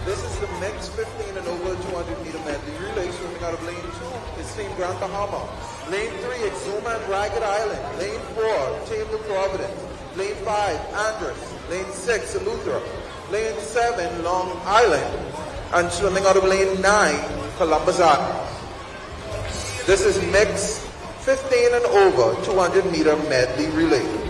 This is the mixed 15 and over 200 meter medley relay swimming out of lane 2. It's Team Grand Bahamas. Lane 3, Exuma and Ragged Island. Lane 4, Table Providence. Lane 5, Andres. Lane 6, Eleuthera. Lane 7, Long Island. And swimming out of lane 9, Columbus Island. This is mixed 15 and over 200 meter medley relay.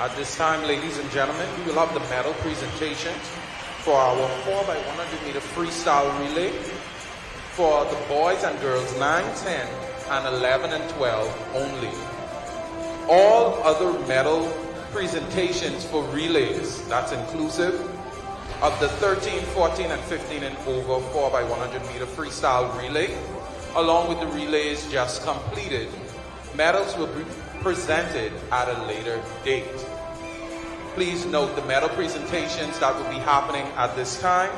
At this time, ladies and gentlemen, we will have the medal presentations for our 4x100 meter freestyle relay for the boys and girls 9, 10, and 11 and 12 only. All other medal presentations for relays, that's inclusive of the 13, 14, and 15 and over 4x100 meter freestyle relay, along with the relays just completed. Medals will be presented at a later date. Please note the medal presentations that will be happening at this time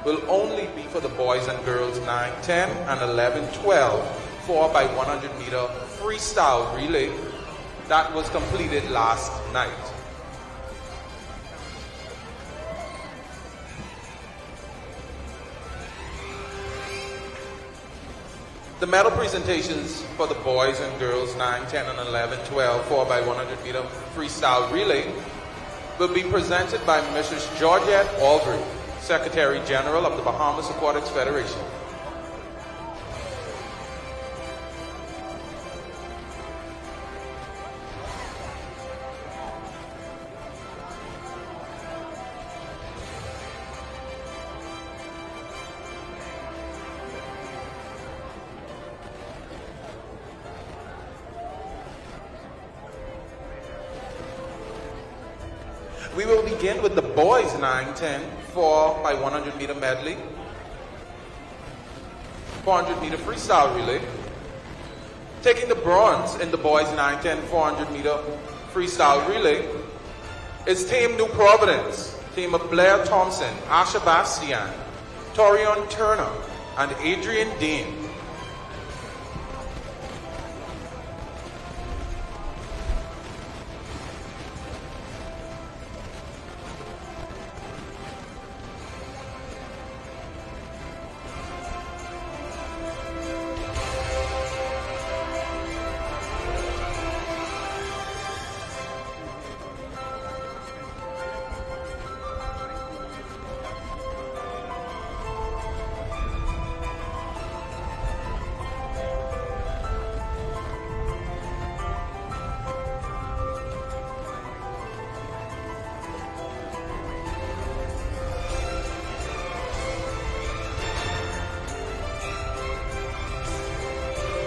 will only be for the boys and girls 9, 10, and 11, 12 4x100 meter freestyle relay that was completed last night. The medal presentations for the boys and girls 9, 10, and 11, 12 4x100 meter freestyle relay will be presented by Mrs. Georgette Albury, Secretary General of the Bahamas Aquatics Federation. We will begin with the boys 9-10 4x100 meter medley, 400 meter freestyle relay. Taking the bronze in the boys 9-10 400 meter freestyle relay is Team New Providence, team of Blair Thompson, Asha Bastian, Torion Turner, and Adrian Dean.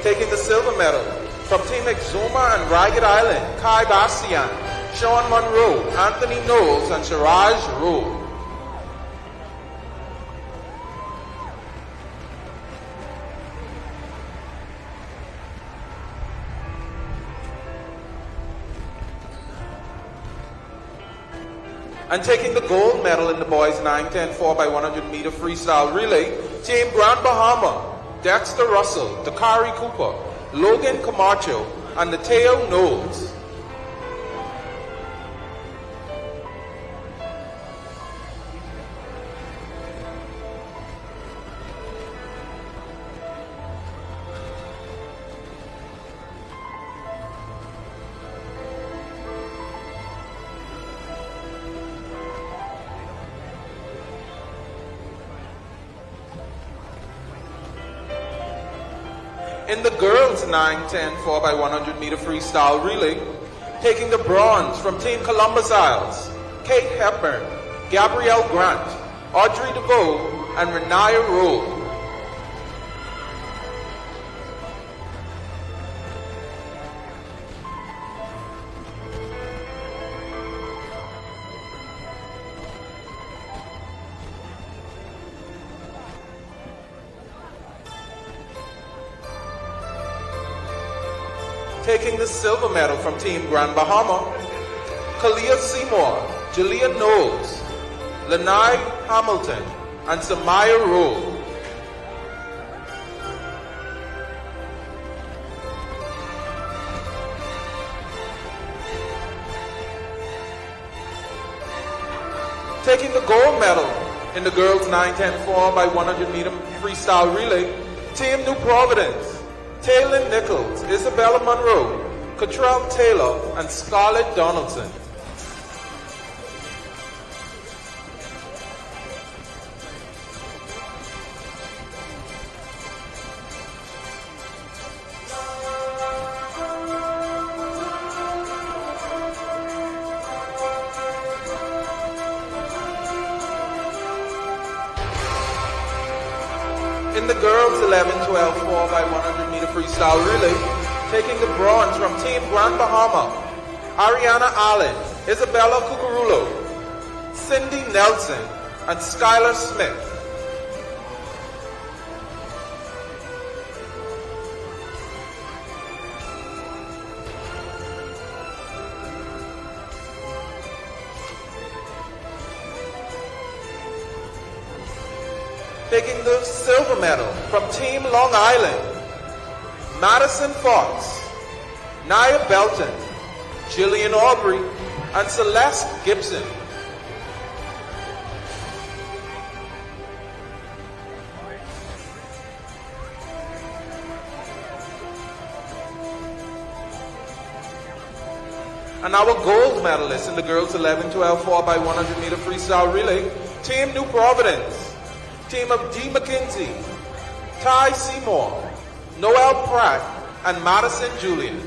Taking the silver medal from Team Exuma and Ragged Island, Kai Bastian, Sean Monroe, Anthony Knowles, and Siraj Rowe. And taking the gold medal in the boys 9-10 4x100 meter freestyle relay, Team Grand Bahama, Dexter Russell, Dakari Cooper, Logan Camacho, and Mateo Knowles. In the girls 9-10 4x100 meter freestyle relay, taking the bronze from Team Columbus Isles, Kate Hepburn, Gabrielle Grant, Audrey DeVoe, and Renaya Rowe. Taking the silver medal from Team Grand Bahama, Kalia Seymour, Julia Knowles, Lanai Hamilton, and Samaya Rowe. Taking the gold medal in the girls 9-10 4x100 meter freestyle relay, Team New Providence, Taylor Nichols, Isabella Monroe, Cottrell Taylor, and Scarlett Donaldson. In the girls 11-12 4x100 meter freestyle relay, taking the bronze from Team Grand Bahama, Ariana Allen, Isabella Cucurulo, Cindy Nelson, and Skylar Smith. Taking the silver medal from Team Long Island, Madison Fox, Nia Belton, Jillian Aubrey, and Celeste Gibson. And our gold medalists in the girls 11-12 4x100 meter freestyle relay, Team New Providence, Team of D. McKinsey, Ty Seymour, Noel Pratt, and Madison Julian.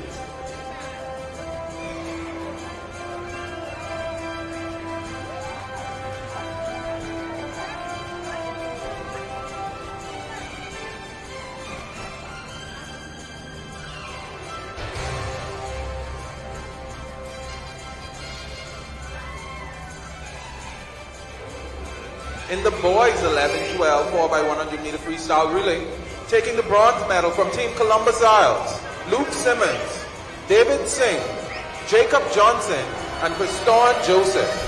In the boys 11-12 4x100 meter freestyle relay, taking the bronze medal from Team Columbus Isles, Luke Simmons, David Singh, Jacob Johnson, and Preston Joseph.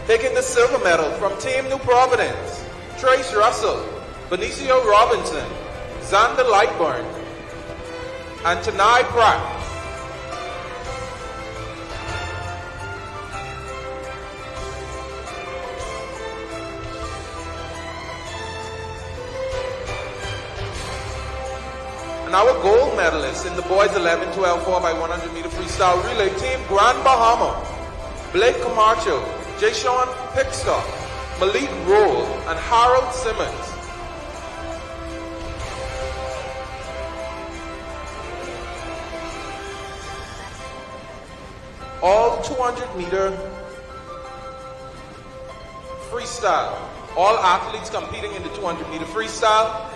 Taking the silver medal from Team New Providence, Trace Russell, Benicio Robinson, Xander Lightburn, and Tanai Pratt. And our gold medalists in the boys 11, 12, 4x100 meter freestyle relay team, Grand Bahama, Blake Camacho, Jayshawn Pickstock, Malik Roll, and Harold Simmons. All 200 meter freestyle. All athletes competing in the 200 meter freestyle,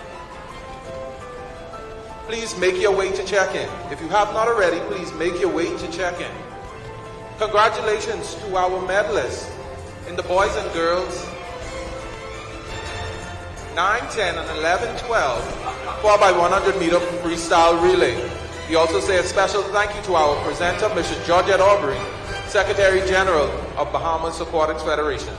please make your way to check-in. If you have not already, please make your way to check-in. Congratulations to our medalists in the boys and girls 9, 10, and 11, 12 4x100 meter freestyle relay. We also say a special thank you to our presenter, Mr. Georgette Aubrey, Secretary General of Bahamas Aquatics Federation.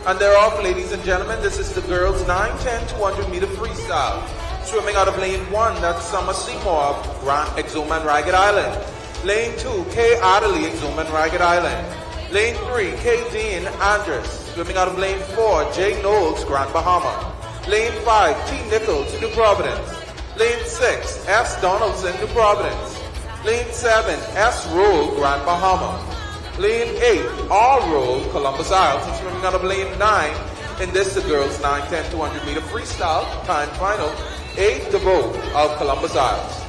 And they're off, ladies and gentlemen. This is the girls 9, 10, 200 meter freestyle. Swimming out of lane 1, that's Summer Seymour of Exuma and Ragged Island. Lane 2, Kay Adderley, Exuma and Ragged Island. Lane 3, Kay Dean Andres. Swimming out of lane 4, Jay Knowles, Grand Bahama. Lane 5, T. Nichols, New Providence. Lane 6, S. Donaldson, New Providence. Lane 7, S. Roll, Grand Bahama. Lane 8, R. Roll, Columbus Isles. And swimming out of lane 9, in this the girls 9, 10, 200 meter freestyle, time final, 8 DeVoe of Columbus Isles.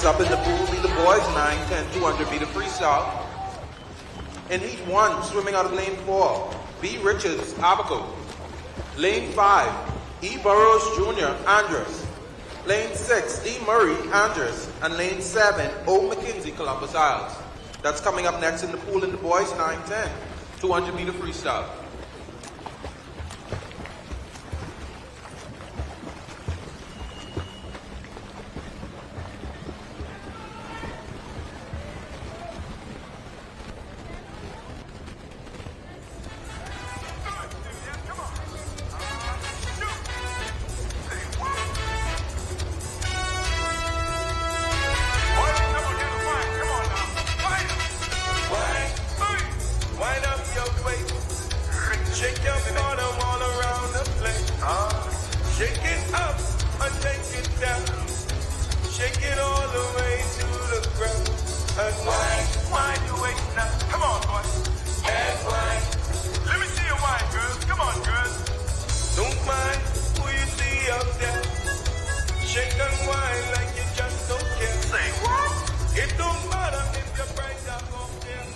Next up in the pool will be the boys 9, 10, 200 meter freestyle. In heat 1, swimming out of lane 4, B. Richards, Abaco. Lane 5, E. Burrows Jr., Andres. Lane 6, D. Murray, Andres. And lane 7, O. McKinsey, Columbus Isles. That's coming up next in the pool in the boys 9, 10, 200 meter freestyle. down. Shake it all the way to the ground. And wine your way now. Come on, boy. And wine. Let me see your wine, girls. Come on, girls. Don't mind who you see up there. Shake and wine like you just don't care. Say what? It don't matter if the price are up there.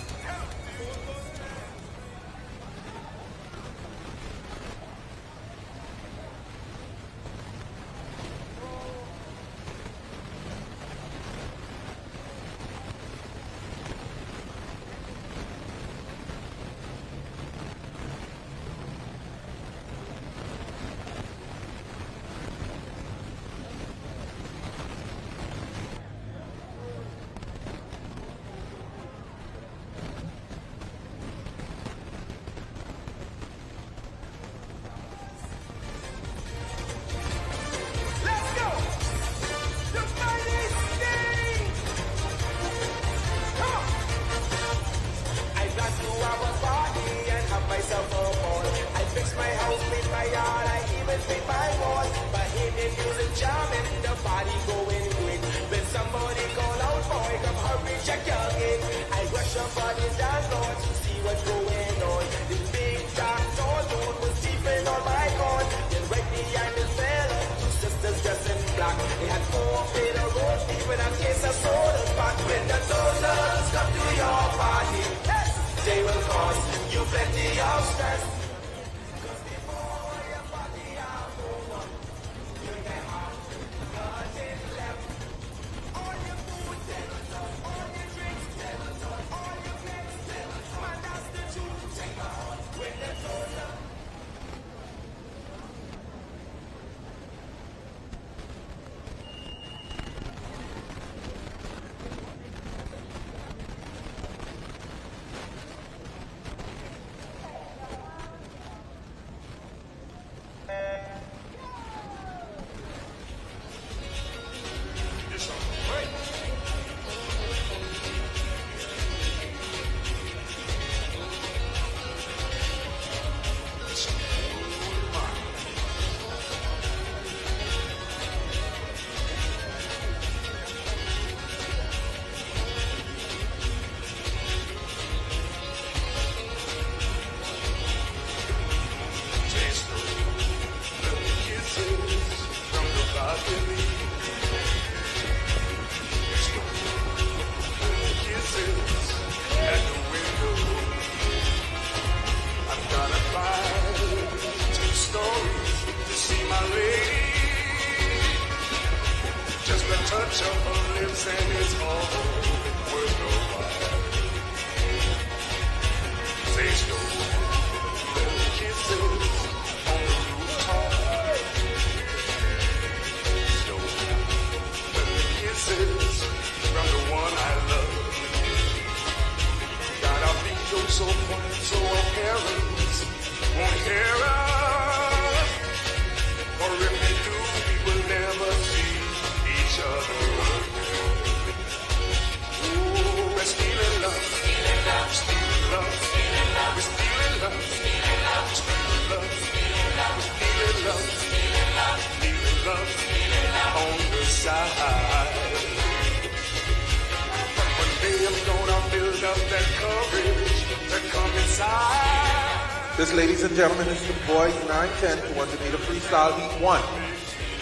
This, ladies and gentlemen, is the boys 9-10 who want to meet a freestyle heat 1.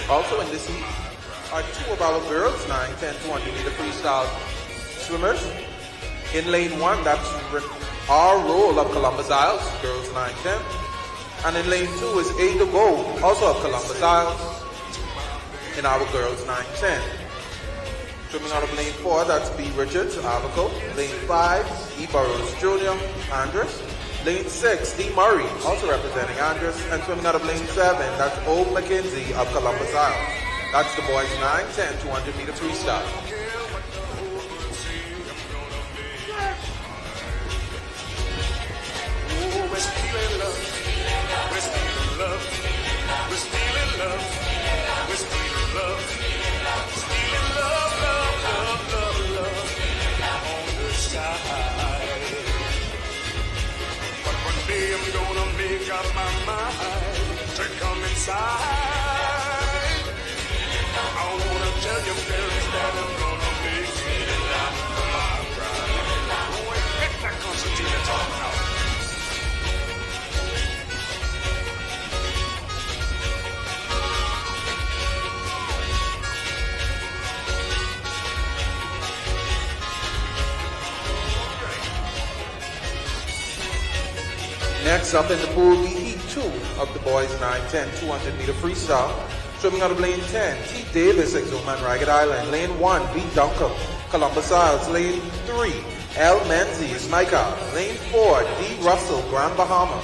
Also in this heat are 2 of our girls 9-10 who want to meet a freestyle swimmers. In lane 1, that's our role of Columbus Isles, girls 9-10. And in lane 2 is A to Go, also of Columbus Isles, in our girls 9-10. Swimming out of lane 4, that's B. Richards, Abaco. Lane 5, E. Burrows Jr., Andres. Lane 6, D. Murray, also representing Andres. And swimming out of lane 7, that's O. McKenzie of Columbus Isles. That's the boys 9-10, 200 meter freestyle. I'm gonna make up my mind to come inside. Next up in the pool, the heat 2 of the boys 9-10 200-meter freestyle. Swimming out of lane 10, T. Davis, Exoman, Ragged Island. Lane 1, B. Duncan, Columbus Isles. Lane 3, L. Menzies, Micah. Lane 4, D. Russell, Grand Bahama.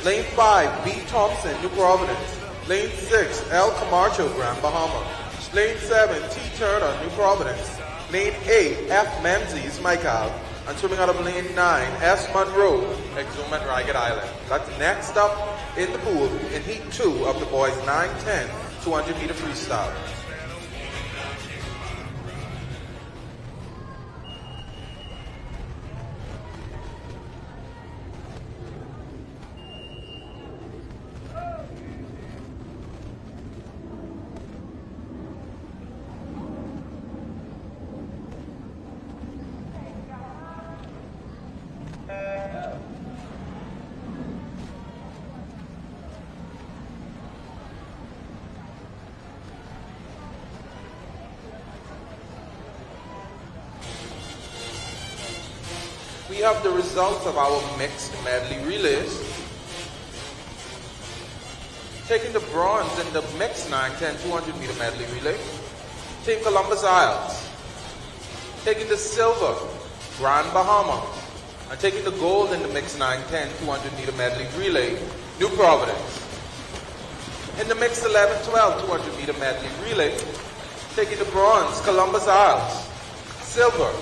Lane 5, B. Thompson, New Providence. Lane 6, L. Camacho, Grand Bahama. Lane 7, T. Turner, New Providence. Lane 8, F. Menzies, Michael. And swimming out of lane 9, S. Monroe, Exuman, Ragged Island. That's next up in the pool in heat 2 of the boys 9-10 200-meter freestyle. We have the results of our mixed medley relays. Taking the bronze in the mixed 9-10 200-meter medley relay, Team Columbus Isles. Taking the silver, Grand Bahama. And taking the gold in the mixed 9-10 200-meter medley relay, New Providence. In the mixed 11-12 200-meter medley relay, taking the bronze, Columbus Isles. Silver,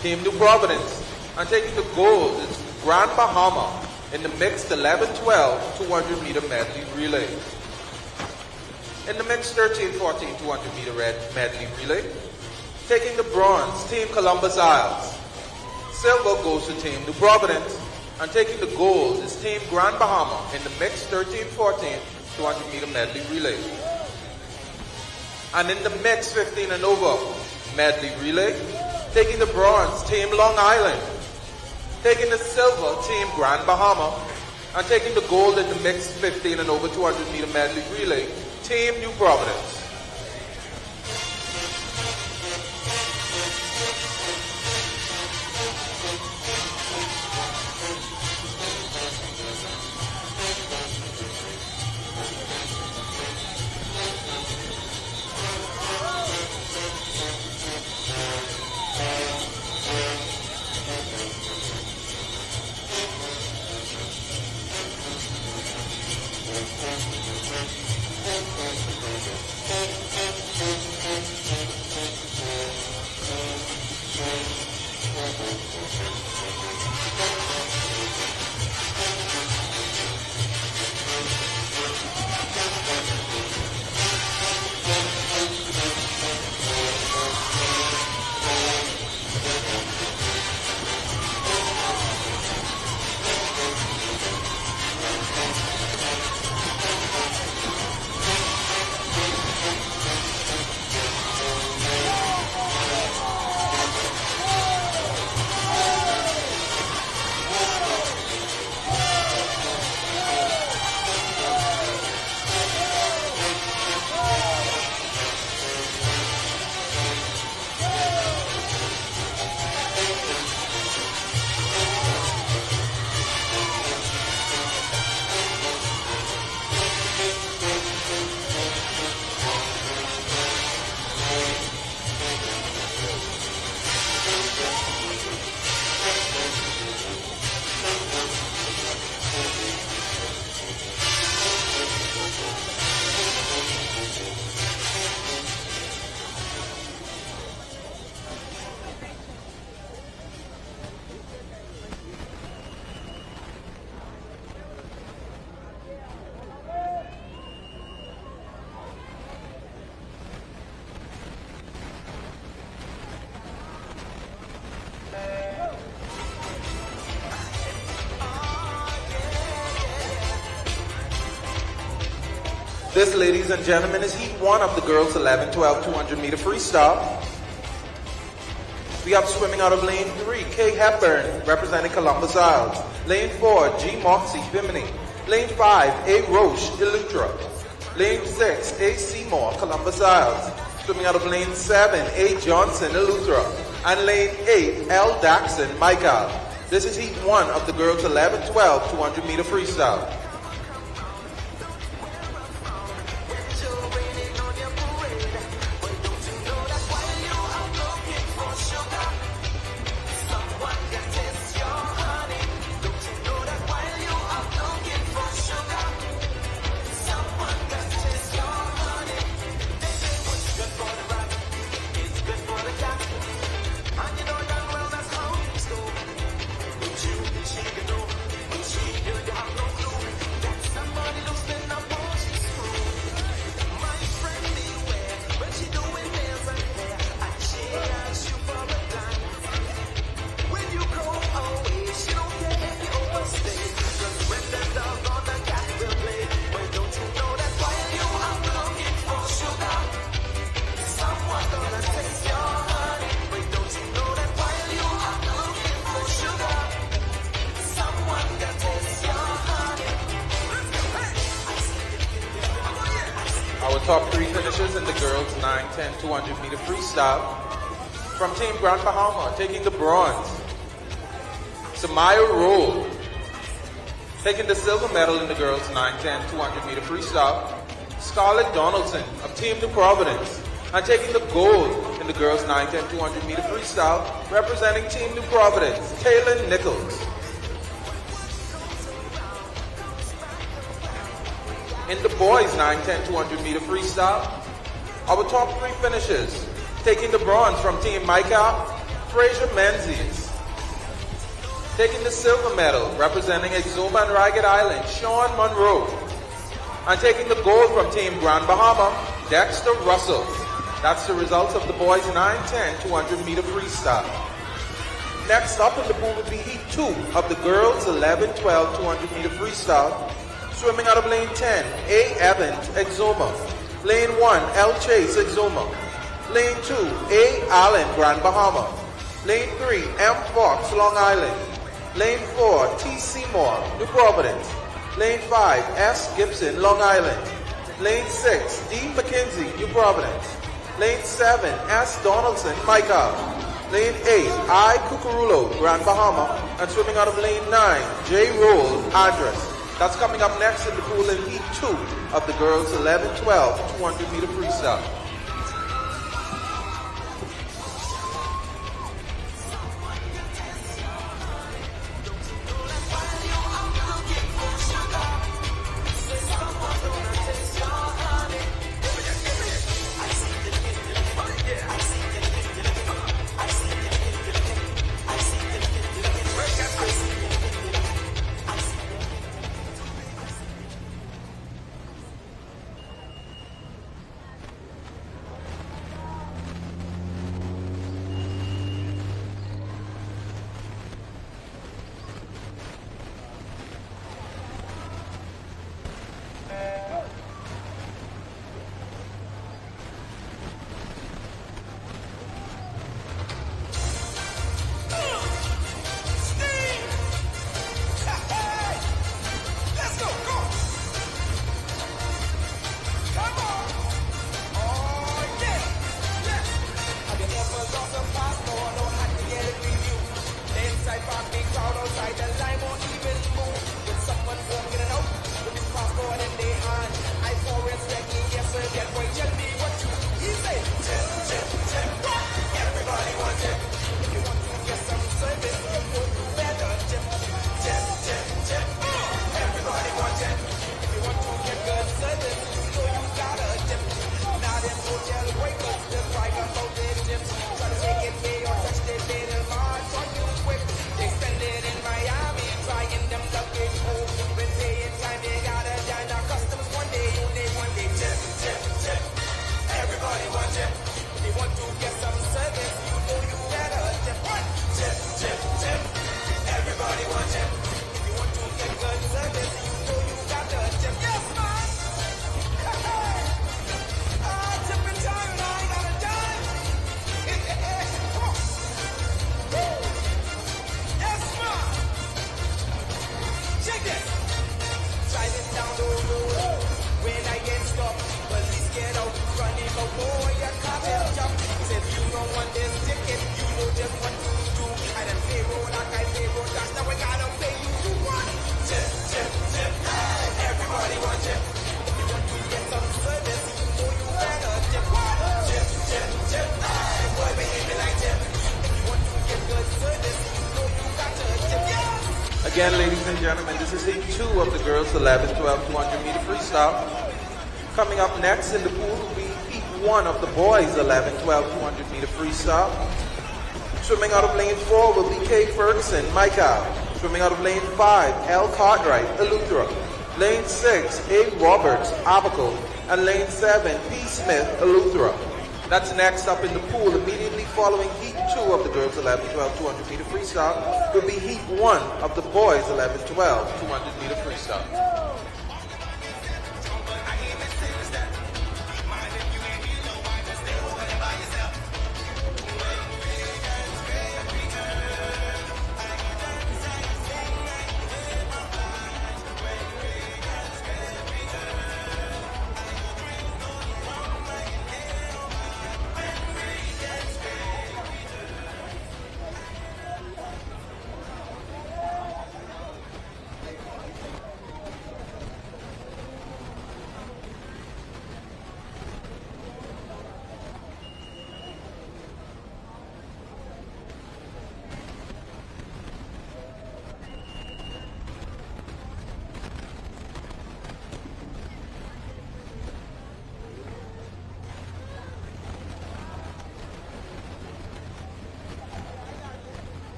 Team New Providence. And taking the gold is Grand Bahama in the mixed 11-12 200-meter medley relay. In the mixed 13-14 200-meter medley relay, taking the bronze, Team Columbus Isles. Silver goes to Team New Providence, and taking the gold is Team Grand Bahama in the mixed 13-14 200-meter medley relay. And in the mixed 15 and over medley relay, taking the bronze, Team Long Island. Taking the silver, Team Grand Bahama, and taking the gold in the mixed 15 and over 200-meter medley relay, Team New Providence. This, ladies and gentlemen, is heat 1 of the girls 11-12 200-meter freestyle. We have swimming out of lane 3, Kay Hepburn, representing Columbus Isles. Lane 4, G. Moxie, Bimini. Lane 5, A. Roche, Eleuthera. Lane 6, A. Seymour, Columbus Isles. Swimming out of lane 7, A. Johnson, Eleuthera. And lane 8, L. Daxon, Michael. This is heat 1 of the girls 11-12 200 meter freestyle. Our top 3 finishers in the girls 9-10 200 meter freestyle. From Team Grand Bahama, taking the bronze, Samaya Roll. Taking the silver medal in the girls 9-10 200 meter freestyle, Scarlett Donaldson of Team New Providence. And taking the gold in the girls 9-10 200 meter freestyle, representing Team New Providence, Taylor Nichols. In the boys 9-10 200 meter freestyle, our top 3 finishers, taking the bronze from Team Micah, Fraser Menzies. Taking the silver medal, representing Exuma and Ragged Island, Sean Monroe. And taking the gold from Team Grand Bahama, Dexter Russell. That's the results of the boys 9-10 200 meter freestyle. Next up in the pool will be heat 2 of the girls 11-12 200 meter freestyle. Swimming out of lane 10, A. Evans, Exuma. Lane 1, L. Chase, Exuma. Lane 2, A. Allen, Grand Bahama. Lane 3, M. Fox, Long Island. Lane 4, T. Seymour, New Providence. Lane 5, S. Gibson, Long Island. Lane 6, D. McKenzie, New Providence. Lane 7, S. Donaldson, Micah. Lane 8, I. Cucurulo, Grand Bahama. And swimming out of lane 9, J. Roll, Address. That's coming up next in the pool in heat 2 of the girls 11-12 200 meter freestyle. Again, ladies and gentlemen, this is heat 2 of the girls 11, 12, 200 meter freestyle. Coming up next in the pool will be heat 1 of the boys 11, 12, 200 meter freestyle. Swimming out of lane 4 will be Kay Ferguson, Micah. Swimming out of lane 5, L. Cartwright, Eleuthera. Lane 6, A. Roberts, Abaco. And lane 7, P. Smith, Eleuthera. That's next up in the pool. Immediately following heat 2 of the girls 11, 12, 200 meter freestyle will be heat 1 of the boys 11, 12, 200 meter freestyle.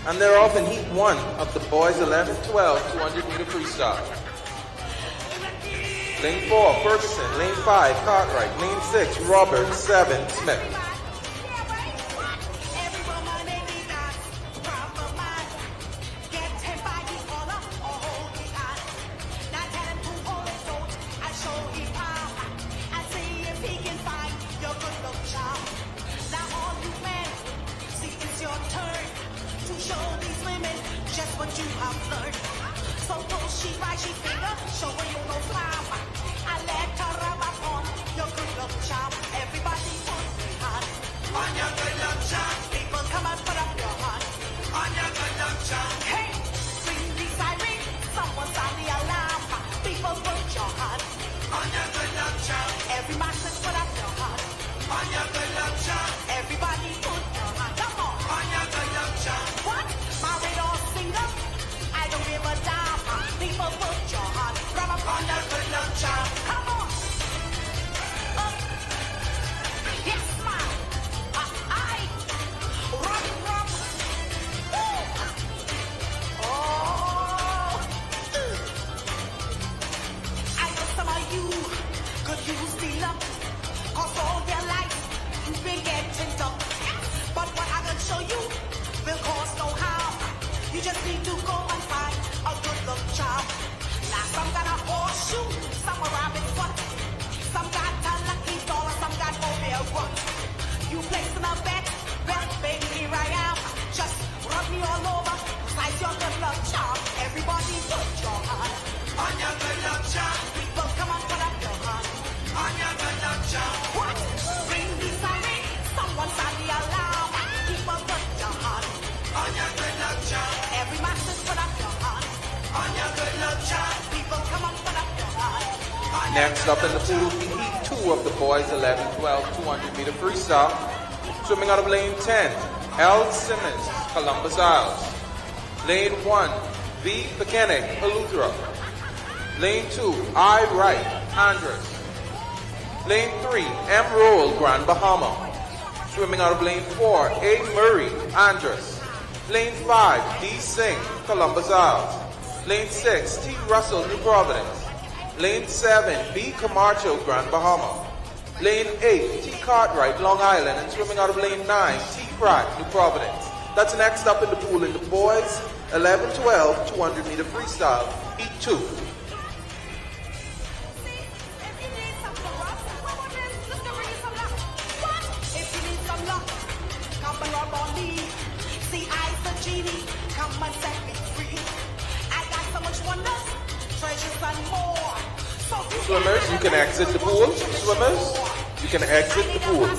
And they're off in heat 1 of the boys 11, 12, 200 meter freestyle. Lane 4, Ferguson. Lane 5, Cartwright. Lane 6, Roberts. 7, Smith. Next up in the pool will be heat 2 of the boys 11, 12, 200 meter freestyle. Swimming out of lane 10, L. Simmons, Columbus Isles. Lane 1, V. Pekenik, Eleuthera. Lane 2, I. Wright, Andres. Lane 3, M. Roll, Grand Bahama. Swimming out of lane 4, A. Murray, Andres. Lane 5, D. Singh, Columbus Isles. Lane 6, T. Russell, New Providence. Lane 7, B. Camacho, Grand Bahama. Lane 8, T. Cartwright, Long Island. And swimming out of lane 9, T. Pratt, New Providence. That's next up in the pool in the boys 11, 12, 200 meter freestyle, heat 2. Swimmers, you can exit the pool. Swimmers, you can exit the pool.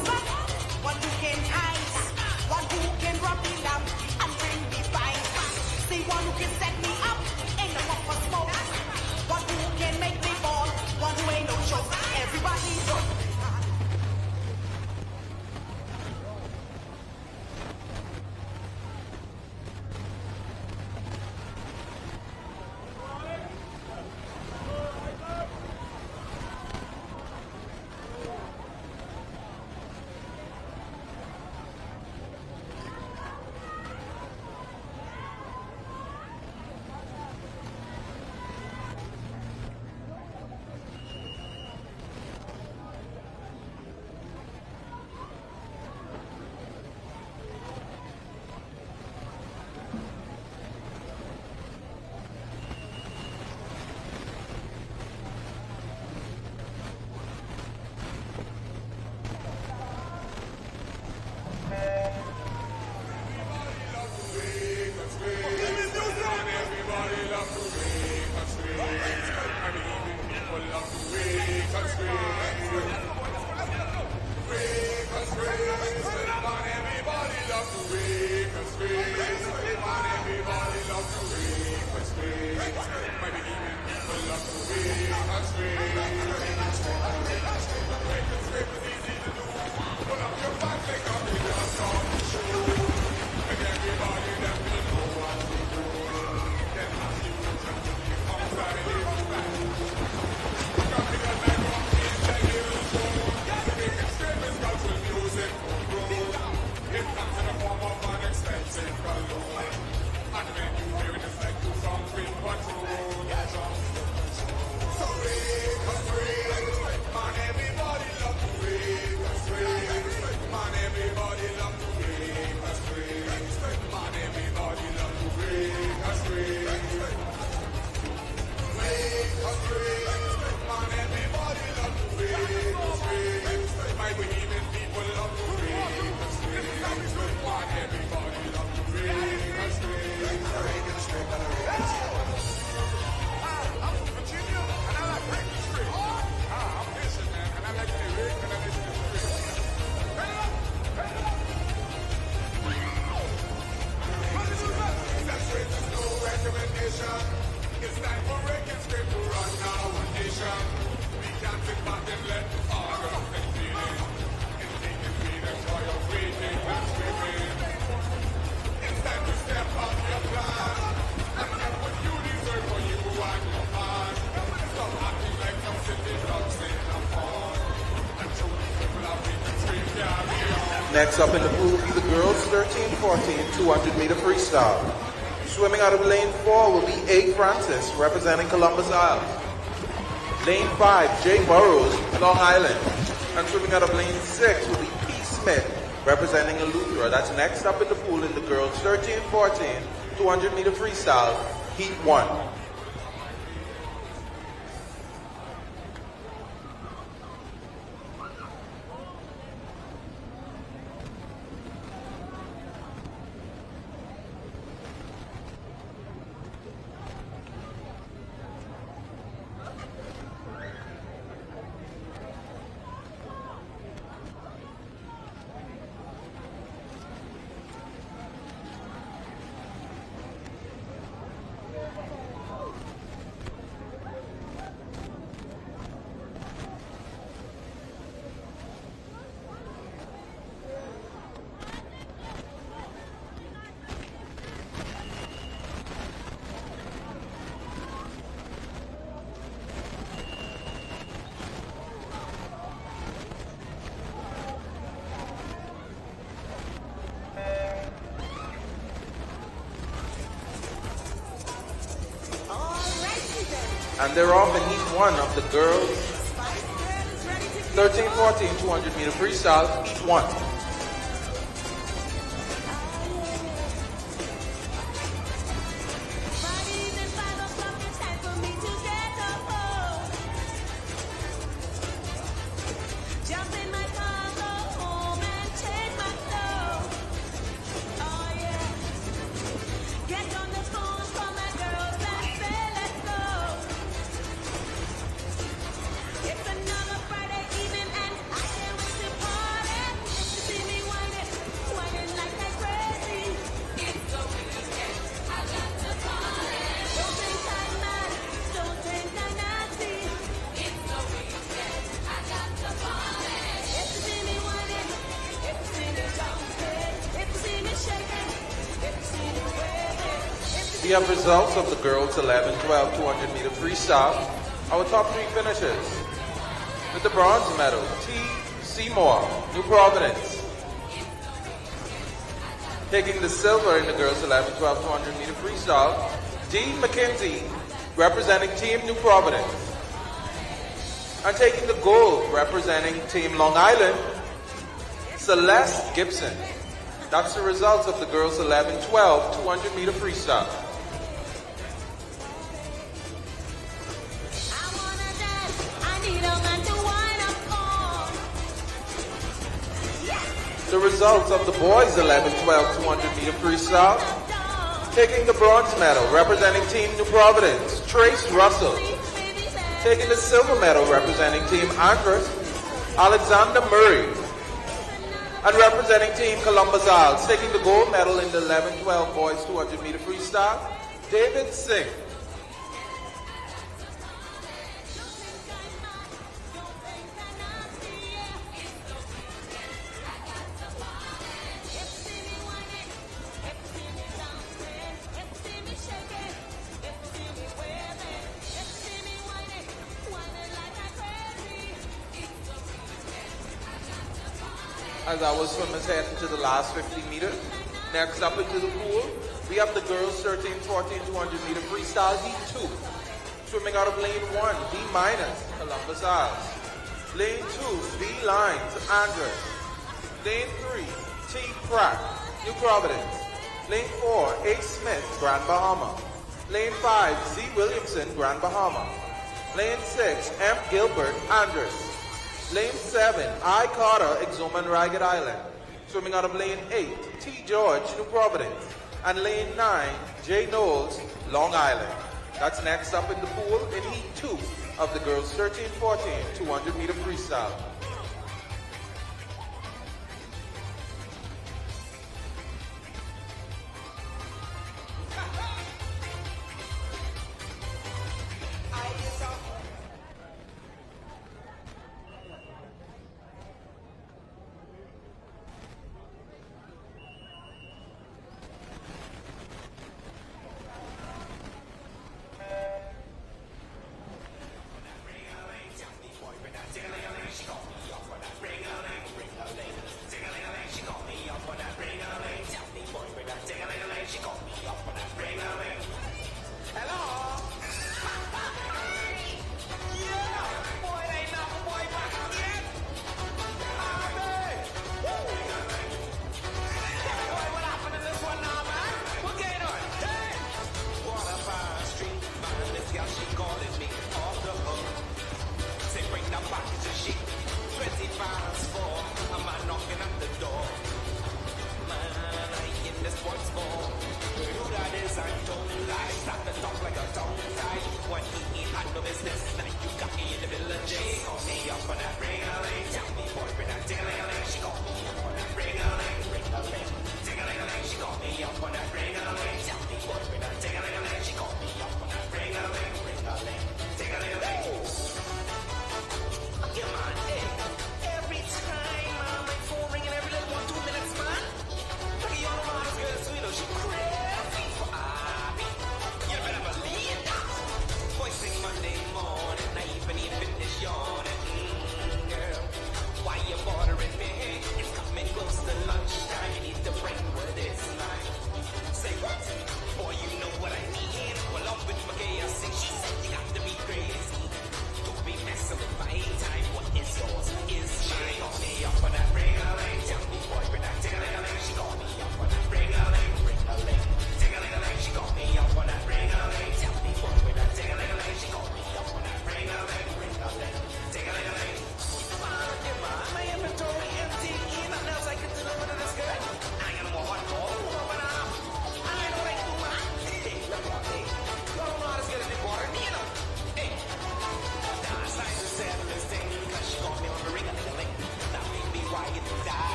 Next up in the pool will be the girls 13-14 200-meter freestyle. Swimming out of lane 4 will be A. Francis, representing Columbus Isles. Lane 5, J. Burrows, Long Island. And swimming out of lane 6 will be P. Smith, representing Eleuthera. That's next up in the pool in the girls 13-14 200-meter freestyle, heat 1. And they're off in heat 1 of the girls 13-14 200-meter freestyle, heat 1. We have results of the girls 11-12 200-meter freestyle. Our top 3 finishers. With the bronze medal, T. Seymour, New Providence. Taking the silver in the girls 11-12 200-meter freestyle, D. McKenzie, representing Team New Providence. And taking the gold, representing Team Long Island, Celeste Gibson. That's the results of the girls 11-12 200-meter freestyle. The results of the boys 11-12 200-meter freestyle. Taking the bronze medal, representing Team New Providence, Trace Russell. Taking the silver medal, representing Team Andros, Alexander Murray. And representing Team Columbus Isles, taking the gold medal in the 11-12 boys 200-meter freestyle, David Singh. As our swimmers head into the last 50 meters. Next up into the pool, we have the girls 13-14 200-meter freestyle heat 2. Swimming out of lane 1, D minus, Columbus Isles. Lane 2, B line to Andres. Lane 3, T Pratt, New Providence. Lane 4, A Smith, Grand Bahama. Lane 5, Z Williamson, Grand Bahama. Lane 6, M Gilbert, Andres. Lane 7, I Carter, Exuma, Ragged Island. Swimming out of lane 8, T George, New Providence. And lane 9, J Knowles, Long Island. That's next up in the pool in heat 2 of the girls 13-14 200-meter freestyle.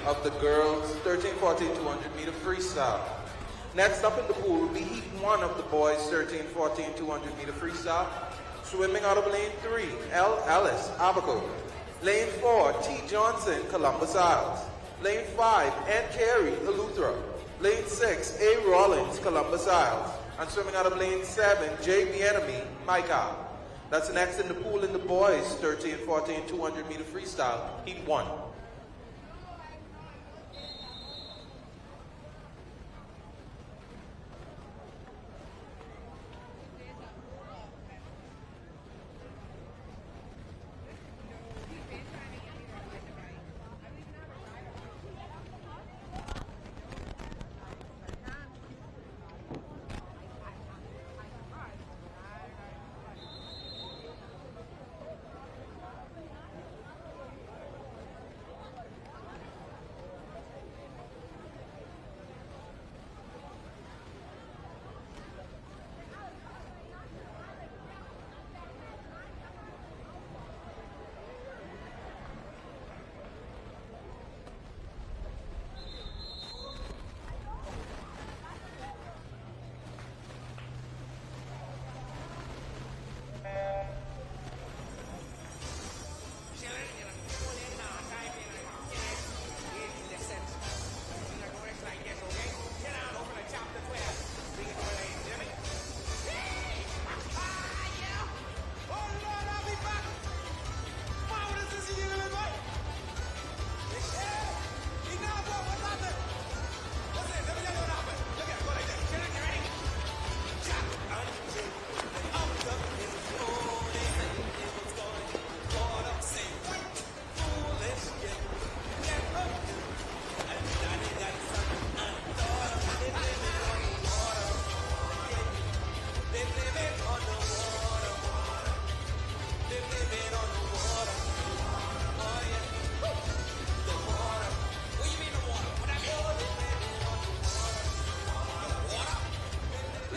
of the girls 13, 14, 200 meter freestyle. Next up in the pool will be heat 1 of the boys 13, 14, 200 meter freestyle. Swimming out of lane 3, L. Ellis, Abaco. Lane 4, T. Johnson, Columbus Isles. Lane 5, N. Carey, Eleuthera. Lane 6, A. Rollins, Columbus Isles. And swimming out of lane 7, J. Bienemy, Micah. That's next in the pool in the boys 13, 14, 200 meter freestyle, heat 1.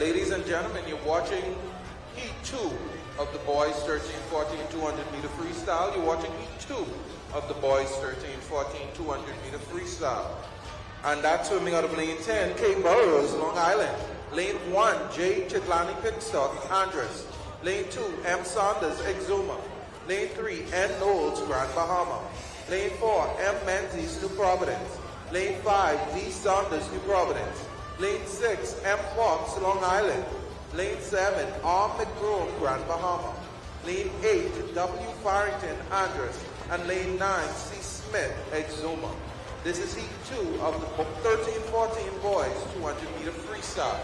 Ladies and gentlemen, you're watching heat 2 of the boys 13, 14, 200 meter freestyle. You're watching heat 2 of the boys 13, 14, 200 meter freestyle. And that's swimming out of lane 10, K. Burrows, Long Island. Lane 1, J. Chitlani Pickstock, Andres. Lane 2, M. Saunders, Exuma. Lane 3, N. Knowles, Grand Bahama. Lane 4, M. Menzies, New Providence. Lane 5, D. Saunders, New Providence. Lane 6, M. Fox, Long Island. Lane 7, R. McBroom, Grand Bahama. Lane 8, W. Farrington, Andres. And lane 9, C. Smith, Exuma. This is heat 2 of the 13-14 boys 200 meter freestyle.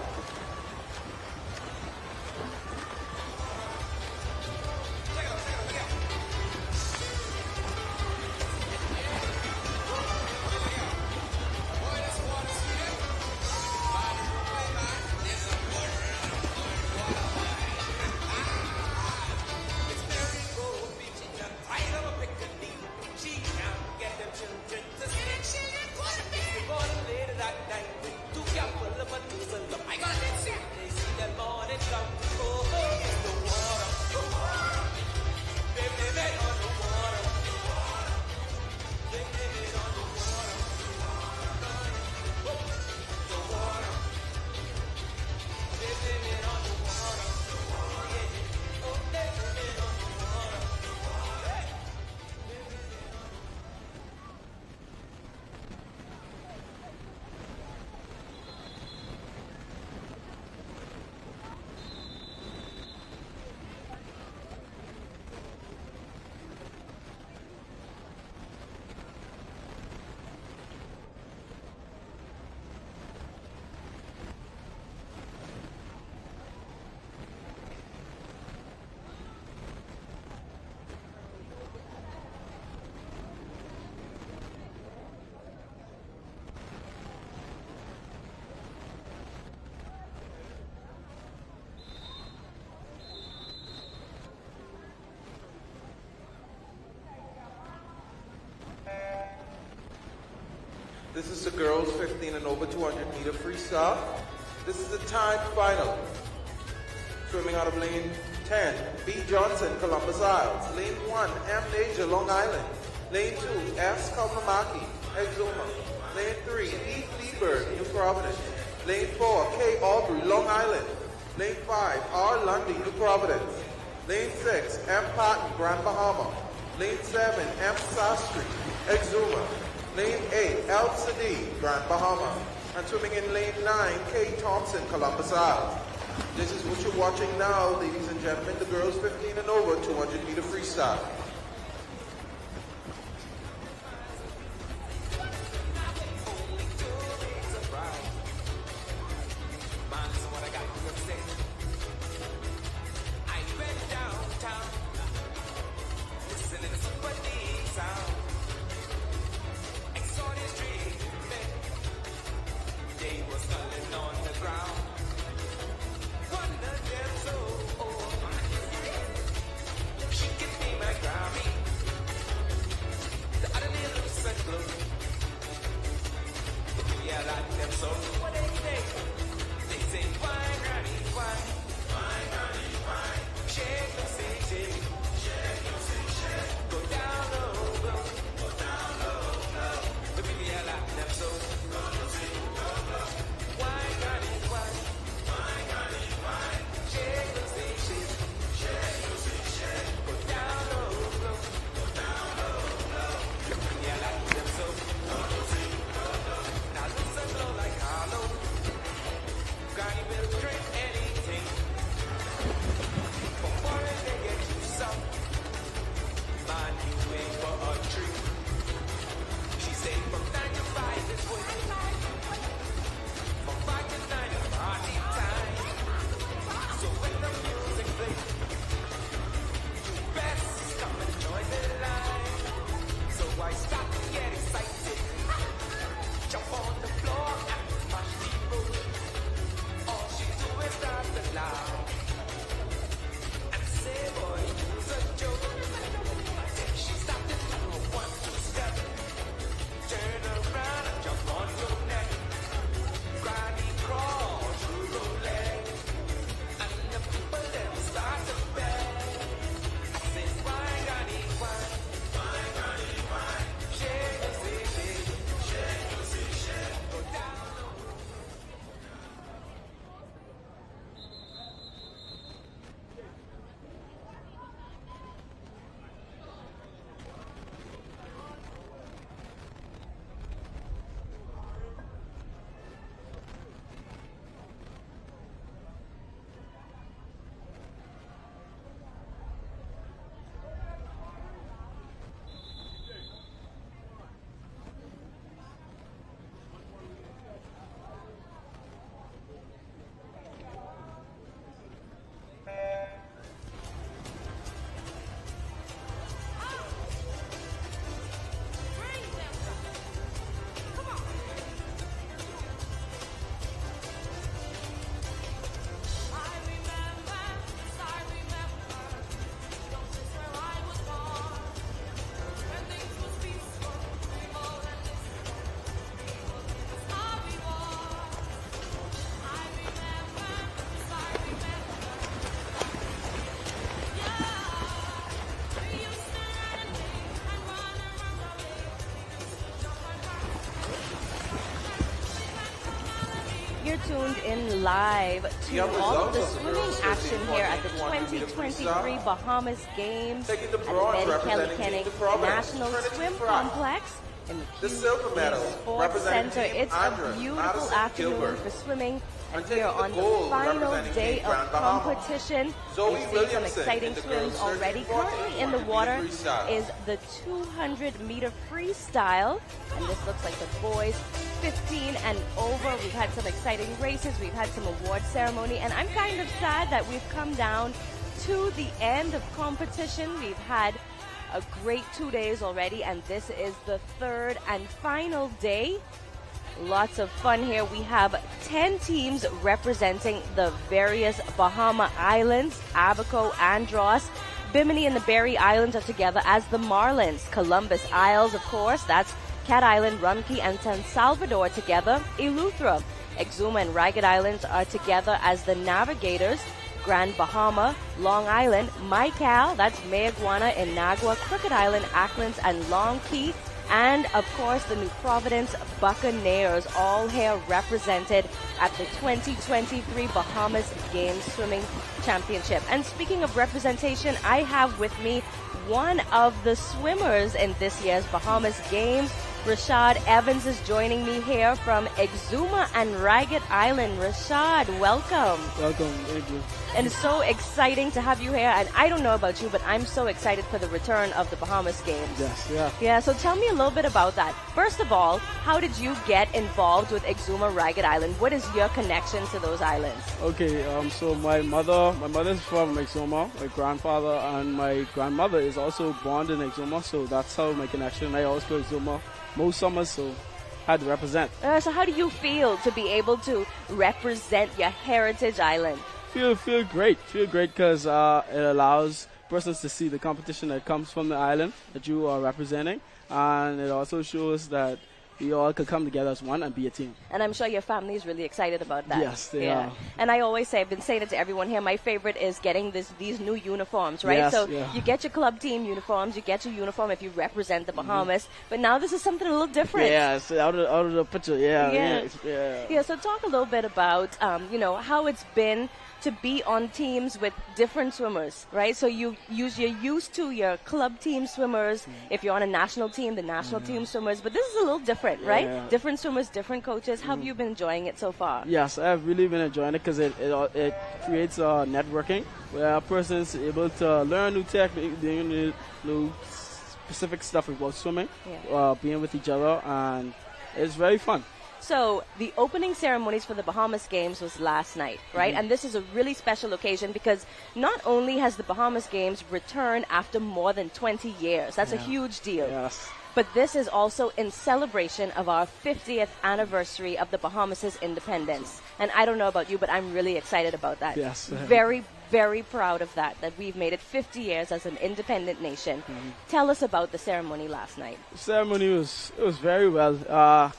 This is the girls 15 and over 200 meter freestyle. This is the time final. Swimming out of lane 10, B. Johnson, Columbus Isles. Lane 1, M. Naja, Long Island. Lane 2, S. Kalmamaki, Exuma. Lane 3, E. Fleabird, New Providence. Lane 4, K. Aubrey, Long Island. Lane 5, R. Lundy, New Providence. Lane 6, M. Patton, Grand Bahama. Lane 7, M. Sastry, Exuma. Lane 8, L. Sadi, Grand Bahama. And swimming in lane 9, K. Thompson, Columbus Isles. This is what you're watching now, ladies and gentlemen, the girls 15 and over, 200-meter freestyle. You're tuned in live to all of the swimming action here at the 2023 Bahamas Games at the Kelly Kenning National Swim Complex in the Sports Center. It's a beautiful afternoon for swimming, and here on the final day of competition, we've seen some exciting swims already. Currently in the water is the 200-meter freestyle, and this looks like the boys 15 and over. We've had some exciting races, we've had some award ceremony, and I'm kind of sad that we've come down to the end of competition. We've had a great 2 days already, and this is the third and final day. Lots of fun here. We have 10 teams representing the various Bahama Islands. Abaco, Andros, Bimini, and the Berry Islands are together as the Marlins. Columbus Isles, of course, that's Cat Island, Rumkey, and San Salvador together. Eleuthera, Exuma, and Ragged Islands are together as the Navigators. Grand Bahama, Long Island, Michael, that's Mayaguana, Inagua, Crooked Island, Acklands, and Long Key. And, of course, the New Providence Buccaneers, all here represented at the 2023 Bahamas Games Swimming Championship. And speaking of representation, I have with me one of the swimmers in this year's Bahamas Games. Rashad Evans is joining me here from Exuma and Ragged Island. Rashad, welcome. Welcome, thank you. And it's so exciting to have you here. And I don't know about you, but I'm so excited for the return of the Bahamas Games. Yes, yeah. Yeah, so tell me a little bit about that. First of all, how did you get involved with Exuma Ragged Island? What is your connection to those islands? Okay, so my mother's from Exuma, my grandfather, and my grandmother is also born in Exuma, so that's how my connection. I always go to Exuma most summers, so I had to represent. So how do you feel to be able to represent your heritage island? Feel great because it allows persons to see the competition that comes from the island that you are representing, and it also shows that we all could come together as one and be a team. And I'm sure your family is really excited about that. Yes, they are. And I always say, I've been saying it to everyone here, my favorite is getting these new uniforms, right? Yes, so yeah. you get your club team uniforms, you get your uniform if you represent the Bahamas, but now this is something a little different. Yeah, it's out of the picture, yeah. Yeah, so talk a little bit about, how it's been to be on teams with different swimmers, right? So you're used to your club team swimmers. If you're on a national team, the national team swimmers. But this is a little different, right? Yeah. Different swimmers, different coaches. How have you been enjoying it so far? Yes, I've really been enjoying it because it creates networking where a person is able to learn new technique, new specific stuff about swimming, being with each other, and it's very fun. So the opening ceremonies for the Bahamas Games was last night, right? And this is a really special occasion because not only has the Bahamas Games returned after more than 20 years, that's a huge deal. Yes. But this is also in celebration of our 50th anniversary of the Bahamas' independence. And I don't know about you, but I'm really excited about that. Yes. Very, very proud of that we've made it 50 years as an independent nation. Tell us about the ceremony last night. The ceremony was very well.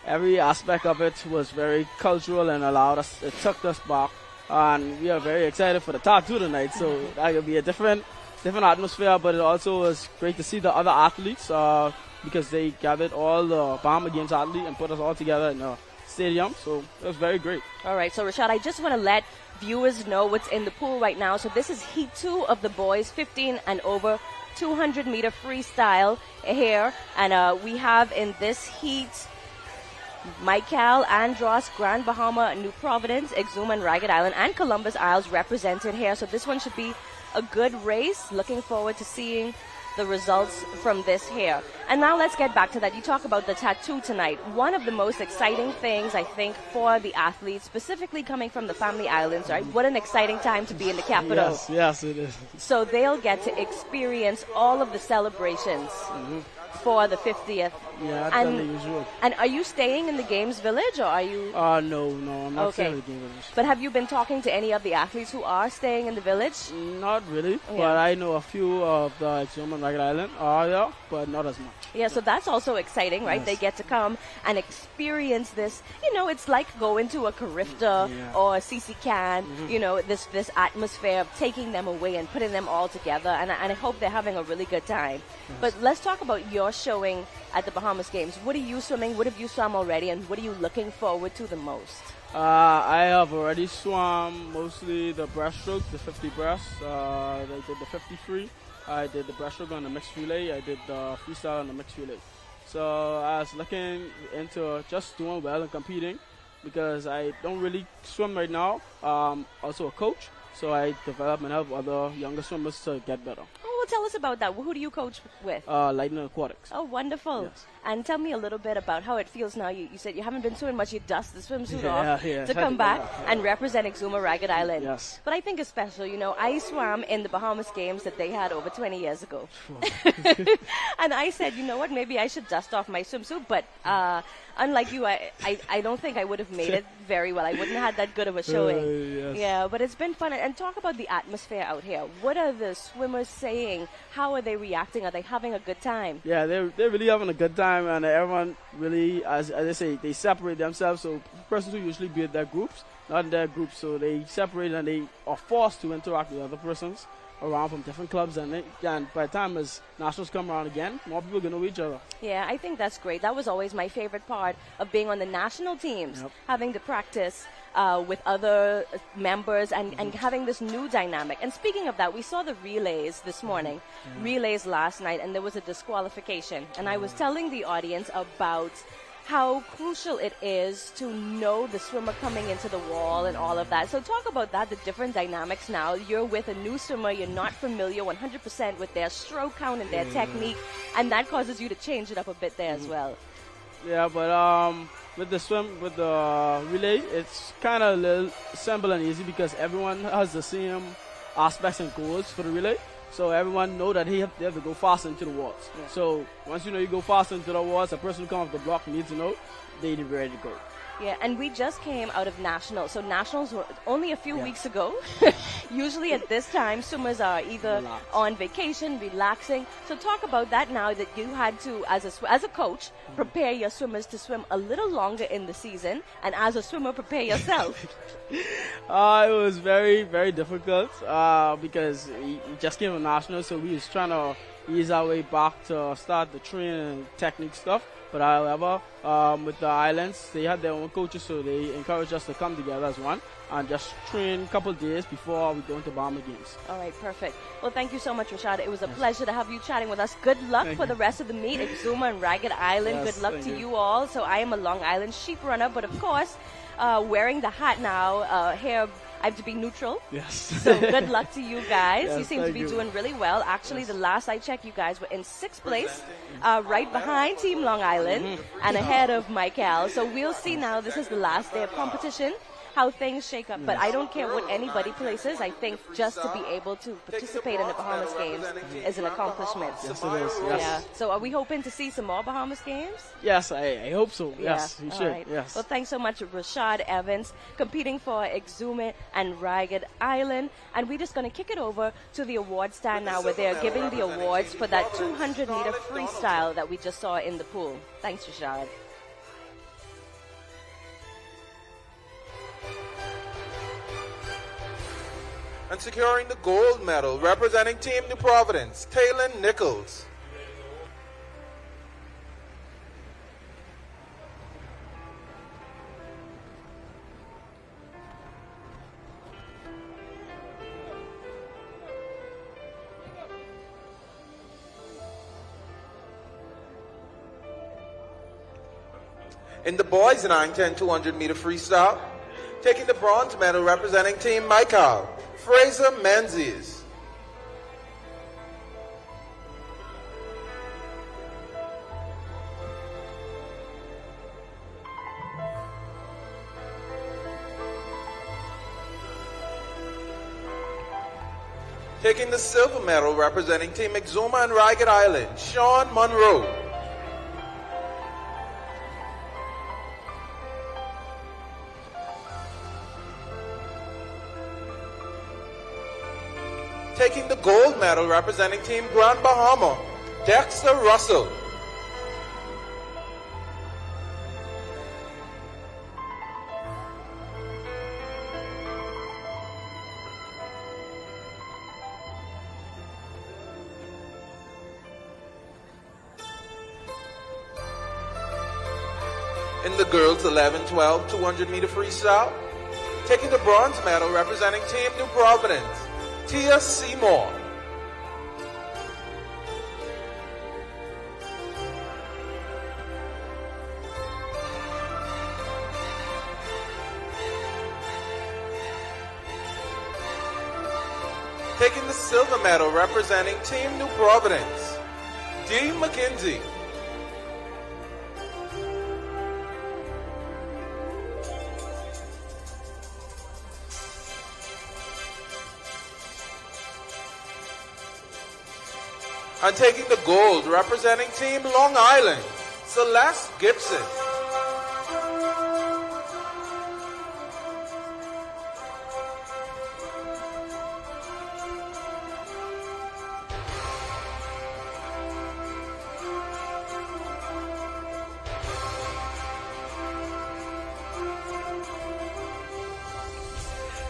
Every aspect of it was very cultural and it took us back. And we are very excited for the tattoo tonight. So that will be a different atmosphere, but it also was great to see the other athletes because they gathered all the Bahamas Games athletes and put us all together in a stadium. So it was very great. All right, so Rashad, I just want to let viewers know what's in the pool right now. So this is Heat 2 of the boys, 15 and over, 200-meter freestyle here. And we have in this heat Michael, Andros, Grand Bahama, New Providence, Exuma and Ragged Island, and Columbus Isles represented here. So this one should be a good race. Looking forward to seeing the results from this here. And now let's get back to that. You talk about the tattoo tonight. One of the most exciting things, I think, for the athletes, specifically coming from the Family Islands, right? What an exciting time to be in the capital. Yes, it is. So they'll get to experience all of the celebrations for the 50th. Yeah, that's the usual. And are you staying in the Games Village, or are you? No, I'm not staying in the Games Village. But have you been talking to any of the athletes who are staying in the village? Not really, but I know a few of the Exuma and Ragged Island are there, but not as much. Yeah, so that's also exciting, right? Yes. They get to come and experience this. It's like going to a Carifta or a CC Can, this atmosphere of taking them away and putting them all together. And I hope they're having a really good time. Yes. But let's talk about your showing at the Bahamas Games. What are you swimming? What have you swum already? And what are you looking forward to the most? I have already swum mostly the breaststroke, the 50 breast. I did the 50 free. I did the breaststroke on the mixed relay. I did the freestyle on the mixed relay. So I was looking into just doing well and competing because I don't really swim right now. Also a coach, so I develop and help other younger swimmers to get better. Well, tell us about that. Who do you coach with? Lightning Aquatics. Oh, wonderful. Yes. And tell me a little bit about how it feels now. You said you haven't been swimming much. You dust the swimsuit off to come back and represent Exuma Ragged Island. Yes. But I think it's special. I swam in the Bahamas Games that they had over 20 years ago. And I said, you know what, maybe I should dust off my swimsuit. But unlike you, I don't think I would have made it very well. I wouldn't have had that good of a showing. Yes. Yeah, but it's been fun. And talk about the atmosphere out here. What are the swimmers saying watching, how are they reacting? Are they having a good time? Yeah, they're really having a good time, and everyone really, as I say, they separate themselves. So persons who usually be in their groups, not in their groups, so they separate and they are forced to interact with other persons around from different clubs, and by the time as nationals come around again, more people get to know each other. Yeah, I think that's great. That was always my favorite part of being on the national teams, having to practice with other members and having this new dynamic. And speaking of that, we saw the relays this morning, relays last night, and there was a disqualification. And I was telling the audience about how crucial it is to know the swimmer coming into the wall and all of that. So talk about that, the different dynamics now. You're with a new swimmer, you're not familiar 100% with their stroke count and their technique, and that causes you to change it up a bit there as well. Yeah, but with the relay, it's kind of a little simple and easy because everyone has the same aspects and goals for the relay. So everyone know that they have to go fast into the walls. Yeah. So once you know you go fast into the walls, a person who comes off the block needs to know they're ready to go. Yeah, and we just came out of Nationals. So Nationals were only a few weeks ago. Usually at this time, swimmers are either on vacation, relaxing. So talk about that now that you had to, as a coach, prepare your swimmers to swim a little longer in the season. And as a swimmer, prepare yourself. It was very, very difficult because we just came from Nationals. So we was trying to ease our way back to start the training and technique stuff. But however, with the islands, they had their own coaches, so they encouraged us to come together as one and just train a couple of days before we go into Bahamas games. All right, perfect. Well, thank you so much, Rashad. It was a pleasure to have you chatting with us. Good luck for the rest of the meet, Exuma and Ragged Island. Good luck to you all. So I am a Long Island sheep runner, but of course, wearing the hat now, here I have to be neutral. Yes. So good luck to you guys. Yes, you seem to be doing really well. Actually, the last I checked, you guys were in 6th place, right behind Team Long Island and ahead of Michael. So we'll see now. This is the last day of competition, how things shake up. But I don't care what anybody places. I think just to be able to participate in the Bahamas Games is an accomplishment. Yes, it is. Yes. Yeah. So are we hoping to see some more Bahamas Games? Yes, I hope so. Yeah. Yes, we should. Right. Yes. Well, thanks so much, Rashad Evans, competing for Exuma and Ragged Island. And we're just going to kick it over to the award stand now, where they're giving the awards for that 200-meter freestyle that we just saw in the pool. Thanks, Rashad. And securing the gold medal, representing Team New Providence, Taylor Nichols. In the boys 9-10 200-meter freestyle, taking the bronze medal, representing Team Michael, Fraser Menzies. Taking the silver medal, representing Team Exuma and Ragged Island, Sean Monroe. Taking the gold medal, representing Team Grand Bahama, Dexter Russell. In the girls 11-12 200-meter freestyle, taking the bronze medal, representing Team New Providence, Tia Seymour. Taking the silver medal, representing Team New Providence, Dee McKenzie. And taking the gold, representing Team Long Island, Celeste Gibson.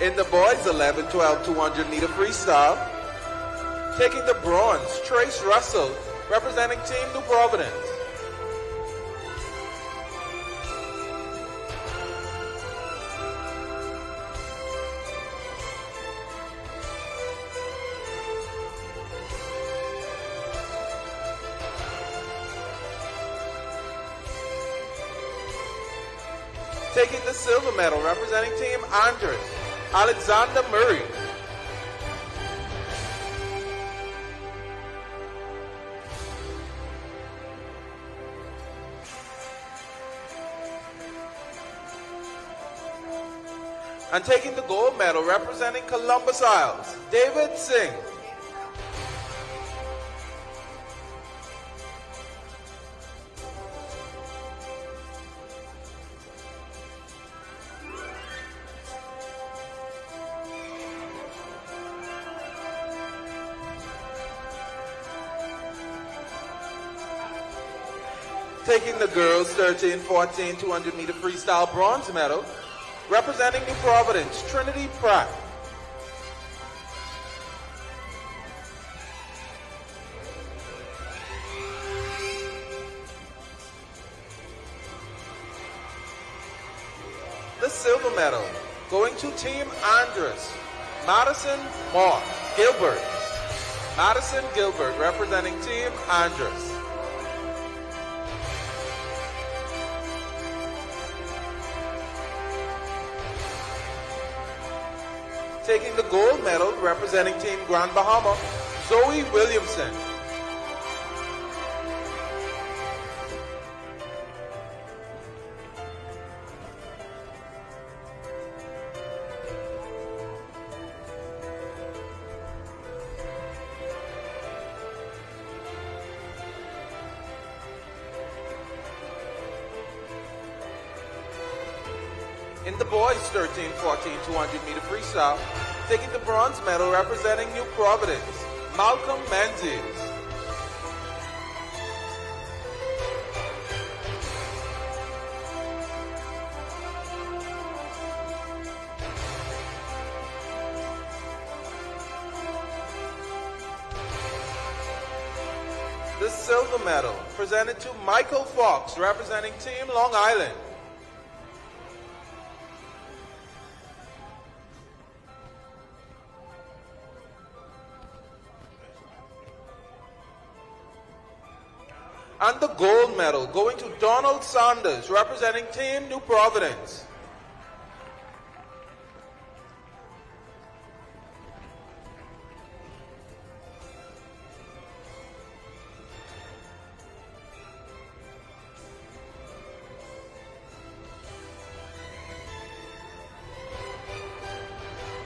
In the boys 11, 12, 200 meter freestyle, taking the bronze, Trace Russell, representing Team New Providence. Taking the silver medal, representing Team Andres, Alexander Murray. And taking the gold medal, representing Columbus Isles, David Singh. Taking the girls 13, 14, 200 meter freestyle bronze medal, representing New Providence, Trinity Pratt. The silver medal going to Team Andres, Madison Gilbert. Madison Gilbert representing Team Andres. Taking the gold medal, representing Team Grand Bahama, Zoe Williamson. In the boys 13, 14, 200 meter freestyle, taking the bronze medal representing New Providence, Malcolm Menzies. The silver medal presented to Michael Fox representing Team Long Island. And the gold medal going to Donald Sanders, representing Team New Providence.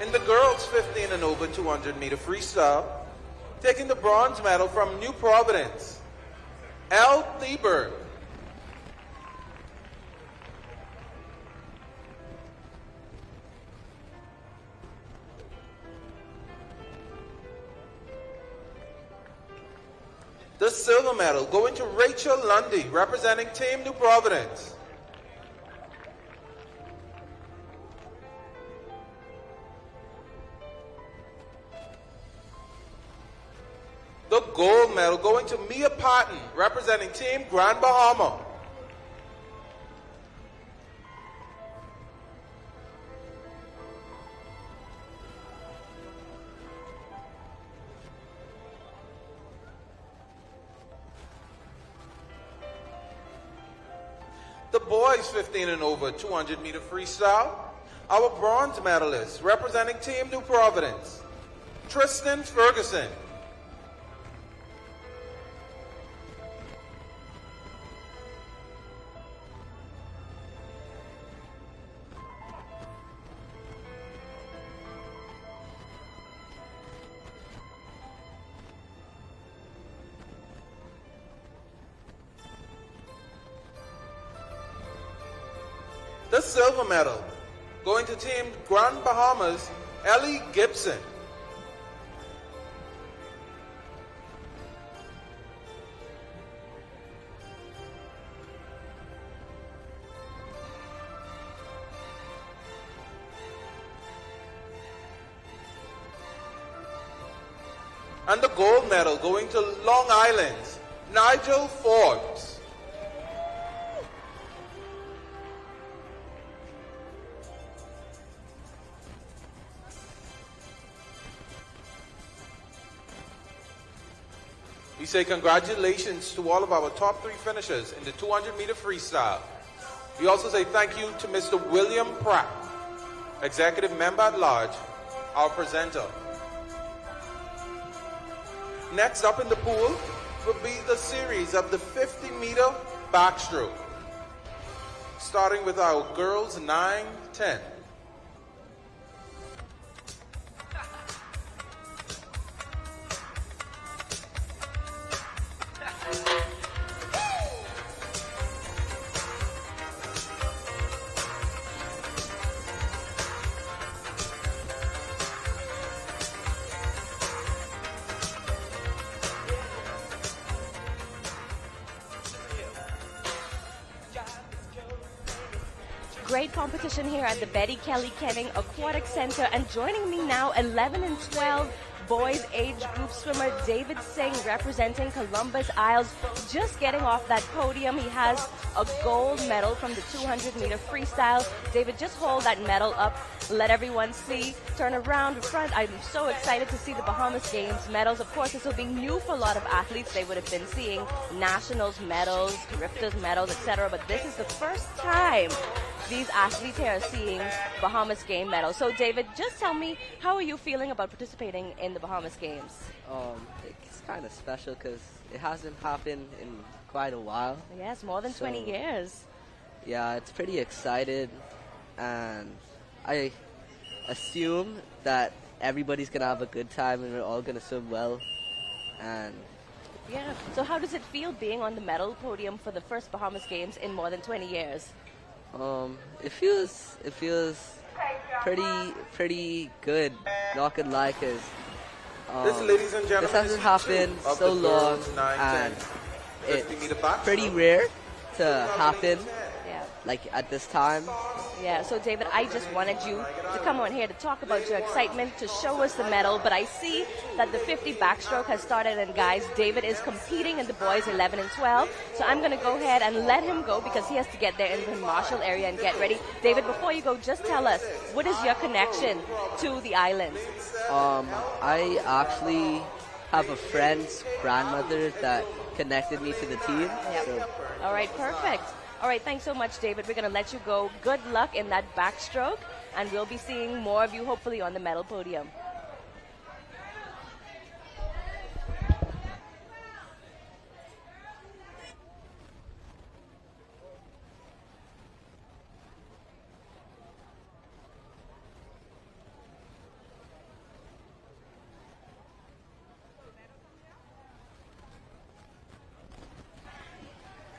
In the girls 15 and over 200 meter freestyle, taking the bronze medal from New Providence, L. Thieberg. The silver medal going to Rachel Lundy, representing Team New Providence. The gold medal going to Mia Patton, representing Team Grand Bahama. The boys 15 and over 200 meter freestyle, our bronze medalist representing Team New Providence, Tristan Ferguson. The silver medal going to Team Grand Bahamas, Ellie Gibson. And the gold medal going to Long Island's Nigel Forbes. We say congratulations to all of our top 3 finishers in the 200-meter freestyle. We also say thank you to Mr. William Pratt, Executive Member at Large, our presenter. Next up in the pool will be the series of the 50-meter backstroke, starting with our girls 9-10. Great competition here at the Betty Kelly Kenning Aquatic Center, and joining me now, 11 and 12 boys age group swimmer David Singh, representing Columbus Isles, just getting off that podium. He has a gold medal from the 200-meter freestyle. David, just hold that medal up, let everyone see. Turn around in front. I'm so excited to see the Bahamas Games medals. Of course, this will be new for a lot of athletes. They would have been seeing nationals medals, Drifters medals, etc. But this is the first time these athletes here are seeing Bahamas Game medals. So, David, just tell me, how are you feeling about participating in the Bahamas Games? It's kind of special because it hasn't happened in quite a while. Yes, more than 20 years. Yeah, it's pretty excited, and I assume that everybody's going to have a good time and we're all going to swim well. And yeah, so how does it feel being on the medal podium for the first Bahamas Games in more than 20 years? It feels pretty good, not gonna lie, because this, ladies and gentlemen, this hasn't happened so long, and it's pretty rare to happen like at this time. Yeah, so David, I just wanted you to come on here to talk about your excitement, to show us the medal, but I see that the 50 backstroke has started, and guys, David is competing in the boys 11 and 12, so I'm going to go ahead and let him go because he has to get there in the Marshall area and get ready. David, before you go, just tell us, what is your connection to the island? I actually have a friend's grandmother that connected me to the team. Yep. So. All right, perfect. All right, thanks so much, David. We're going to let you go. Good luck in that backstroke, and we'll be seeing more of you, hopefully, on the medal podium.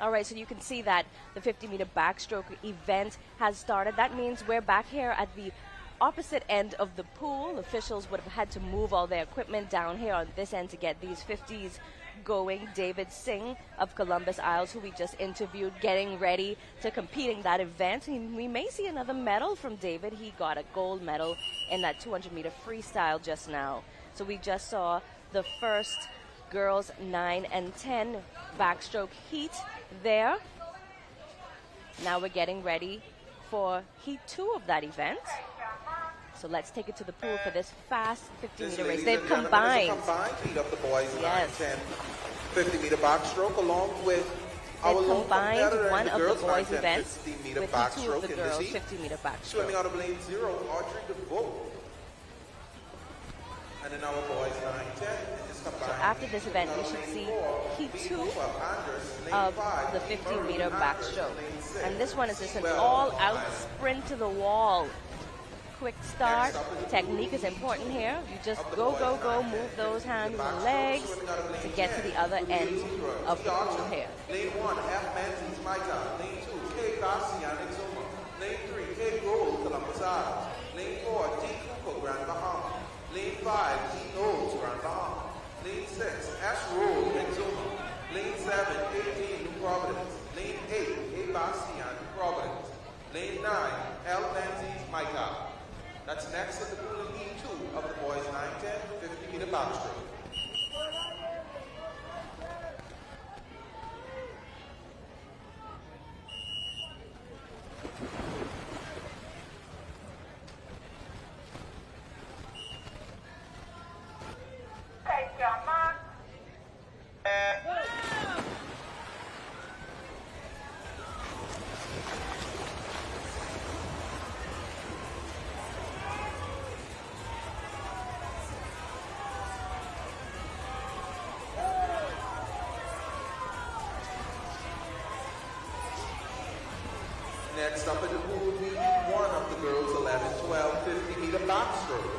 All right, so you can see that the 50-meter backstroke event has started. That means we're back here at the opposite end of the pool. Officials would have had to move all their equipment down here on this end to get these 50s going. David Singh of Columbus Isles, who we just interviewed, getting ready to compete in that event. We may see another medal from David. He got a gold medal in that 200-meter freestyle just now. So we just saw the first girls 9 and 10 backstroke heat there. Now we're getting ready for heat 2 of that event. So let's take it to the pool for this fast 50-meter race. They've combined. Heat of the boys, yes. 9, 10, 50-meter backstroke, along with our They've combined one of the girls boys' 9, 10, events 50-meter with backstroke the 2 of the in girls' this heat. 50-meter backstroke. Swimming out of lane 0, Audrey DeVoe. And then our boys 9, 10 is combined. So after this event, we should see heat 2 of the 50-meter backstroke. And this one is just an all-out sprint to the wall. Quick start. Technique is important here. You just go, go, go, move those hands and legs to get to the other end of the pool here. Lane 1, F. Menzies, Maita. Lane 2, K. Garcia, Exuma. Lane 3, K. Gold, Columbus Isles. Lane 4, D. Cooper, Grand Bahama. Lane 5, D. O's, Grand Bahama. Lane 6, S. Road, Exuma. Lane 7, A. New Providence. Lane 8, A. Bastian, New Providence. Lane 9, L. Menzies, Maita. That's next at the pool in heat 2 of the boys 9-10 50-meter backstroke. Next up in the pool will be one of the girls, 11, 12, 50-meter backstroke.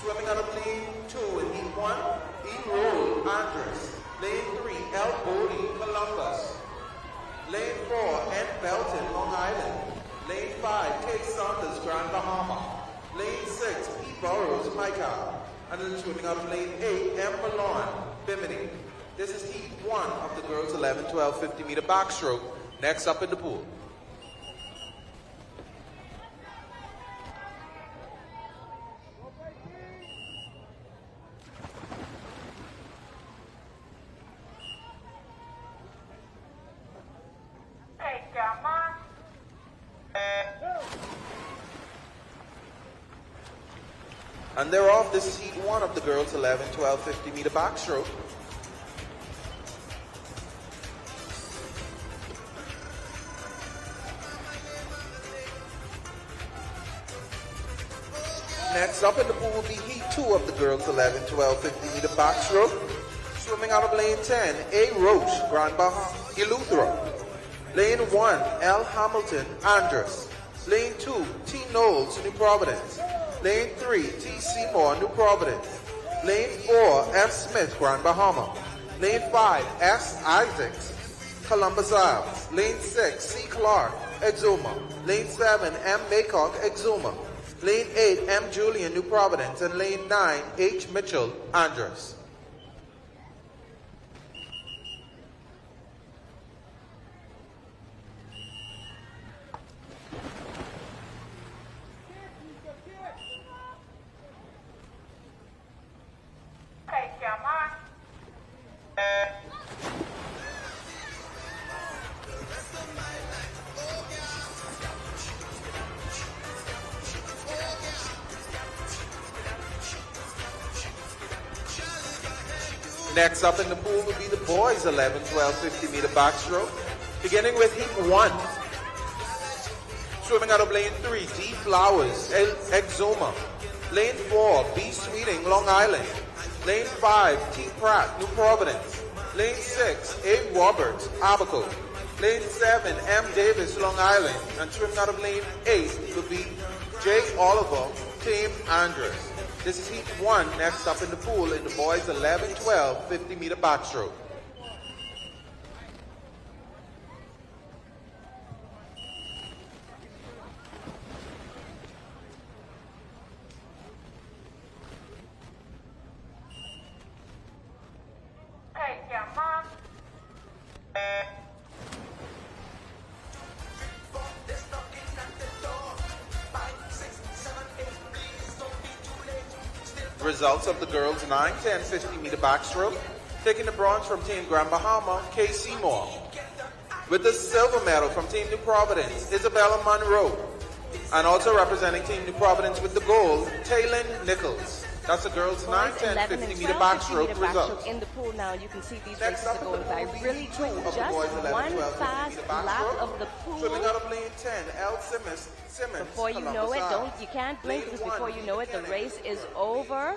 Swimming out of lane 2 in heat 1, E. Roll, Andres. Lane 3, L. Bodie, Columbus. Lane 4, N. Belton, Long Island. Lane 5, Kate Saunders, Grand Bahama. Lane 6, P. Burrows, Micah. And then swimming out of lane 8, M. Malone, Bimini. This is heat 1 of the girls 11, 12, 50-meter backstroke. Next up in the pool. And they're off. This is heat 1 of the girls 11, 12, 50-meter backstroke. Next up in the pool will be heat 2 of the girls 11, 12, 50-meter backstroke. Swimming out of lane 10, A. Roche, Grand Bahama, Eleuthera. Lane 1, L. Hamilton, Andres. Lane 2, T. Knowles, New Providence. Lane 3, T. Seymour, New Providence. Lane 4, F. Smith, Grand Bahama. Lane 5, S. Isaacs, Columbus Isles. Lane 6, C. Clark, Exuma. Lane 7, M. Maycock, Exuma. Lane 8, M. Julian, New Providence. And lane 9, H. Mitchell, Andres. Next up in the pool will be the boys 11, 12, 50-meter backstroke, beginning with heat 1. Swimming out of lane 3, D. Flowers, Exuma. Lane 4, B. Sweeting, Long Island. Lane 5, T. Pratt, New Providence. Lane 6, A. Roberts, Abaco. Lane 7, M. Davis, Long Island. And swimming out of lane 8 will be J. Oliver, Team Andres. This is heat 1. Next up in the pool in the boys 11, 12, 50-meter backstroke. Results of the girls 9, 10, 50-meter backstroke. Taking the bronze from Team Grand Bahama, K. Seymour. With the silver medal from Team New Providence, Isabella Monroe. And also representing Team New Providence with the gold, Taylin Nichols. That's the girls 9, 10, 50-meter backstroke results. In the pool now, you can see these races are going by really quick. Just one fast lap of the pool. Swimming out of lane 10, L. Simmons. Before you know it, you can't blink because before you know it, the race is over.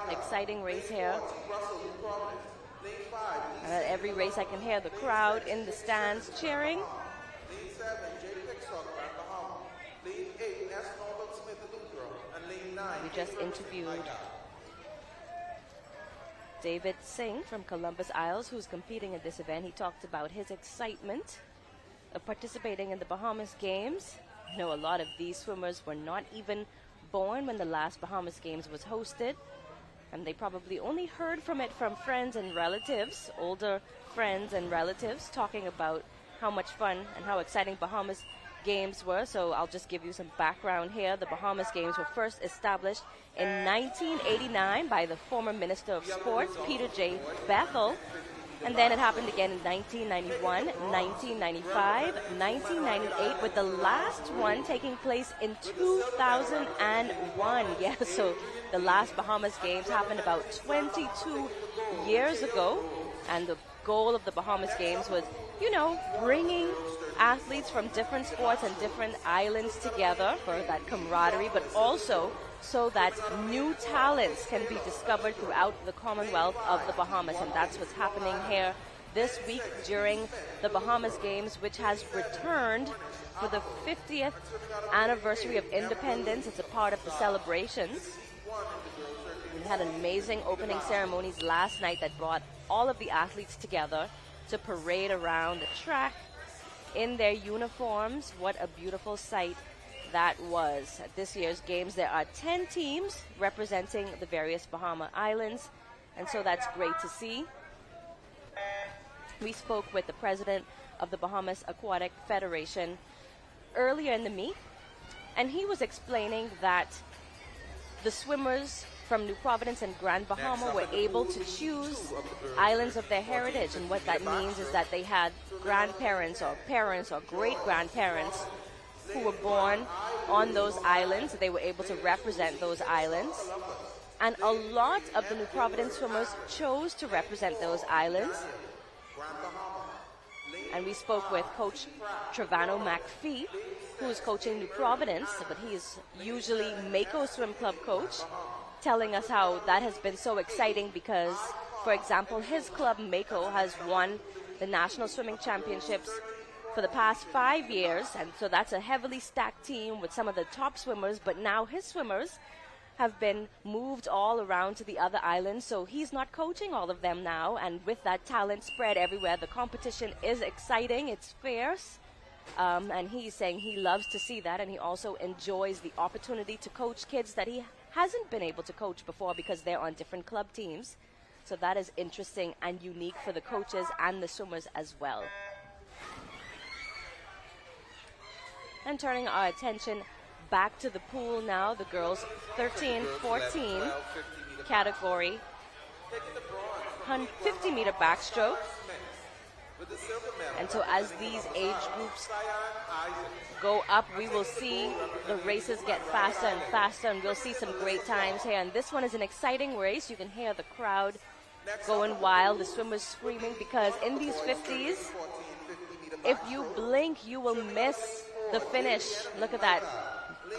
Exciting race here. Every race I can hear the crowd in the stands cheering. We just interviewed David Singh from Columbus Isles, who's competing at this event. He talked about his excitement of participating in the Bahamas Games. I know a lot of these swimmers were not even born when the last Bahamas Games was hosted, and they probably only heard from it from friends and relatives, older friends and relatives, talking about how much fun and how exciting Bahamas Games were. So I'll just give you some background here. The Bahamas Games were first established in 1989 by the former Minister of Sports, Peter J. Bethel. And then it happened again in 1991, 1995, 1998, with the last one taking place in 2001. Yeah, so the last Bahamas Games happened about 22 years ago. And the goal of the Bahamas Games was, you know, bringing athletes from different sports and different islands together for that camaraderie, but also so that new talents can be discovered throughout the Commonwealth of the Bahamas. And that's what's happening here this week during the Bahamas Games, which has returned for the 50th anniversary of independence. It's a part of the celebrations. We had amazing opening ceremonies last night that brought all of the athletes together to parade around the track in their uniforms. What a beautiful sight that was. At this year's games, there are 10 teams representing the various Bahama Islands, and so that's great to see. We spoke with the president of the Bahamas Aquatic Federation earlier in the meet, and he was explaining that the swimmers from New Providence and Grand Bahama were able to choose islands of their heritage, and what that means is that they had grandparents or parents or great-grandparents who were born on those islands. They were able to represent those islands, and a lot of the New Providence swimmers chose to represent those islands. And we spoke with Coach Trevano McPhee, who is coaching New Providence, but he is usually Mako Swim Club coach, telling us how that has been so exciting because, for example, his club, Mako, has won the National Swimming Championships for the past 5 years, and so that's a heavily stacked team with some of the top swimmers, but now his swimmers have been moved all around to the other islands, so he's not coaching all of them now, and with that talent spread everywhere, the competition is exciting, it's fierce, and he's saying he loves to see that, and he also enjoys the opportunity to coach kids that he hasn't been able to coach before because they're on different club teams. So that is interesting and unique for the coaches and the swimmers as well. And turning our attention back to the pool now, the girls 13-14 category, 50-meter backstroke. And so as these age groups go up, we will see the races get faster and faster, and we'll see some great times here. And this one is an exciting race. You can hear the crowd going wild, the swimmers screaming, because in these 50s, if you blink, you will miss the finish. Look at that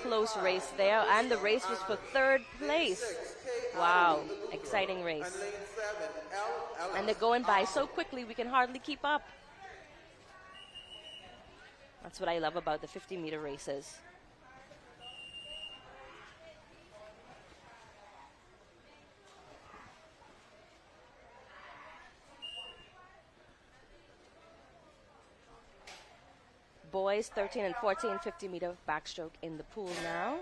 close race there, and the race was for third place. Wow, exciting race. And they're going by so quickly we can hardly keep up. That's what I love about the 50-meter races. Boys 13 and 14, 50-meter backstroke in the pool now.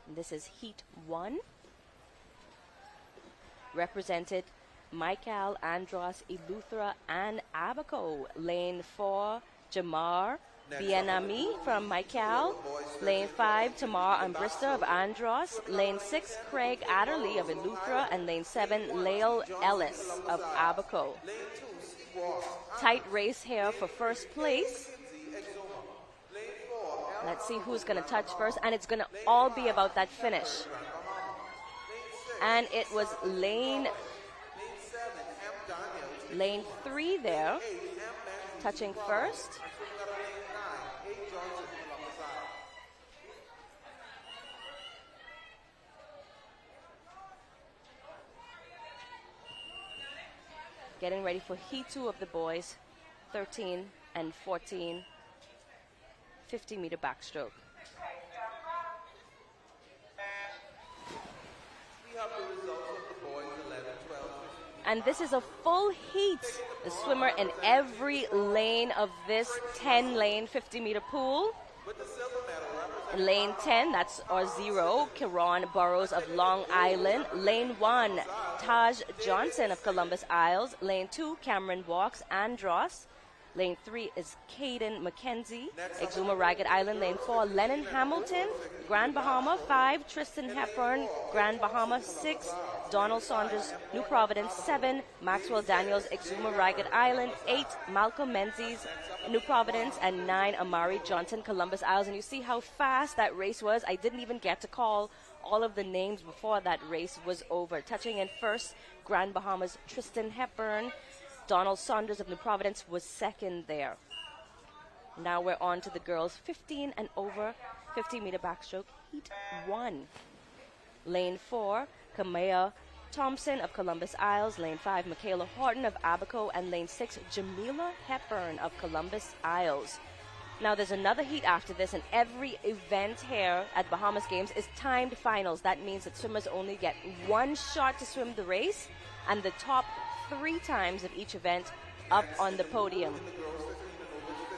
And this is Heat 1. Represented Michael, Andros, Eleuthera, and Abaco. Lane 4, Jamar Bienami from Michael. Lane 5, Tamar Ambrista of Andros. Lane 6, Craig Adderley of Eleuthera. And lane 7, Lael Ellis of Abaco. Tight race here for first place. Let's see who's going to touch first, and it's going to all be about that finish. And it was lane 3 there, touching first. Getting ready for Heat 2 of the boys, 13 and 14, 50-meter backstroke. And this is a full heat. The swimmer in every lane of this 10-lane 50-meter pool. In lane 10, that's our 0, Kiran Burrows of Long Island. Lane 1, Taj Johnson of Columbus Isles. Lane 2, Cameron Walks, Andros. Lane 3 is Caden McKenzie, Exuma Ragged Island. Lane 4, Lennon Hamilton, Grand Bahama. 5, Tristan Hepburn, Grand Bahama. 6, Donald Saunders, New Providence. 7, Maxwell Daniels, Exuma Ragged Island. 8, Malcolm Menzies, New Providence. And 9, Amari Johnson, Columbus Isles. And you see how fast that race was. I didn't even get to call all of the names before that race was over. Touching in first, Grand Bahama's Tristan Hepburn. Donald Saunders of New Providence was second there. Now we're on to the girls 15 and over 50-meter backstroke, Heat 1. Lane 4, Kamea Thompson of Columbus Isles, lane 5, Michaela Horton of Abaco, and lane 6, Jamila Hepburn of Columbus Isles. Now, there's another heat after this, and every event here at Bahamas Games is timed finals. That means that swimmers only get one shot to swim the race, and the top 3 times of each event up on the podium.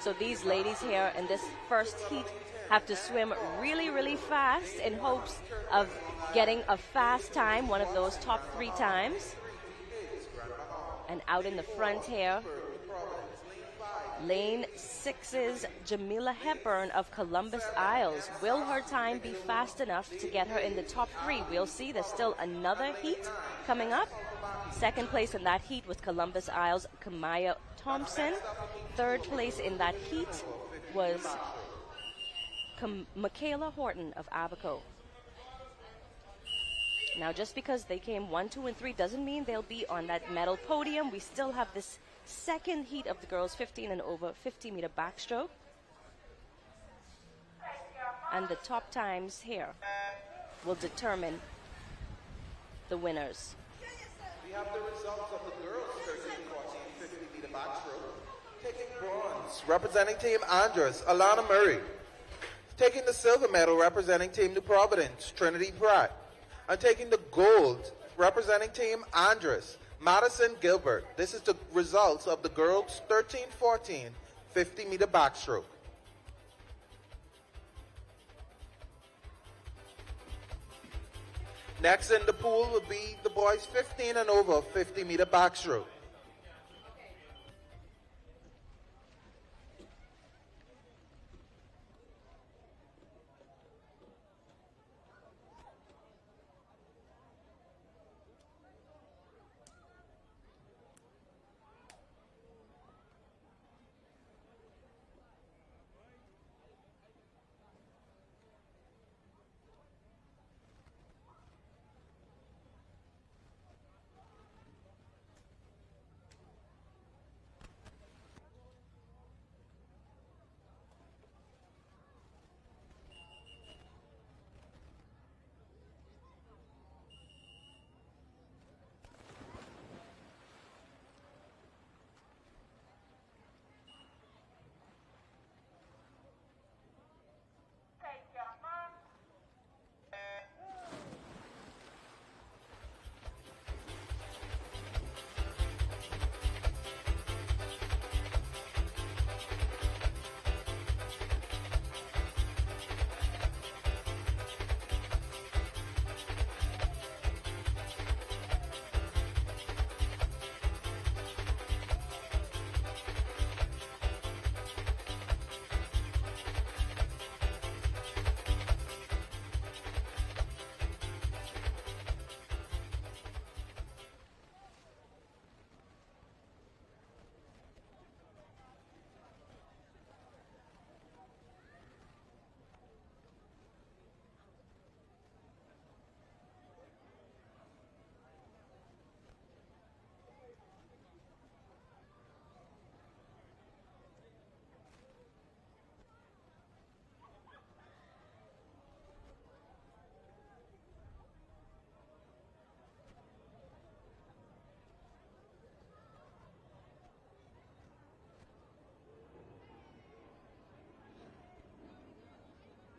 So these ladies here in this first heat have to swim really, really fast in hopes of getting a fast time, one of those top 3 times. And out in the front here, lane 6's Jamila Hepburn of Columbus Isles. Will her time be fast enough to get her in the top 3? We'll see. There's still another heat coming up. Second place in that heat was Columbus Isles' Kamaya Thompson. Third place in that heat was Michaela Horton of Abaco. Now, just because they came 1, 2, and 3 doesn't mean they'll be on that medal podium. We still have this second heat of the girls 15 and over 50-meter backstroke. And the top times here will determine the winners. We have the results of the girls 13, 14, 50-meter backstroke. Taking bronze, representing Team Andres, Alana Murray. Taking the silver medal, representing Team New Providence, Trinity Pratt. And taking the gold, representing Team Andres, Madison Gilbert. This is the results of the girls 13, 14, 50-meter backstroke. Next in the pool will be the boys 15 and over 50-meter backstroke.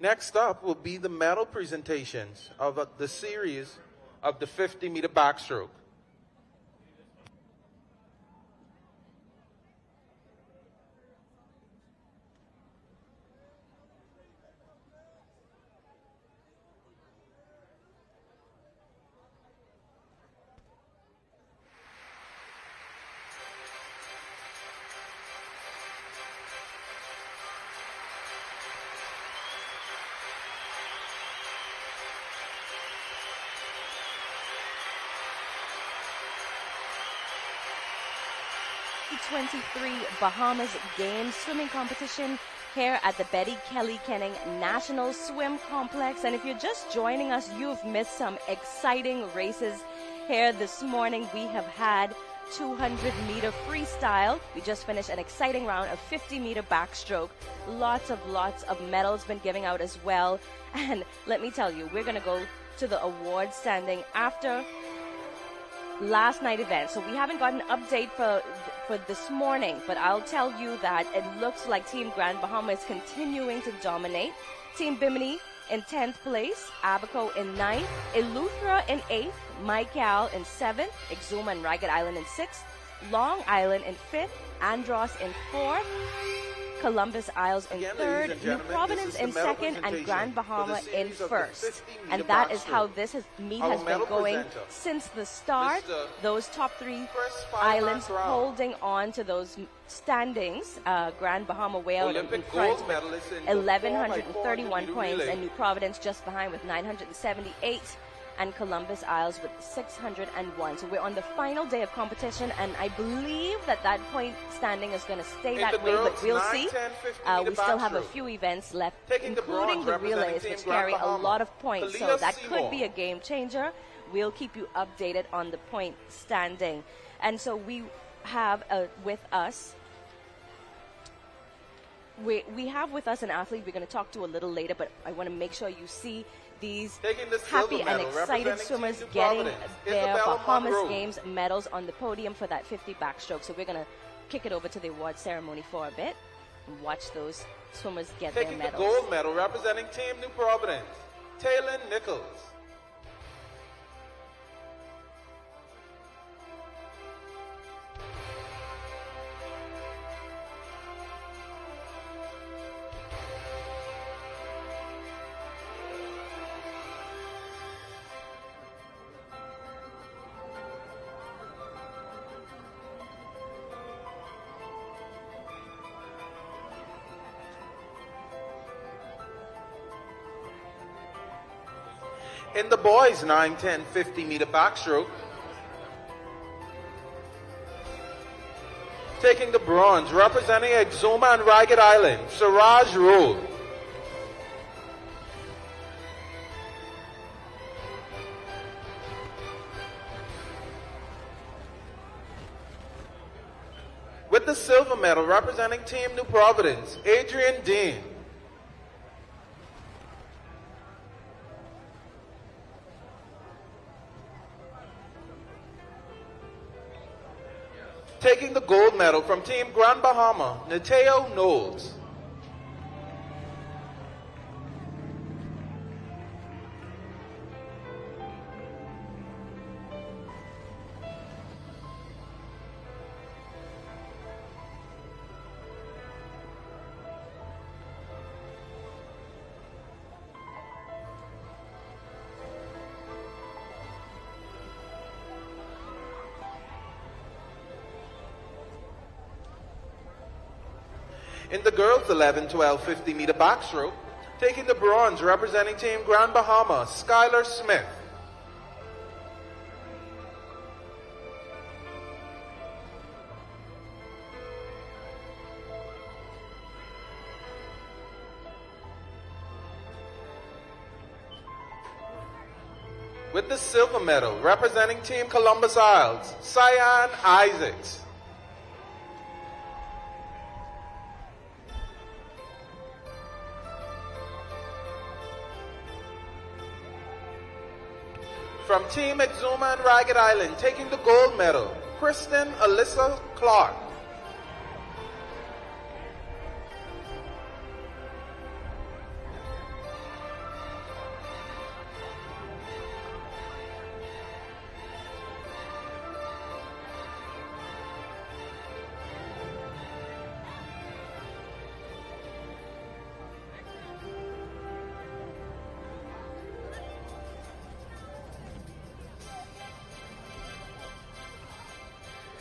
Next up will be the medal presentations of the series of the 50-meter backstroke. The 23 Bahamas Games swimming competition here at the Betty Kelly Kenning National Swim Complex. And if you're just joining us, you've missed some exciting races here this morning. We have had 200-meter freestyle. We just finished an exciting round of 50-meter backstroke. Lots of medals been giving out as well. And let me tell you, we're going to go to the award standing after last night event. So we haven't got an update for this morning, but I'll tell you that it looks like Team Grand Bahama is continuing to dominate. Team Bimini in 10th place, Abaco in 9th, Eleuthera in 8th, Mycal in 7th, Exuma and Ragged Island in 6th, Long Island in 5th, Andros in 4th, Columbus Isles in 3rd, New Providence in 2nd, and Grand Bahama in 1st. And that is how this meet has been going since the start. Those top 3 islands holding on to those standings. Grand Bahama way out in front with 1,131 points, and New Providence just behind with 978. And Columbus Isles with 601. So we're on the final day of competition, and I believe that point standing is going to stay that way, but we'll see. We still have a few events left, including the relays, which carry a lot of points, so that could be a game changer. We'll keep you updated on the point standing. And so we have with us, we have with us an athlete we're going to talk to a little later, but I want to make sure you see these happy and excited swimmers getting their Bahamas Games medals on the podium for that 50 backstroke. So we're going to kick it over to the award ceremony for a bit and watch those swimmers get their medals. Taking the gold medal representing Team New Providence, Taylor Nichols. In the boys 9, 10, 50 meter backstroke, taking the bronze representing Exuma and Ragged Island, Siraj Road. With the silver medal representing Team New Providence, Adrian Dean. Taking the gold medal from Team Grand Bahama, Nateo Knowles. In the girls 11, 12, 50 meter backstroke, taking the bronze representing Team Grand Bahama, Skylar Smith. With the silver medal representing Team Columbus Isles, Cyan Isaacs. From Team Exuma and Ragged Island, taking the gold medal, Kristen Alyssa Clark.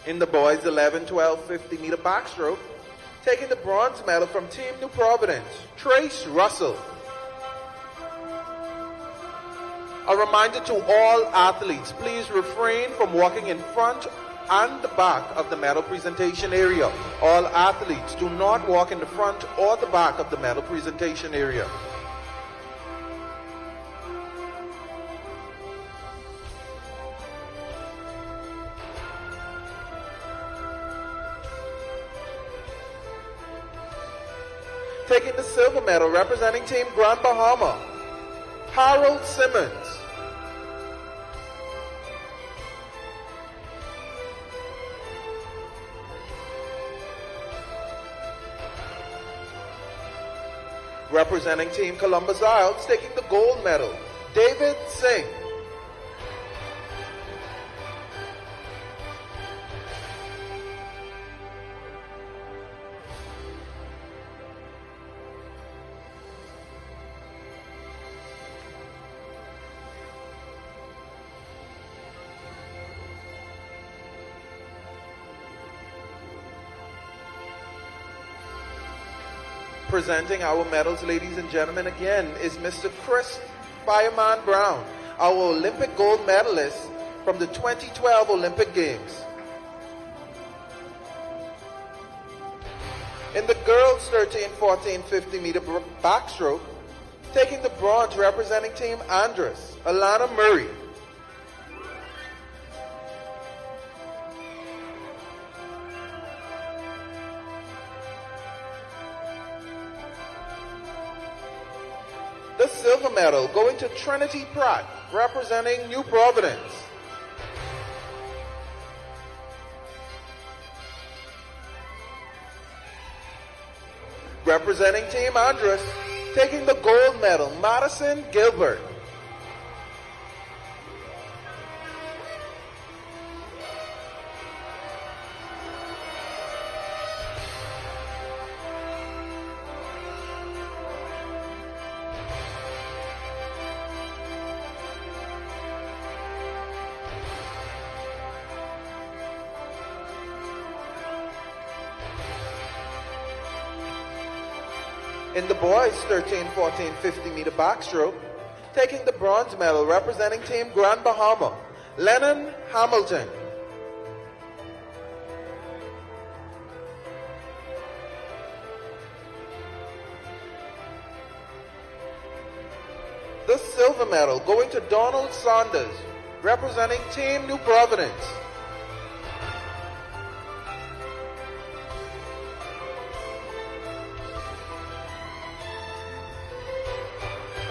In the boys 11, 12, 50 meter backstroke, taking the bronze medal from Team New Providence, Trace Russell. A reminder to all athletes, please refrain from walking in front and the back of the medal presentation area. All athletes do not walk in the front or the back of the medal presentation area. Taking the silver medal representing Team Grand Bahama, Harold Simmons. Representing Team Columbus Isles, taking the gold medal, David Singh. Presenting our medals, ladies and gentlemen, again is Mr. Chris Fireman Brown, our Olympic gold medalist from the 2012 Olympic Games. In the girls 13, 14, 50 meter backstroke, taking the bronze representing Team Andres, Alana Murray. The silver medal going to Trinity Pratt, representing New Providence. Representing Team Andres, taking the gold medal, Madison Gilbert. In the boys 13, 14, 50 meter backstroke, taking the bronze medal representing Team Grand Bahama, Lennon Hamilton. The silver medal going to Donald Saunders, representing Team New Providence.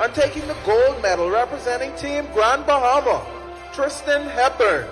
And taking the gold medal representing Team Grand Bahama, Tristan Hepburn.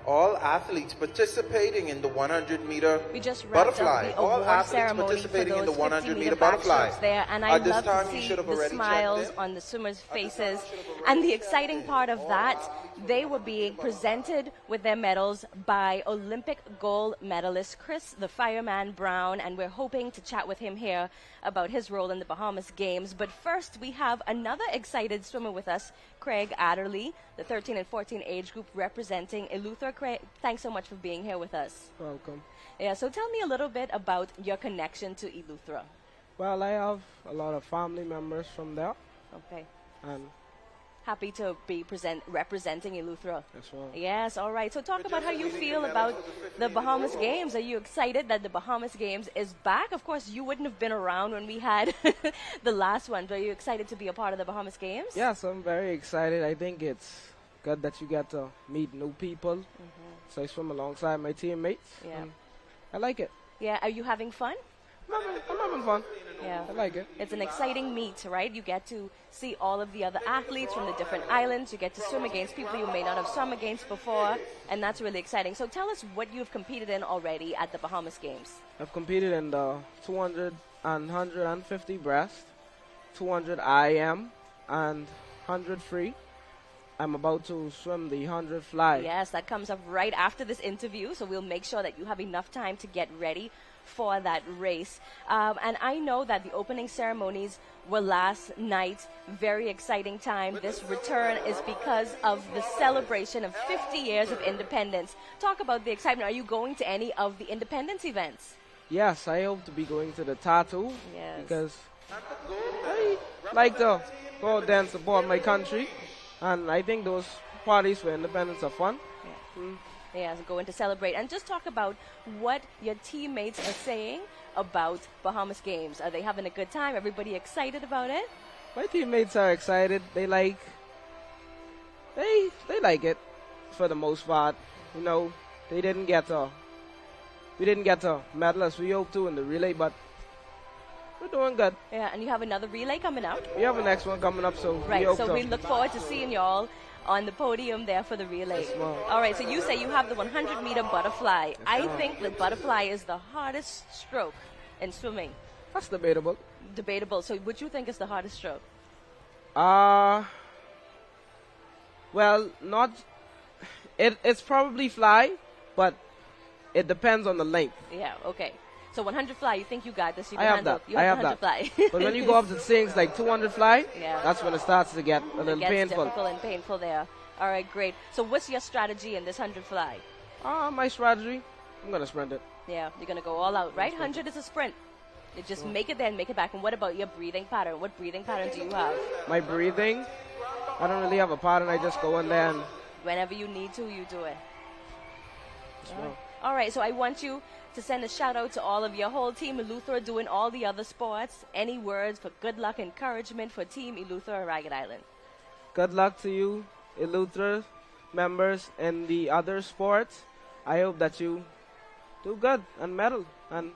All athletes participating in the 100-meter butterfly. All athletes participating in the 100-meter butterfly. There, and I love to see the smiles on the swimmers' faces. And the exciting part of that, they were being presented with their medals by Olympic gold medalist Chris the Fireman Brown, and we're hoping to chat with him here about his role in the Bahamas Games. But first, we have another excited swimmer with us, Craig Adderley, the 13 and 14 age group representing Eleuthera. Craig, thanks so much for being here with us. Welcome. Yeah, so tell me a little bit about your connection to Eleuthera. Well, I have a lot of family members from there. Okay. And happy to be representing Eleuthera. as well. Yes, all right. So talk about how you feel about the Bahamas Games. Are you excited that the Bahamas Games is back? Of course, you wouldn't have been around when we had the last one. Are you excited to be a part of the Bahamas Games? Yes, I'm very excited. I think it's good that you get to meet new people. So I swim alongside my teammates. Yeah. I like it. Yeah, are you having fun? I'm having fun. Yeah. I like it. It's an exciting meet, right? You get to see all of the other athletes from the different islands. You get to swim against people you may not have swum against before, and that's really exciting. So tell us what you've competed in already at the Bahamas Games. I've competed in the 200 and 150 breast, 200 IM, and 100 free. I'm about to swim the 100 fly. Yes, that comes up right after this interview, so we'll make sure that you have enough time to get ready for that race. And I know that the opening ceremonies were last night. Very exciting time. This return is because of the celebration of 50 years of independence. Talk about the excitement. Are you going to any of the independence events? Yes, I hope to be going to the tattoo. Yes. Because I like to go out there and support my country. And I think those parties for independence are fun. Yeah. Yes, going to celebrate. And just talk about what your teammates are saying about Bahamas Games. Are they having a good time? Everybody excited about it? My teammates are excited. They like it for the most part. You know, we didn't get a medal as we hoped to in the relay, but we're doing good. Yeah, and you have another relay coming up. We have a next one coming up, so right. We So we look forward to seeing y'all on the podium there for the relay. Yes, ma'am. All right. So you say you have the 100-meter butterfly. Yes, I think the butterfly is the hardest stroke in swimming. That's debatable. Debatable. So what you think is the hardest stroke? Well, not. It's probably fly, but it depends on the length. Yeah. Okay. So 100 fly, you think you got this? You I can have handle. that. You I have have 100 that. fly. But when you go up to things like 200 fly, yeah, that's when it starts to get a little painful. Difficult and painful there. All right, great. So what's your strategy in this 100 fly? My strategy, I'm gonna sprint it. Yeah, you're gonna go all out, right? 100 is a sprint. You just make it there and make it back. And what about your breathing pattern? What breathing pattern do you have? My breathing, I don't really have a pattern. I just go in there and whenever you need to, you do it. All right, so I want you to send a shout out to all of your whole team Eleuthera doing all the other sports. Any words for good luck, encouragement for Team Eleuthera Ragged Island? Good luck to you, Eleuthera members in the other sports. I hope that you do good and medal, and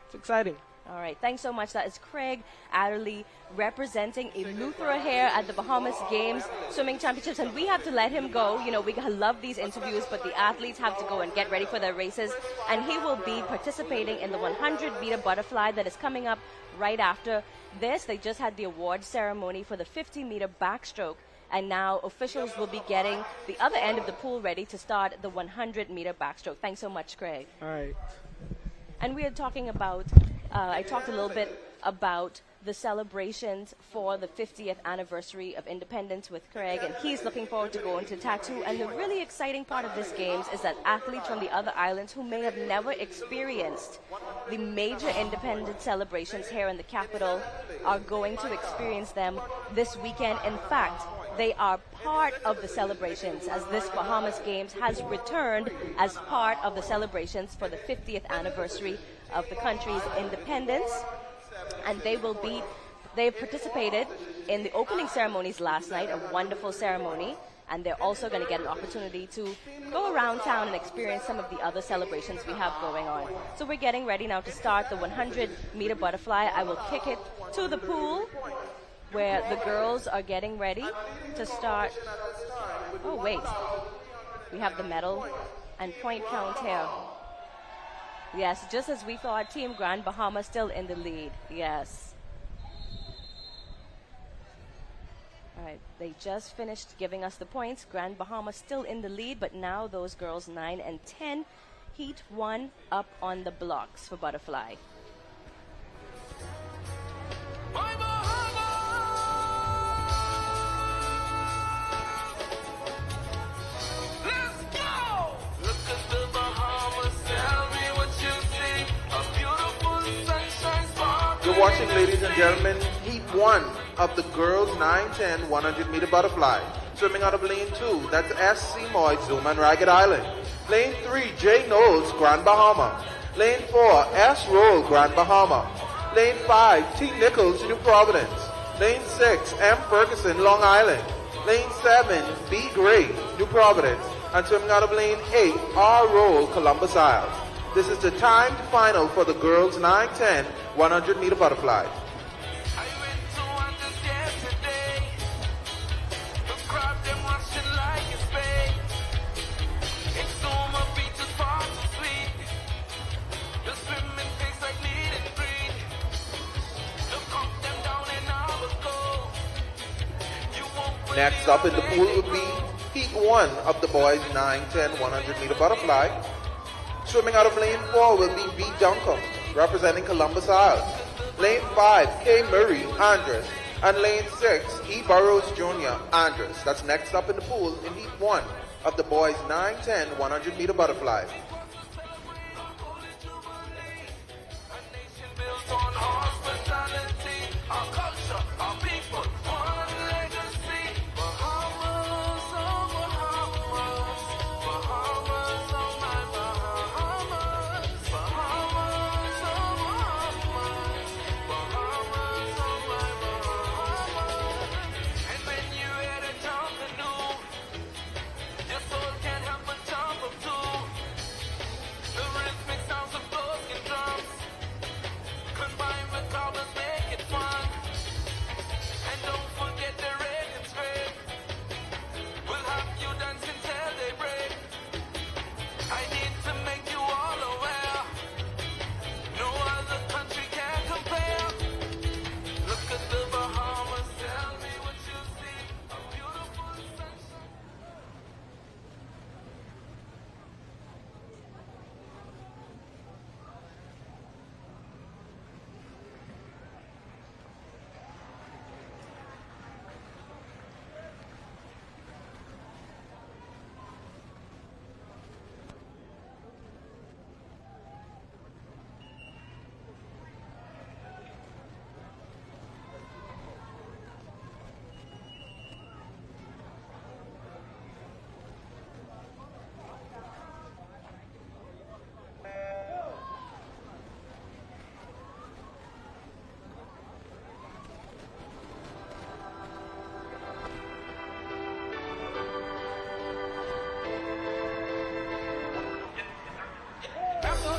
it's exciting. All right, thanks so much. That is Craig Adderley representing Eleuthera here at the Bahamas Games Swimming Championships, and we have to let him go. You know, we love these interviews, but the athletes have to go and get ready for their races, and he will be participating in the 100-meter butterfly that is coming up right after this. They just had the award ceremony for the 50-meter backstroke, and now officials will be getting the other end of the pool ready to start the 100-meter backstroke. Thanks so much, Craig. All right. And we are talking about, I talked a little bit about the celebrations for the 50th anniversary of independence with Craig, and he's looking forward to going to tattoo. And the really exciting part of this games is that athletes from the other islands who may have never experienced the major independence celebrations here in the capital are going to experience them this weekend. In fact, they are part of the celebrations, as this Bahamas Games has returned as part of the celebrations for the 50th anniversary of the country's independence. And they've participated in the opening ceremonies last night, a wonderful ceremony, and they're also going to get an opportunity to go around town and experience some of the other celebrations we have going on. So we're getting ready now to start the 100-meter butterfly. I will kick it to the pool where the girls are getting ready to start. Oh, wait. We have the medal and point count here. Yes, just as we thought, Team Grand Bahama still in the lead. Yes. All right, they just finished giving us the points. Grand Bahama still in the lead, but now those girls 9 and 10. Heat 1 up on the blocks for butterfly. You're watching, ladies and gentlemen, Heat 1 of the girls 9-10 100-meter butterfly. Swimming out of lane 2, that's S. Seymour, Zuma and Ragged Island. Lane 3, J. Knowles, Grand Bahama. Lane 4, S. Roll, Grand Bahama. Lane 5, T. Nichols, New Providence. Lane 6, M. Ferguson, Long Island. Lane 7, B. Gray, New Providence. And swimming out of lane 8, R. Roll, Columbus Isles. This is the timed final for the girls 9-10 100-meter butterfly. You won't Next up in the pool would be Heat 1 of the boys 9, 10, 100 meter butterfly. Swimming out of lane 4 will be B. Duncombe, representing Columbus Isles. Lane 5, K. Murray, Andres. And lane 6, E. Burrows Jr., Andres. That's next up in the pool in Heat 1 of the boys 9, 10, 100 meter butterfly.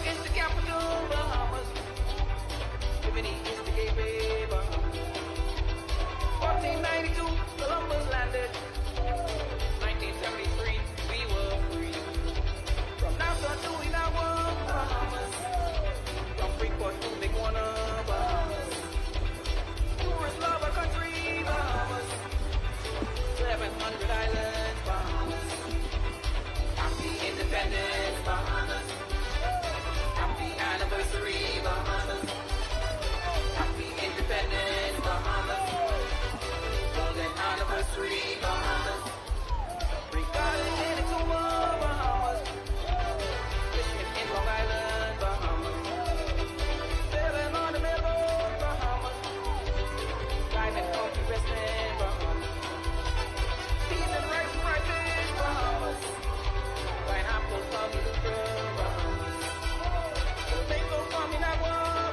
It's the capital, Bahamas. Living is the gateway, Bahamas. 1492, Columbus landed. 1973, we were free. From Nassau to Inawa, Bahamas. From Freeport to Big Warner, Bahamas. Tourists love our country, Bahamas. 700 islands, Bahamas. Happy independence, Bahamas. Happy anniversary, Bahamas. Happy independence, Bahamas. Golden anniversary, Bahamas. Regarding in Cuba, Bahamas. Fishing in Long Island, Bahamas. Sailing on the railroad, Bahamas. Driving coffee resting, Bahamas. Peas and rice and ripening, Bahamas. Pineapple, palm, Luca, Bahamas. Mango, palm,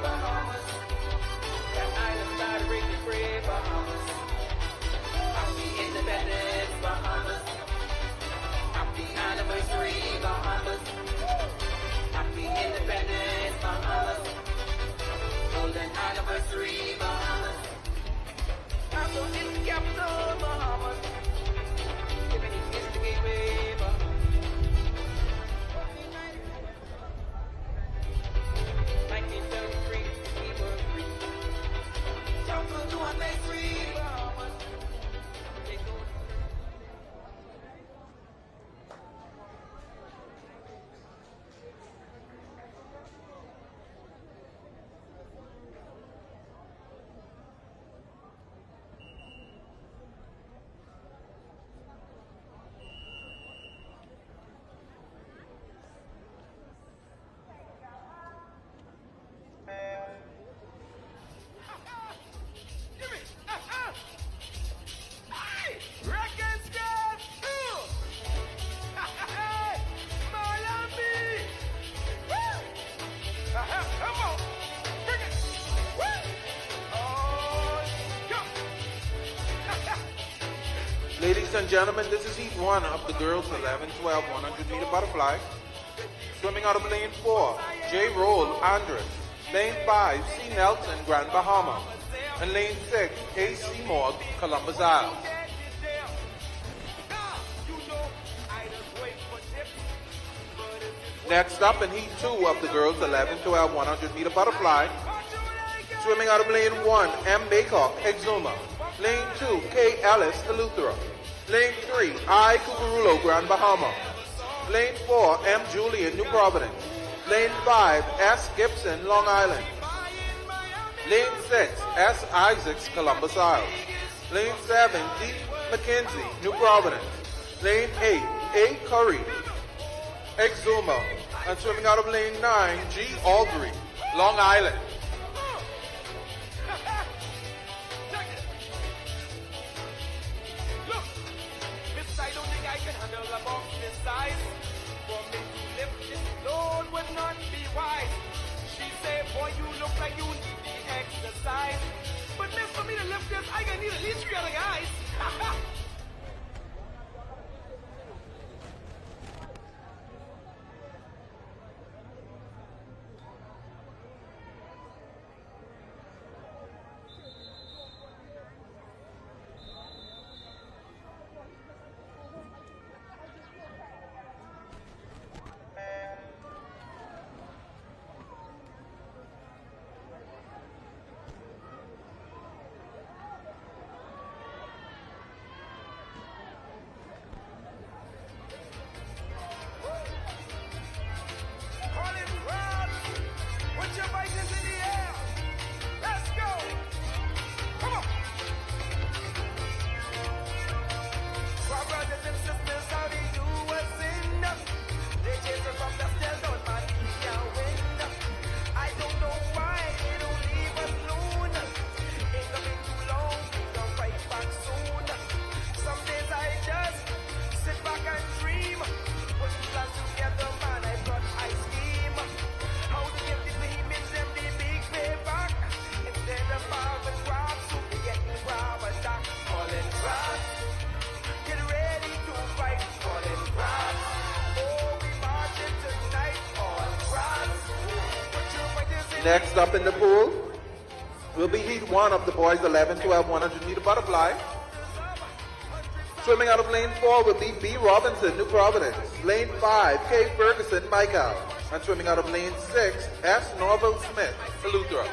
Bahamas. That island started breaking free, Bahamas. Happy independence, Bahamas. Happy anniversary, Bahamas. Happy independence, Bahamas. Golden anniversary, Bahamas. Nassau is the capital, Bahamas. Liberty is the gateway, Bahamas. 1973, we were free. Jump to our next free, Bahamas. They go. Ladies and gentlemen, this is Heat 1 of the girls 11, 12, 100 meter butterfly. Swimming out of lane 4, J. Roll, Andres. Lane 5, C. Nelson, Grand Bahama. And lane 6, A. Seymour, Columbus Isles. Next up in Heat 2 of the girls 11, 12, 100 meter butterfly. Swimming out of lane 1, M. Baycock, Exuma. Lane 2, K. Ellis, Eleuthera. Lane 3, I. Cucurulo, Grand Bahama. Lane 4, M. Julian, New Providence. Lane 5, S. Gibson, Long Island. Lane 6, S. Isaacs, Columbus Isles. Lane 7, D. McKenzie, New Providence. Lane 8, A. Curry, Exuma. And swimming out of lane 9, G. Aldry, Long Island. Look, Miss, I don't think I can handle a box this size. For me to lift this load would not be wise. She said, boy, you look like you need the exercise. But miss, for me to lift this, I gonna need at least 3 other guys. Next up in the pool will be heat 1 of the boys 11, 12, 100 meter butterfly. Swimming out of lane 4 will be B. Robinson, New Providence. Lane 5, K. Ferguson, Michael. And swimming out of lane 6, S. Norval Smith, Eleuthera.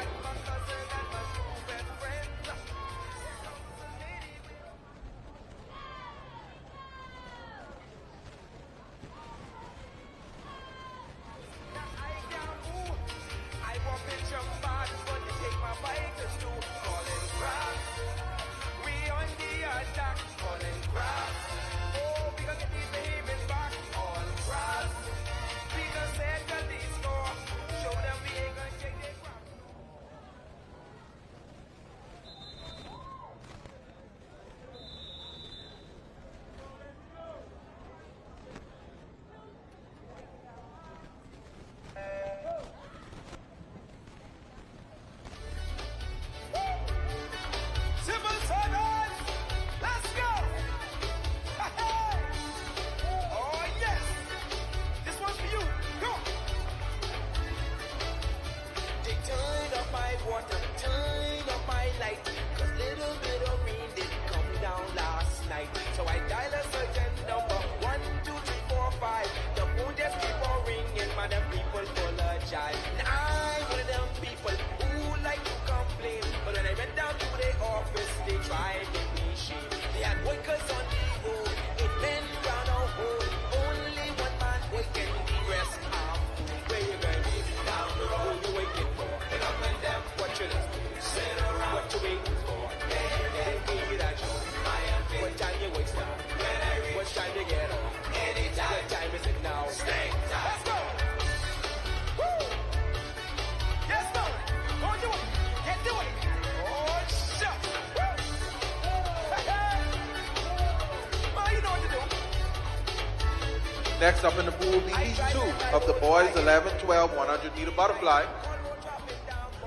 Next up in the pool will be heat 2 of the boys 11, 12, 100 meter butterfly.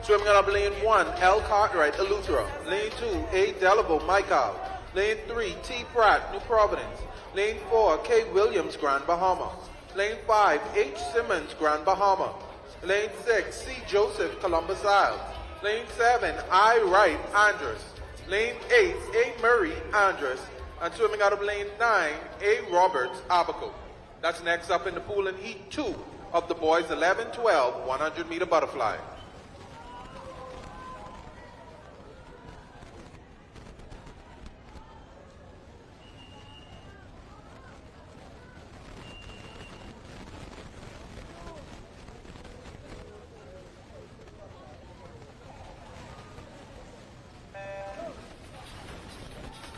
Swimming out of lane 1, L. Cartwright, Eleuthera. Lane 2, A. Delaveau, Michael. Lane 3, T. Pratt, New Providence. Lane 4, K. Williams, Grand Bahama. Lane 5, H. Simmons, Grand Bahama. Lane 6, C. Joseph, Columbus Isles. Lane 7, I. Wright, Andros. Lane 8, A. Murray, Andros. And swimming out of lane 9, A. Roberts, Abaco. That's next up in the pool in heat 2 of the boys 11, 12, 100 meter butterfly.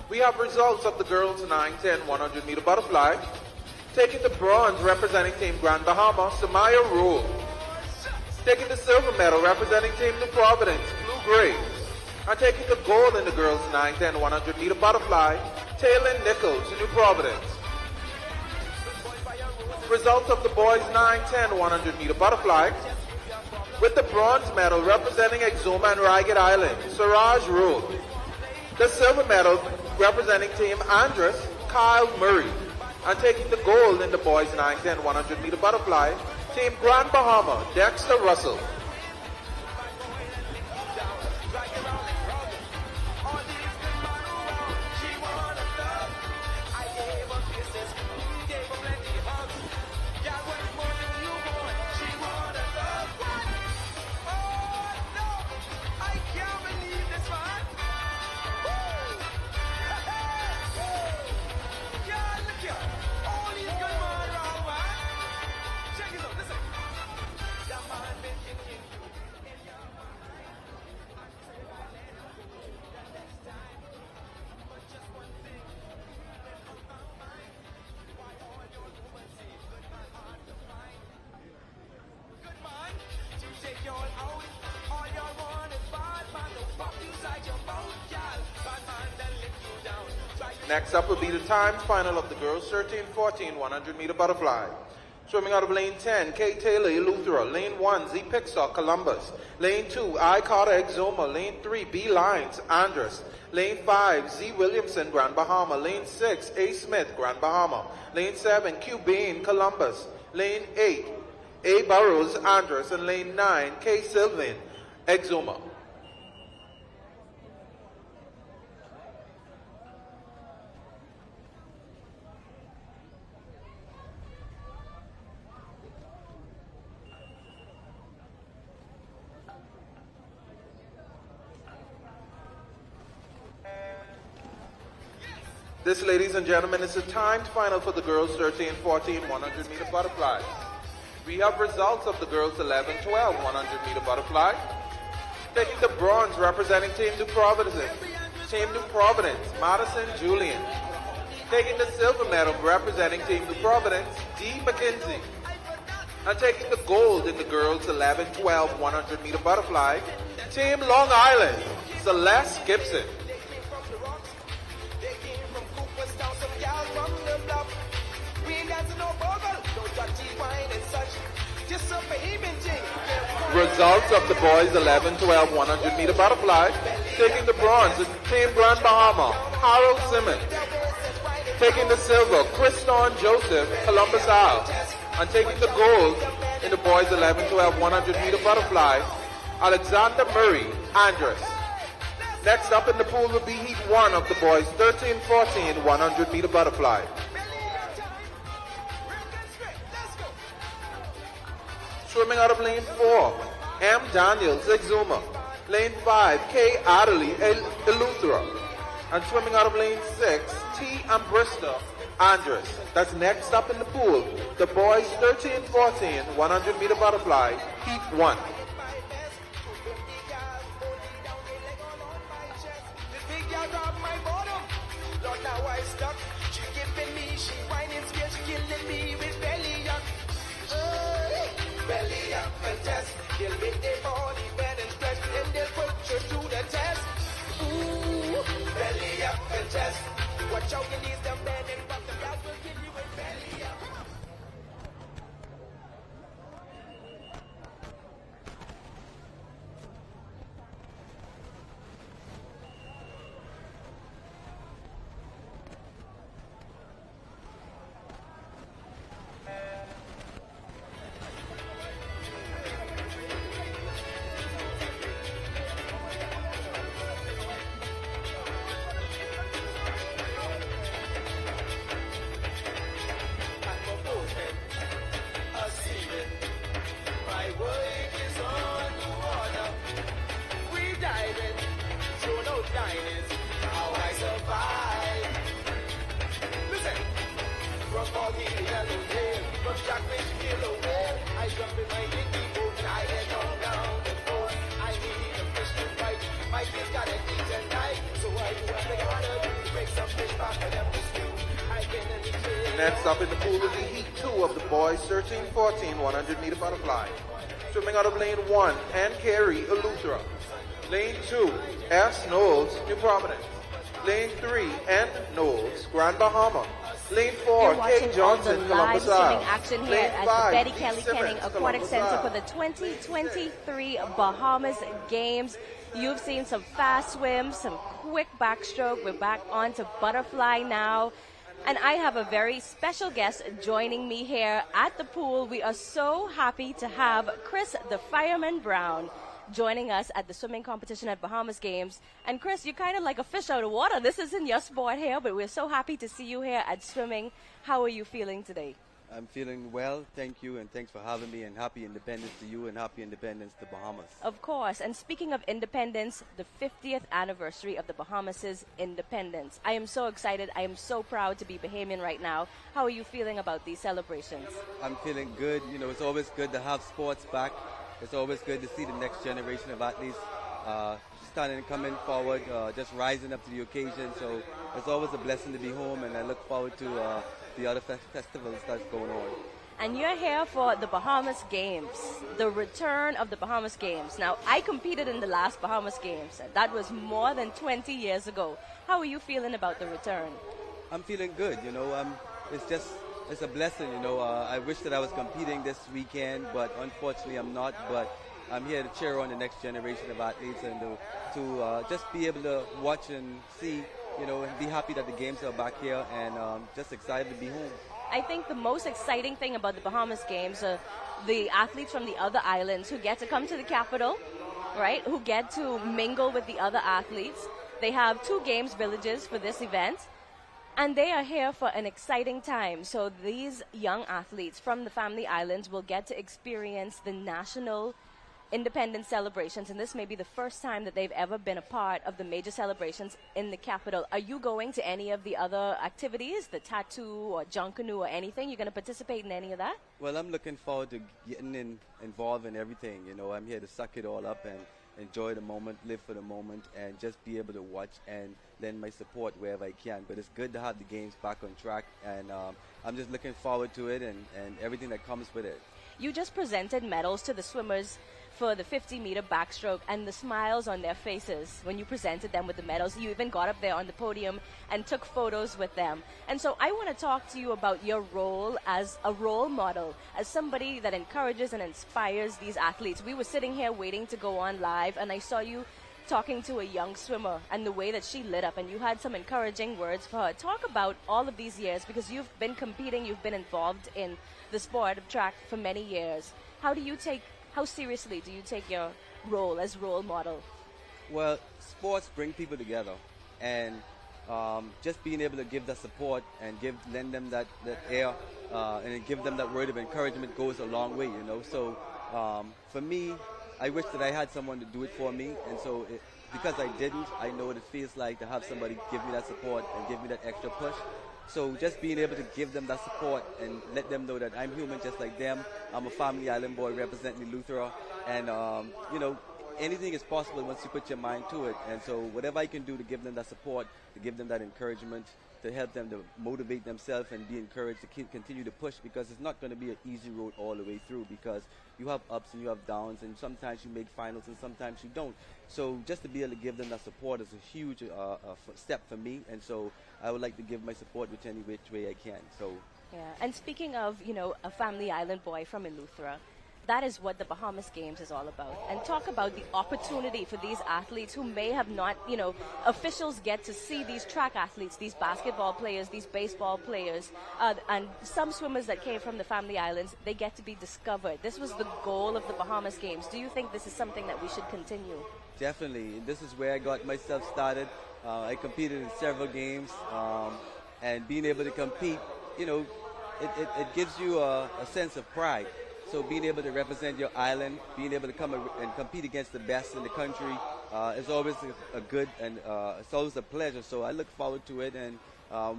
We have results of the girls 9, 10, 100 meter butterfly. Taking the bronze representing Team Grand Bahama, Samaya Rule. Taking the silver medal representing Team New Providence, Blue Gray. And taking the gold in the girls 9, 10, 100 meter butterfly, Taylor Nichols, New Providence. Results of the boys 9, 10, 100 meter butterfly. With the bronze medal representing Exuma and Ragged Island, Siraj Rule. The silver medal representing Team Andres, Kyle Murray. And taking the gold in the boys 9, 10, 100 meter butterfly, Team Grand Bahama, Dexter Russell. Next up will be the timed final of the girls 13-14 100 meter butterfly. Swimming out of lane 10, K. Taylor, Eleuthera. Lane 1, Z. Pixar, Columbus. Lane 2, I. Carter, Exuma. Lane 3, B. Lines, Andres. Lane 5, Z. Williamson, Grand Bahama. Lane 6, A. Smith, Grand Bahama. Lane 7, Q. Bain, Columbus. Lane 8, A. Burrows, Andres. And lane 9, K. Sylvan, Exuma. This, ladies and gentlemen, is the timed final for the girls 13-14 100 meter butterfly. We have results of the girls 11-12 100 meter butterfly. Taking the bronze representing Team New Providence, Madison Julian. Taking the silver medal representing Team New Providence, D. McKenzie. And taking the gold in the girls 11-12 100 meter butterfly, Team Long Island, Celeste Gibson. Results of the boys 11-12 100 meter butterfly. Taking the bronze is Team Grand Bahama, Harold Simmons. Taking the silver, Kriston Joseph, Columbus Isle. And taking the gold in the boys 11-12 100 meter butterfly, Alexander Murray, Andres. Next up in the pool will be Heat 1 of the boys 13-14 100 meter butterfly. Swimming out of lane 4, M. Daniels, Exuma. Lane 5, K. Adderley, Eleuthera. And swimming out of lane 6, T. Ambrista, Andres. That's next up in the pool. The boys 13-14 100 meter butterfly, Heat 1. Belly up and test. They'll make their body bend and stretch, and they'll put you through the test. Ooh, belly up and test. Watch out, your knees them bending, but the guys will give you a belly up. Next up in the pool will be Heat 2 of the boys 13-14 100-meter butterfly. Swimming out of lane 1, Ann Carey, Eleuthera. Lane 2, S. Knowles, New Providence. Lane 3, N. Knowles, Grand Bahama. Lane 4, Kate Johnson, Columbus swimming Isle. action here Lane at 5, the Betty Pete Kelly Simmons, Kenning Aquatic Columbus Center Isle. for the 2023 Bahamas Games. You've seen some fast swims, some quick backstroke. We're back on to butterfly now. And I have a very special guest joining me here at the pool. We are so happy to have Chris the Fireman Brown joining us at the swimming competition at Bahamas Games. And Chris, you're kind of like a fish out of water. This isn't your sport here, but we're so happy to see you here at swimming. How are you feeling today? I'm feeling well, thank you, and thanks for having me, and happy independence to you, and happy independence to Bahamas. Of course. And speaking of independence, the 50th anniversary of the Bahamas' independence. I am so excited. I am so proud to be Bahamian right now. How are you feeling about these celebrations? I'm feeling good. You know, it's always good to have sports back. It's always good to see the next generation of athletes standing and coming forward, just rising up to the occasion. So it's always a blessing to be home, and I look forward to the other festivals that's going on. And you're here for the Bahamas Games, the return of the Bahamas Games. Now, I competed in the last Bahamas Games. That was more than 20 years ago. How are you feeling about the return? I'm feeling good, you know. It's a blessing, you know. I wish that I was competing this weekend, but unfortunately I'm not. But I'm here to cheer on the next generation of athletes and to just be able to watch and see, you know, and be happy that the games are back here, and just excited to be home. I think the most exciting thing about the Bahamas Games are the athletes from the other islands who get to come to the capital, right, who get to mingle with the other athletes. They have 2 games villages for this event, and they are here for an exciting time. So these young athletes from the Family Islands will get to experience the national independence celebrations, and this may be the first time that they've ever been a part of the major celebrations in the capital. Are you going to any of the other activities, the tattoo or Junkanoo or anything? You're going to participate in any of that? Well, I'm looking forward to getting involved in everything. You know, I'm here to suck it all up and enjoy the moment, live for the moment, and just be able to watch and lend my support wherever I can. But it's good to have the games back on track, and I'm just looking forward to it and everything that comes with it. You just presented medals to the swimmers for the 50-meter backstroke, and the smiles on their faces when you presented them with the medals. You even got up there on the podium and took photos with them. And so I want to talk to you about your role as a role model, as somebody that encourages and inspires these athletes. We were sitting here waiting to go on live, and I saw you talking to a young swimmer and the way that she lit up, and you had some encouraging words for her. Talk about all of these years, because you've been competing, you've been involved in the sport of track for many years. How seriously do you take your role as role model? Well, sports bring people together, and just being able to give that support and lend them that air and give them that word of encouragement goes a long way, you know. So for me, I wish that I had someone to do it for me, and so because I didn't, I know what it feels like to have somebody give me that support and give me that extra push. So just being able to give them that support and let them know that I'm human just like them. I'm a Family Island boy representing Eleuthera, and you know, anything is possible once you put your mind to it. And so whatever I can do to give them that support, to give them that encouragement, to help them to motivate themselves and be encouraged to continue to push, because it's not going to be an easy road all the way through, because you have ups and you have downs, and sometimes you make finals and sometimes you don't. So just to be able to give them that support is a huge step for me, and so I would like to give my support which any which way I can. So yeah. And speaking of, you know, a Family Island boy from Eleuthera, that is what the Bahamas Games is all about. And talk about the opportunity for these athletes who may have not, you know, officials get to see these track athletes, these basketball players, these baseball players, and some swimmers that came from the Family Islands, they get to be discovered. This was the goal of the Bahamas Games. Do you think this is something that we should continue? Definitely. This is where I got myself started. I competed in several games, and being able to compete, you know, it gives you a sense of pride. So being able to represent your island, being able to come and compete against the best in the country is always a good, and it's always a pleasure. So I look forward to it, and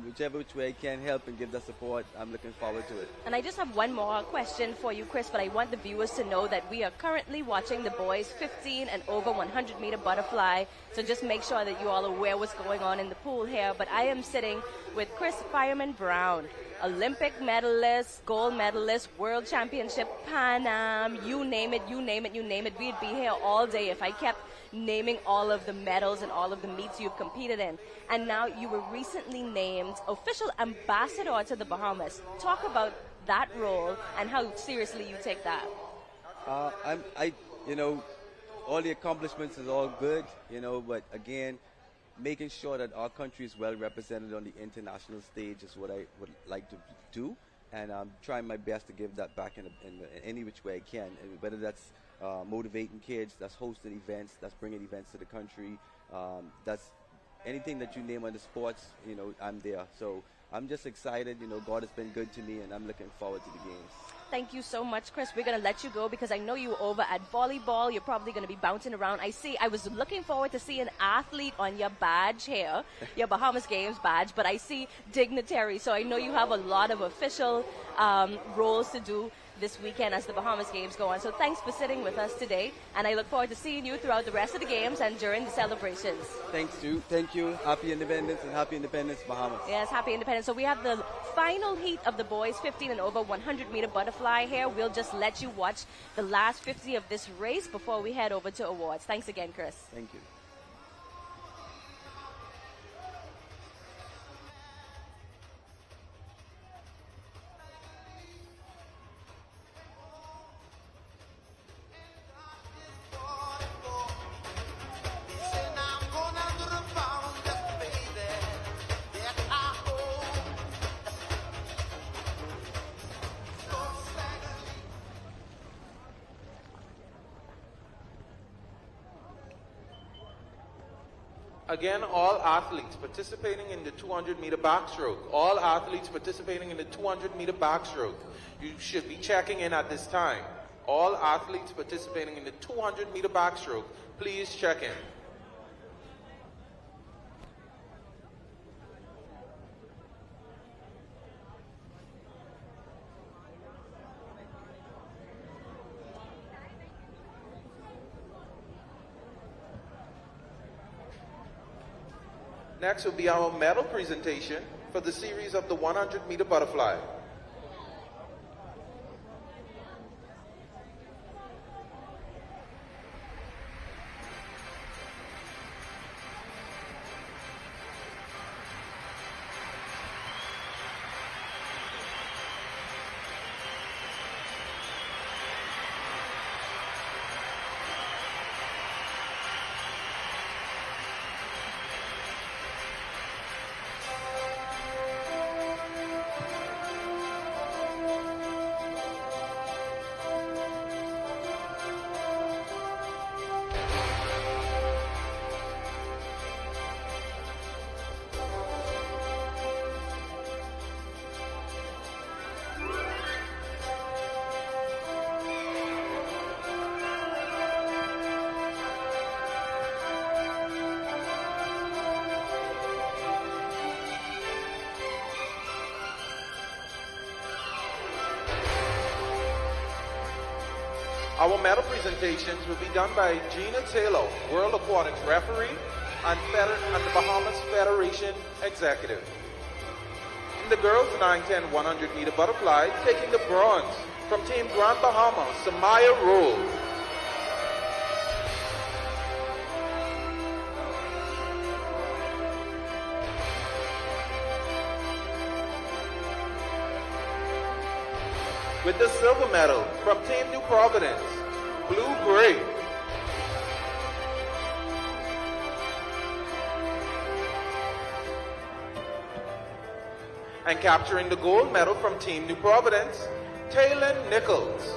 whichever which way I can help and give the support, I'm looking forward to it. And I just have one more question for you, Chris, but I want the viewers to know that we are currently watching the boys 15 and over 100-meter butterfly. So just make sure that you all are aware what's going on in the pool here. But I am sitting with Chris Fireman Brown, Olympic medalists, gold medalists, World Championship, Pan Am, you name it, you name it, you name it. We'd be here all day if I kept naming all of the medals and all of the meets you've competed in. And now you were recently named official ambassador to the Bahamas. Talk about that role and how seriously you take that. You know, all the accomplishments is all good, you know, but again, making sure that our country is well represented on the international stage is what I would like to do, and I'm trying my best to give that back in any which way I can, and whether that's motivating kids, that's hosting events, that's bringing events to the country, that's anything that you name under sports, you know, I'm there. So I'm just excited, you know, God has been good to me, and I'm looking forward to the games. Thank you so much, Chris. We're going to let you go because I know you were over at volleyball. You're probably going to be bouncing around. I was looking forward to see an athlete on your badge here, your Bahamas Games badge, but I see dignitary. So I know you have a lot of official roles to do this weekend as the Bahamas Games go on. So thanks for sitting with us today, and I look forward to seeing you throughout the rest of the games and during the celebrations. Thanks, Stu. Thank you. Happy Independence, and happy Independence, Bahamas. Yes, happy Independence. So we have the final heat of the boys 15 and over 100-meter butterfly here. We'll just let you watch the last 50 of this race before we head over to awards. Thanks again, Chris. Thank you. Again, all athletes participating in the 200-meter backstroke. All athletes participating in the 200-meter backstroke. You should be checking in at this time. All athletes participating in the 200-meter backstroke, please check in. Next will be our medal presentation for the series of the 100-meter butterfly. Our medal presentations will be done by Gina Taylor, World Aquatics Referee and the Bahamas Federation Executive. In the girls 9-10 100-meter butterfly, taking the bronze from Team Grand Bahama, Samaya Roll. With the silver medal from Team New Providence, Blue Gray. And capturing the gold medal from Team New Providence, Taylor Nichols.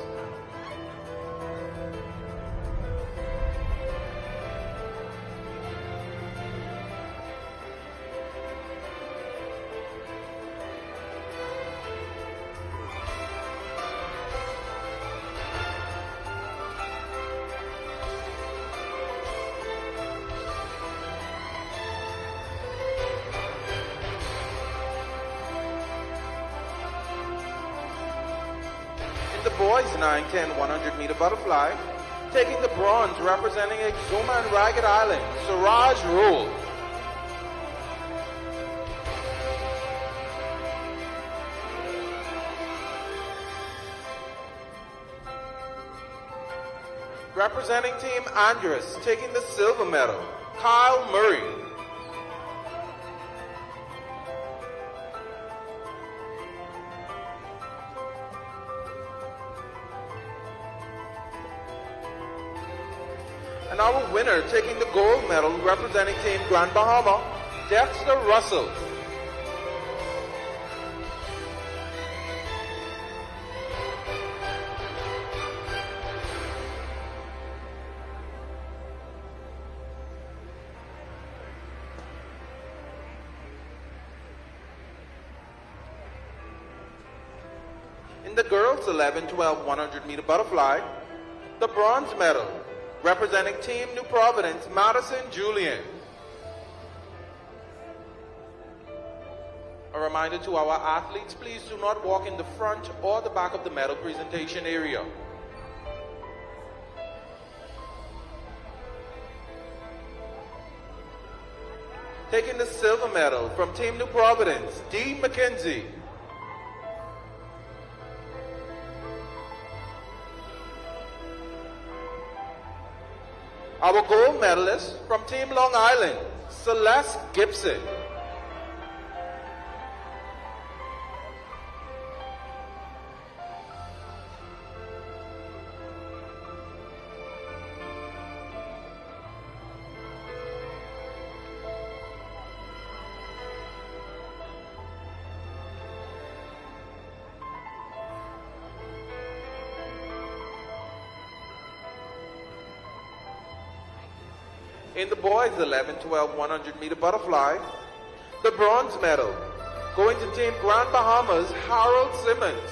The boys 9-10 100-meter butterfly, taking the bronze representing Exuma and Ragged Island, Siraj Rule. representing Team Andres, taking the silver medal, Kyle Murray. And our winner, taking the gold medal, representing Team Grand Bahama, Dexter Russell. In the girls 11, 12, 100 meter butterfly, the bronze medal, representing Team New Providence, Madison Julian. A reminder to our athletes, please do not walk in the front or the back of the medal presentation area. Taking the silver medal from Team New Providence, Dee McKenzie. Our gold medalist from Team Long Island, Celeste Gibson. In the boys 11, 12, 100 meter butterfly, the bronze medal going to Team Grand Bahamas, Harold Simmons.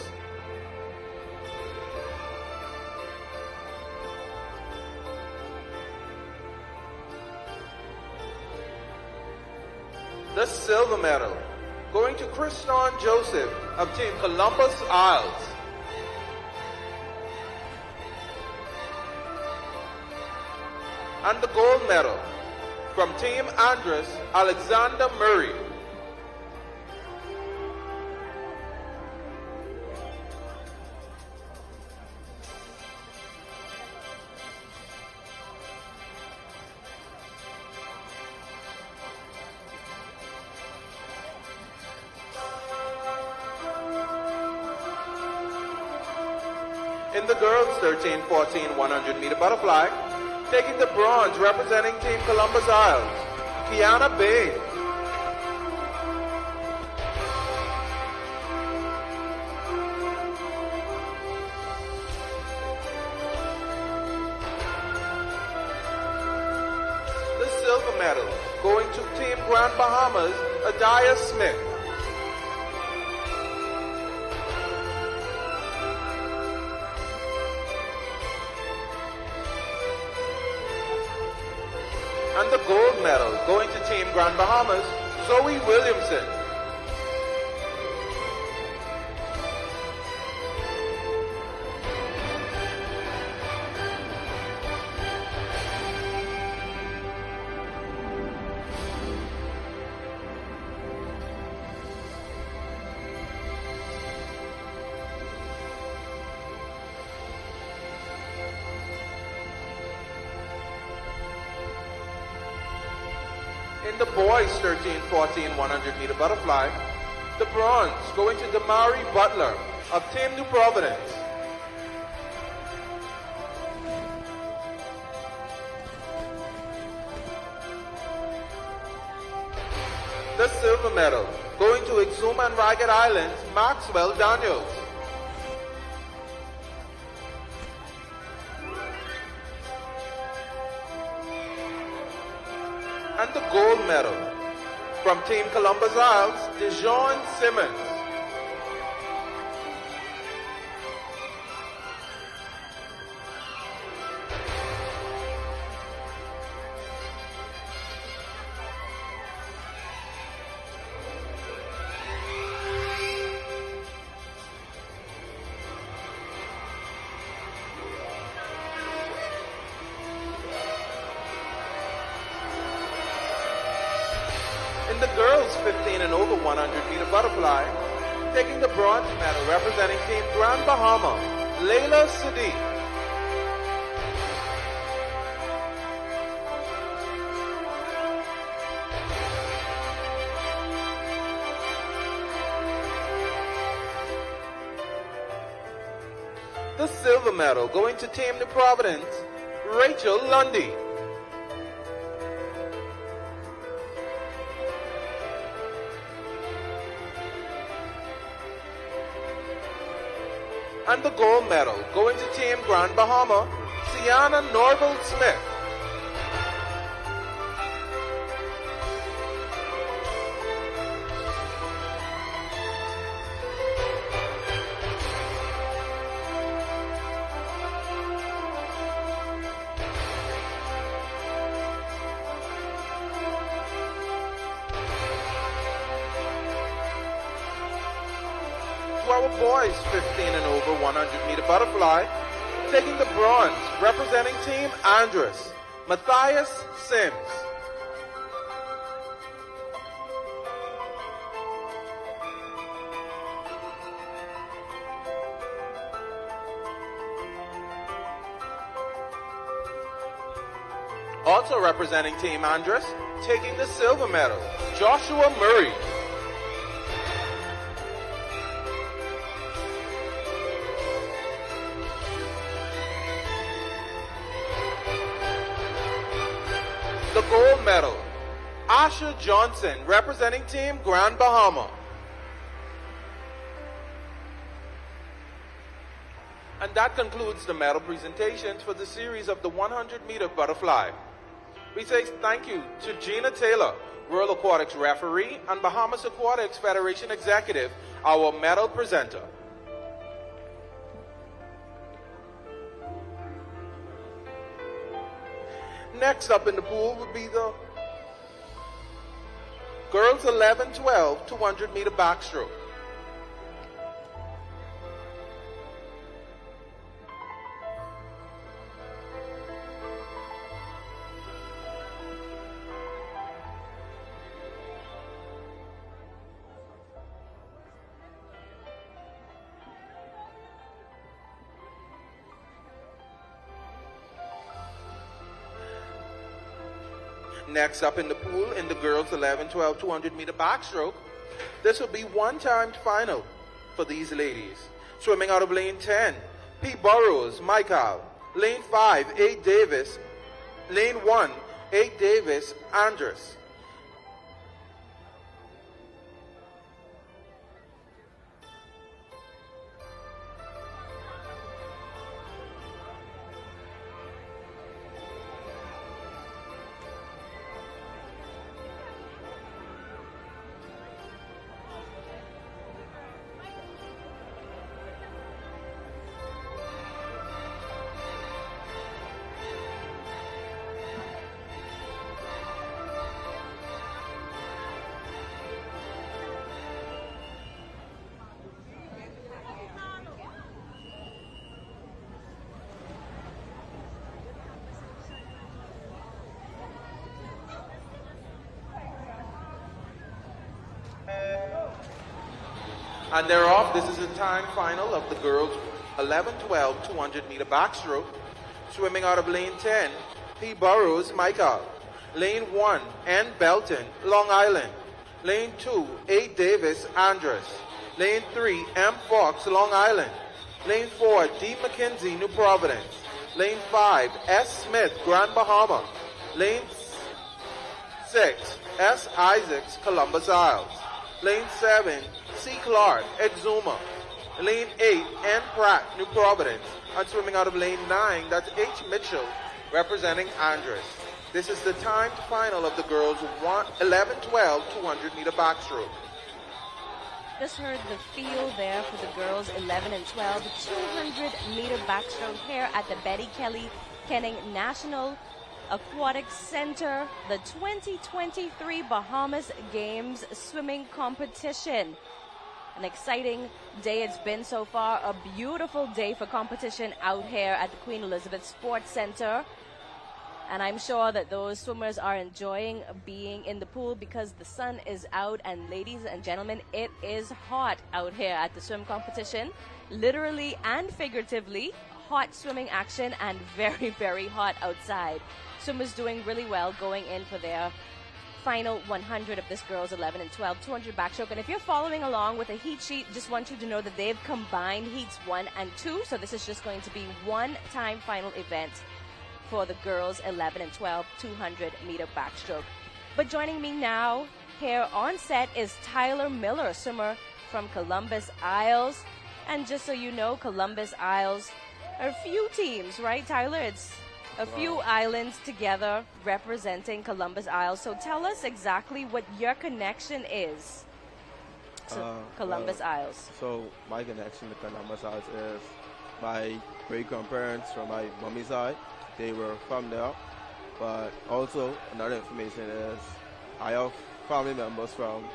The silver medal going to Kriston Joseph of Team Columbus Isles. And the gold medal from Team Andres, Alexander Murray. In the girls 13, 14, 100 meter butterfly, taking the bronze, representing Team Columbus Isles, Kiana Bain. The silver medal going to Team Grand Bahamas, Adiah Smith. And the gold medal going to Team Grand Bahamas, Zoe Williamson. In the boys 13, 14, 100 meter butterfly, the bronze going to Damari Butler of Team New Providence. The silver medal going to Exuma and Ragged Islands, Maxwell Daniels. And the gold medal from Team Columbus Isles, Dijon Simmons. In the girls 15 and over 100 meter butterfly, taking the bronze medal representing Team Grand Bahama, Layla Sadiq. silver medal going to Team New Providence, Rachel Lundy. And the gold medal going to Team Grand Bahama, Sienna Norval Smith. To our boys 15 and over 100-meter butterfly, taking the bronze, representing Team Andrus, Matthias Sims. Also representing Team Andrus, taking the silver medal, Joshua Murray. The gold medal, Asha Johnson, representing Team Grand Bahama. And that concludes the medal presentations for the series of the 100-meter butterfly. We say thank you to Gina Taylor, World Aquatics referee, and Bahamas Aquatics Federation executive, our medal presenter. Next up in the pool would be the girls 11-12 200-meter backstroke. Next up in the pool, in the girls 11-12 200-meter backstroke, this will be one-timed final for these ladies. Swimming out of lane 10, P. Burrows, Michael. Lane 5, 8 Davis. Lane 1, 8 Davis, Andrus. And they're off. This is the time final of the girls 11-12 200-meter backstroke. Swimming out of lane 10, P. Burrows, Michael. Lane 1, N. Belton, Long Island. Lane 2, A. Davis, Andrus. Lane 3, M. Fox, Long Island. Lane 4, D. McKenzie, New Providence. Lane 5, S. Smith, Grand Bahama. Lane 6, S. Isaacs, Columbus Isles. Lane 7, C. Clark, Exuma. Lane 8, N. Pratt, New Providence. And swimming out of lane 9, that's H. Mitchell, representing Andrus. This is the timed final of the girls 11-12 200-meter backstroke. Just heard the feel there for the girls 11 and 12 200-meter backstroke here at the Betty Kelly Kenning National Aquatic Center, the 2023 Bahamas Games swimming competition. An exciting day it's been so far, a beautiful day for competition out here at the Queen Elizabeth Sports Center. And I'm sure that those swimmers are enjoying being in the pool because the sun is out. And ladies and gentlemen, it is hot out here at the swim competition. Literally and figuratively, hot swimming action and very, very hot outside. Swimmers doing really well going in for their final 100 of this girls 11 and 12 200 backstroke. And if you're following along with a heat sheet, just want you to know that they've combined heats 1 and 2. So this is just going to be one-time final event for the girls 11 and 12 200 meter backstroke. But joining me now here on set is Tyler Miller, a swimmer from Columbus Isles. And just so you know, Columbus Isles are a few teams, right, Tyler? It's a few islands together representing Columbus Isles. So tell us exactly what your connection is to Columbus Isles. So my connection to Columbus Isles is my great-grandparents from my mommy's side. They were from there. But also, another information is I have family members from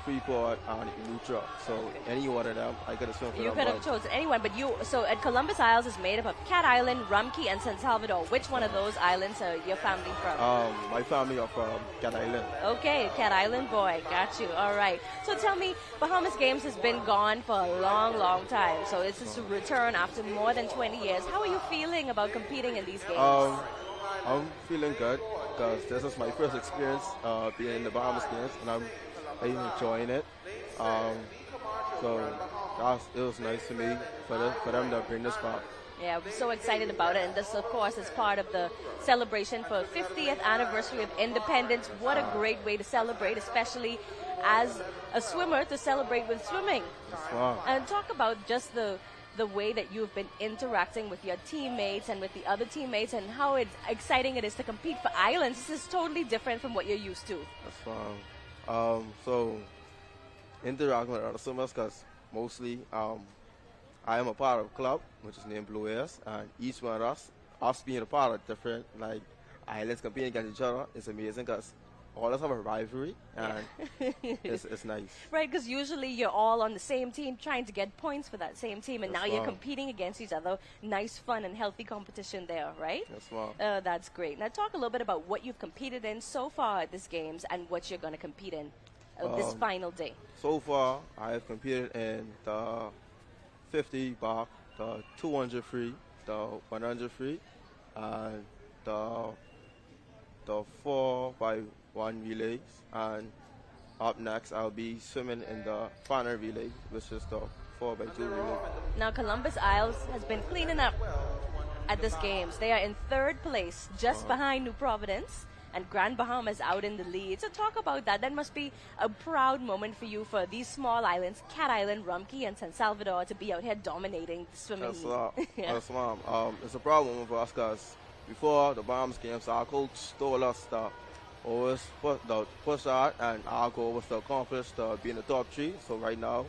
Freeport and Eleuthera. So any one of them, I could have swum for them. You could have chosen anyone, but so at Columbus Isles is made up of Cat Island, Rumkey, and San Salvador. Which one of those islands are your family from? My family are from Cat Island. Okay, Cat Island boy, got you. All right. So tell me, Bahamas Games has been gone for a long, long time. So it's just a return after more than 20 years. How are you feeling about competing in these games? I'm feeling good because this is my first experience being in the Bahamas Games, and I'm enjoying it. So it was nice for me for them to bring this back. Yeah, we're so excited about it, and this, of course, is part of the celebration for 50th anniversary of independence. What a great way to celebrate, especially as a swimmer, to celebrate with swimming. Wow. And talk about just the way that you've been interacting with your teammates and with the other teammates, and how exciting it is to compete for islands. This is totally different from what you're used to. That's fine. So interacting with other swimmers, because mostly I am a part of a club which is named Blue Airs, and each one of us being a part of different islands competing against each other is amazing because all of us have a rivalry, and it's nice. Right, because usually you're all on the same team trying to get points for that same team, and now you're competing against each other. Nice, fun, and healthy competition there, right? That's great. Now talk a little bit about what you've competed in so far at this Games and what you're going to compete in this final day. So far, I have competed in the 50 bar, the 200 free, the 100 free, and the 4x1 relays, and up next I'll be swimming in the final relay, which is the 4x2 relay. Now Columbus Isles has been cleaning up at this Games. They are in 3rd place, just behind New Providence, and Grand Bahamas out in the lead. So talk about that. That must be a proud moment for you, for these small islands, Cat Island, Rumkey, and San Salvador, to be out here dominating the swimming. That's it's a proud moment for us because before the Bahamas Games, our coach told us that always push out, and our goal was to accomplish be in the top 3. So right now,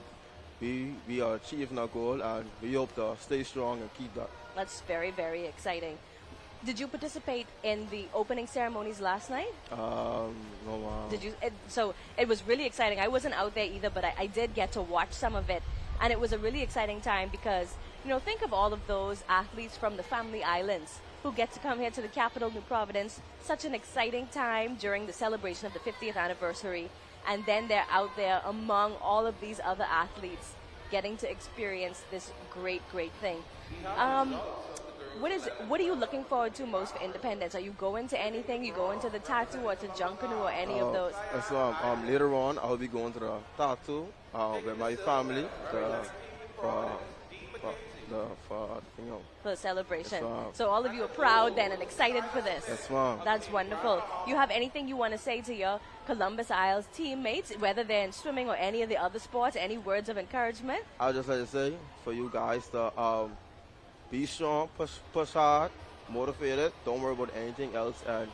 we are achieving our goal, and we hope to stay strong and keep that. That's very, very exciting. Did you participate in the opening ceremonies last night? No, ma'am. Did you? So it was really exciting. I wasn't out there either, but I did get to watch some of it, and it was a really exciting time because, think of all of those athletes from the family islands who get to come here to the capital, New Providence. Such an exciting time during the celebration of the 50th anniversary. And then they're out there among all of these other athletes getting to experience this great, great thing. What are you looking forward to most for Independence? Are you going to anything? You going to the tattoo or to Junkanoo or any of those? Later on, I'll be going to the tattoo with my family for the celebration. So all of you are proud then and excited for this. Yes, ma'am. That's wonderful. You have anything you want to say to your Columbus Isles teammates, whether they're in swimming or any of the other sports? Any words of encouragement? I'd just like to say for you guys to be strong, push hard, motivated. Don't worry about anything else, and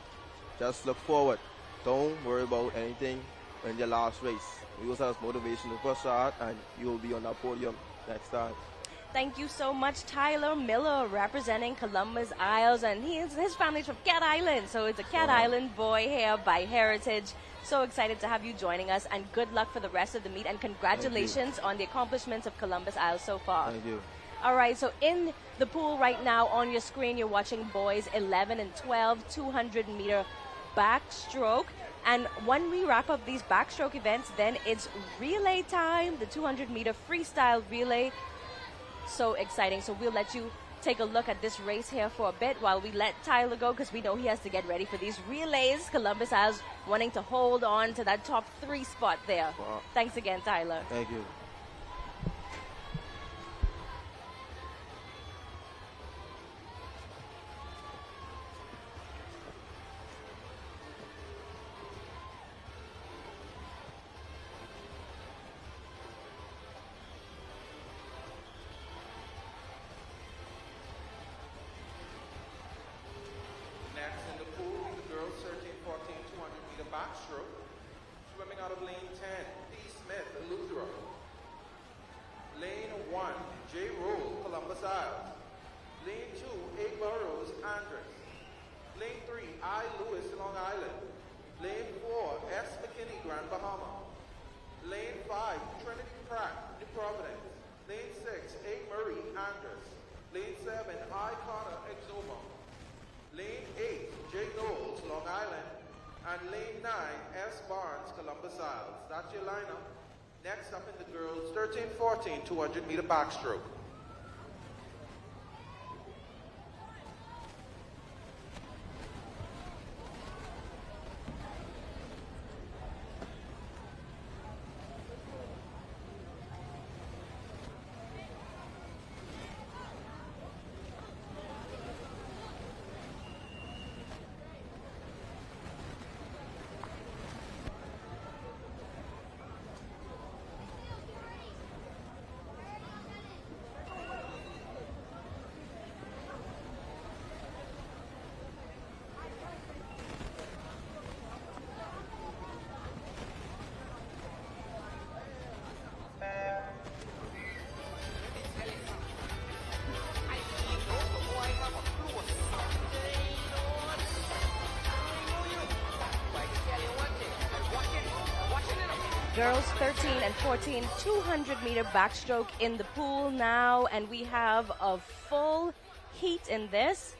just look forward. Don't worry about anything in your last race. We also have motivation to push hard, and you will be on that podium next time. Thank you so much, Tyler Miller, representing Columbus Isles, and his family's from Cat Island, so it's a Cat Island boy here by heritage. So excited to have you joining us, and good luck for the rest of the meet, and congratulations on the accomplishments of Columbus Isles so far. Thank you. All right, so in the pool right now on your screen, you're watching boys 11 and 12 200-meter backstroke. And when we wrap up these backstroke events, then it's relay time, the 200-meter freestyle relay. So exciting. So we'll let you take a look at this race here for a bit while we let Tyler go, because we know he has to get ready for these relays. Columbus Isles wanting to hold on to that top 3 spot there. Wow. Thanks again, Tyler. Thank you. Next in the pool, the girls 13, 14, 200-meter backstroke. Swimming out of lane 10, P. Smith, Eleuthera. Lane 1, J. Roll, Columbus Isles. Lane 2, A. Burrows, Andres. Lane 3, I. Lewis, Long Island. Lane 4, S. McKinney, Grand Bahama. Lane 5, Trinity Pratt, New Providence. Lane 6, A. Murray, Andres. Lane 7, I. Carter, Exuma. Lane 8, J. Knowles, Long Island. And lane 9, S. Barnes, Columbus Isles. That's your lineup. Next up in the girls, 13, 14, 200-meter backstroke. Girls 13 and 14, 200-meter backstroke in the pool now, and we have a full heat in this.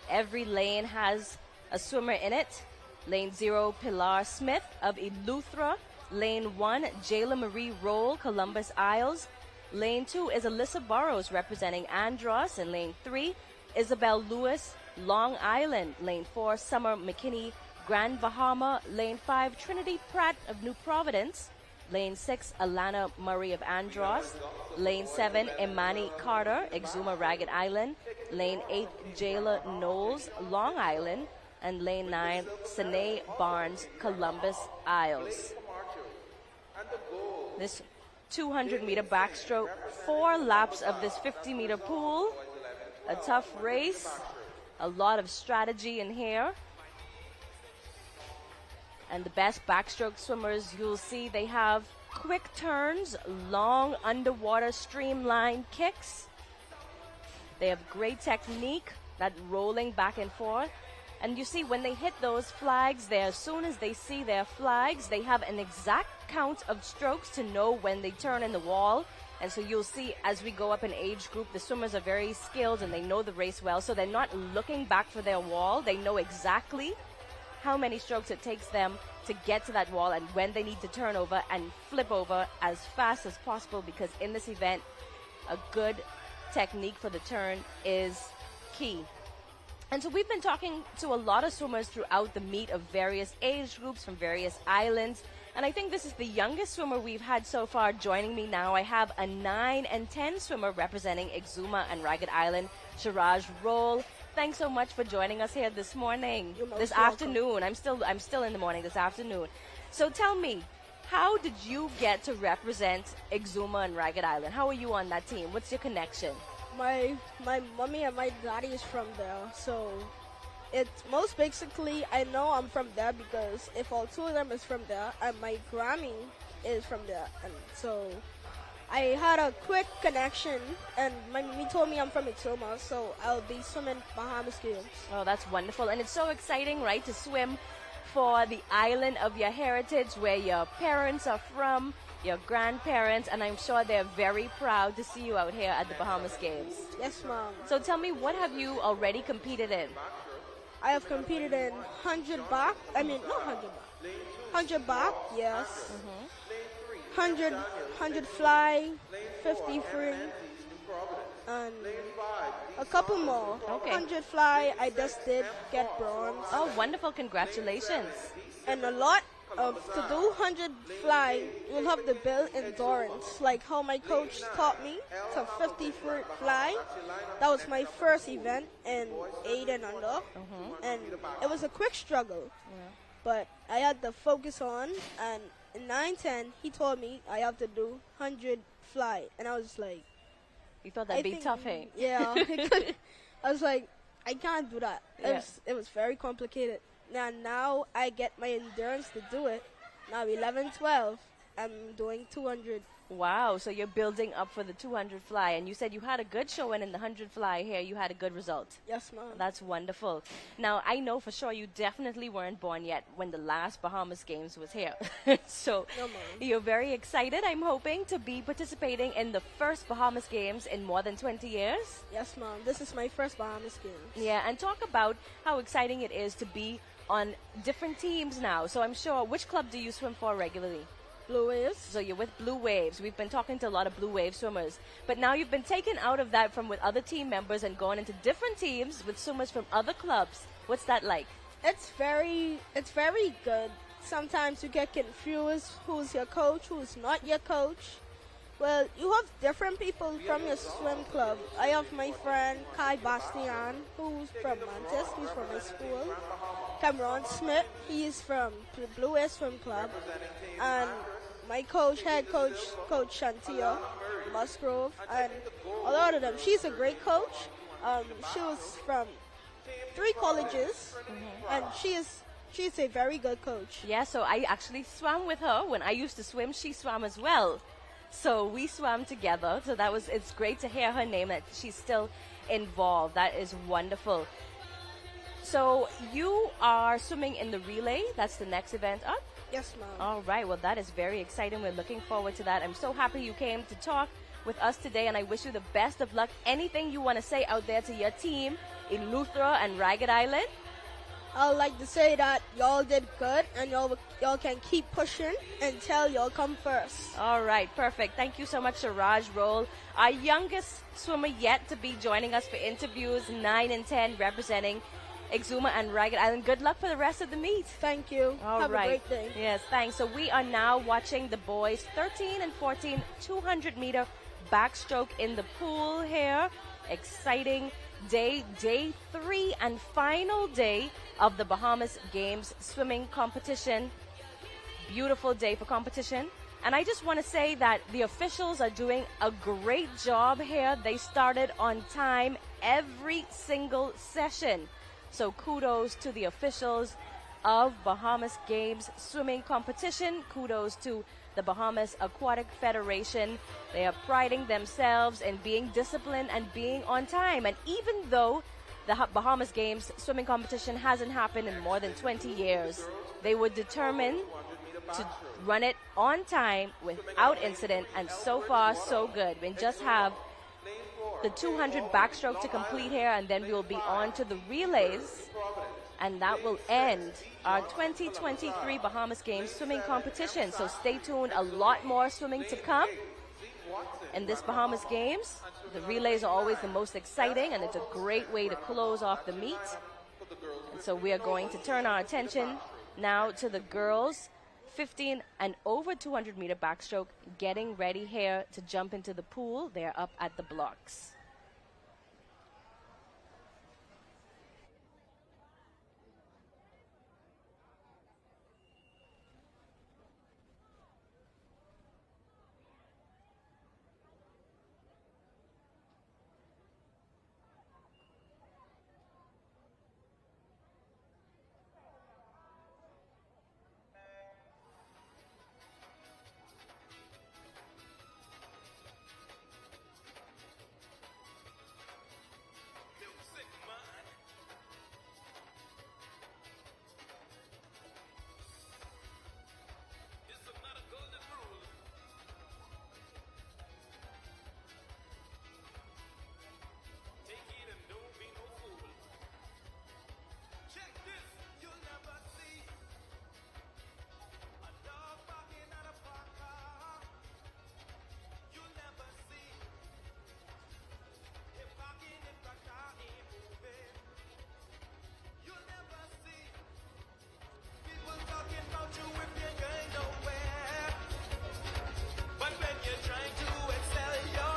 Every lane has a swimmer in it. Lane 0, Pilar Smith of Eleuthera. Lane 1, Jayla Marie Roll, Columbus Isles. Lane 2 is Alyssa Burrows representing Andros. And lane 3, Isabel Lewis, Long Island. Lane 4, Summer McKinney, Grand Bahama. Lane 5, Trinity Pratt of New Providence. Lane 6, Alana Murray of Andros. Lane 7, Imani Carter, Exuma Ragged Island. Lane 8, Jayla Knowles, Long Island. And lane 9, Sine Barnes, Columbus Isles. This 200-meter backstroke, 4 laps of this 50-meter pool. A tough race, a lot of strategy in here. And the best backstroke swimmers, you'll see they have quick turns, long underwater streamline kicks. They have great technique, that rolling back and forth. And you see when they hit those flags there, as soon as they see their flags, they have an exact count of strokes to know when they turn in the wall. And so you'll see as we go up in age group, the swimmers are very skilled and they know the race well. So they're not looking back for their wall. They know exactly how many strokes it takes them to get to that wall and when they need to turn over and flip over as fast as possible, because in this event, a good technique for the turn is key. And so we've been talking to a lot of swimmers throughout the meet of various age groups from various islands. And I think this is the youngest swimmer we've had so far. Joining me now, I have a 9 and 10 swimmer representing Exuma and Ragged Island, Shiraj Roll. Thanks so much for joining us here this morning, this afternoon. I'm still in the morning this afternoon. So tell me, how did you get to represent Exuma and Ragged Island? How are you on that team? What's your connection? My mommy and my daddy is from there, so it's most basically I know I'm from there because if all 2 of them is from there and my Grammy is from there, and so I had a quick connection, and my mommy told me I'm from Exuma, so I'll be swimming Bahamas Games. Oh, that's wonderful. And it's so exciting, right, to swim for the island of your heritage, where your parents are from, your grandparents, and I'm sure they're very proud to see you out here at the Bahamas Games. Yes, Mom. So tell me, what have you already competed in? I have competed in 100 back, not 100 back. 100 back, yes. 100 fly, 50 free, and a couple more. Okay. 100 fly, I just did get bronze. Oh, wonderful. Congratulations. And a lot of, to do 100 fly, you'll have to build endurance. Like how my coach taught me to 50-foot fly. That was my first event in 8 and under. And it was a quick struggle. But I had to focus on, and in 9-10, he told me I have to do 100 fly. And I was like, You thought that'd be tough, hey? yeah. I was like, I can't do that. It was very complicated. Now I get my endurance to do it. Now 11, 12, I'm doing 200. Wow, so you're building up for the 200 fly, and you said you had a good showing in the 100 fly here. You had a good result. Yes, ma'am. That's wonderful. Now, I know for sure you definitely weren't born yet when the last Bahamas Games was here. So No, ma'am. you're very excited, I'm hoping, to be participating in the first Bahamas Games in more than 20 years. Yes, ma'am. This is my first Bahamas Games. Yeah, and talk about how exciting it is to be on different teams now. So I'm sure, which club do you swim for regularly? Blue Waves. So you're with Blue Waves. We've been talking to a lot of Blue Wave swimmers. But now you've been taken out of that from with other team members and gone into different teams with swimmers from other clubs. What's that like? It's very good. Sometimes you get confused who's your coach, who's not your coach. Well, you have different people from your swim club. I have my friend Kai Bastian, who's from Mantis. He's from my school. Cameron Smith, he's from Blue Wave Swim Club. And my coach, head coach, Coach Shantia Musgrove, and a lot of them. She's a great coach. She was from 3 colleges, and she's a very good coach. Yeah, so I actually swam with her. When I used to swim, she swam as well. So we swam together. So it's great to hear her name, that she's still involved. That is wonderful. So you are swimming in the relay. That's the next event up? Yes, ma'am. All right. Well, that is very exciting. We're looking forward to that. I'm so happy you came to talk with us today, and I wish you the best of luck. Anything you want to say out there to your team in Eleuthera and Ragged Island? I'd like to say that y'all did good, and y'all can keep pushing until y'all come first. All right, perfect. Thank you so much, Siraj Roll, our youngest swimmer yet to be joining us for interviews, 9 and 10, representing Exuma and Ragged Island. Good luck for the rest of the meet. Thank you. All Have right. a great day. Yes, thanks. So we are now watching the boys 13 and 14 200-meter backstroke in the pool here. Exciting day 3 and final day of the Bahamas Games swimming competition. Beautiful day for competition. And I just want to say that the officials are doing a great job here. They started on time every single session. So kudos to the officials of Bahamas Games swimming competition. Kudos to the Bahamas Aquatic Federation. They are priding themselves in being disciplined and being on time. And even though the Bahamas Games swimming competition hasn't happened in more than 20 years, they were determined to run it on time without incident, and so far so good. We just have the 200 backstroke to complete here, and then we will be on to the relays, and that will end our 2023 Bahamas Games swimming competition. So stay tuned, a lot more swimming to come in this Bahamas Games. The relays are always the most exciting, and it's a great way to close off the meet. And so we are going to turn our attention now to the girls 15 and over 200 meter backstroke, getting ready here to jump into the pool. They're up at the blocks.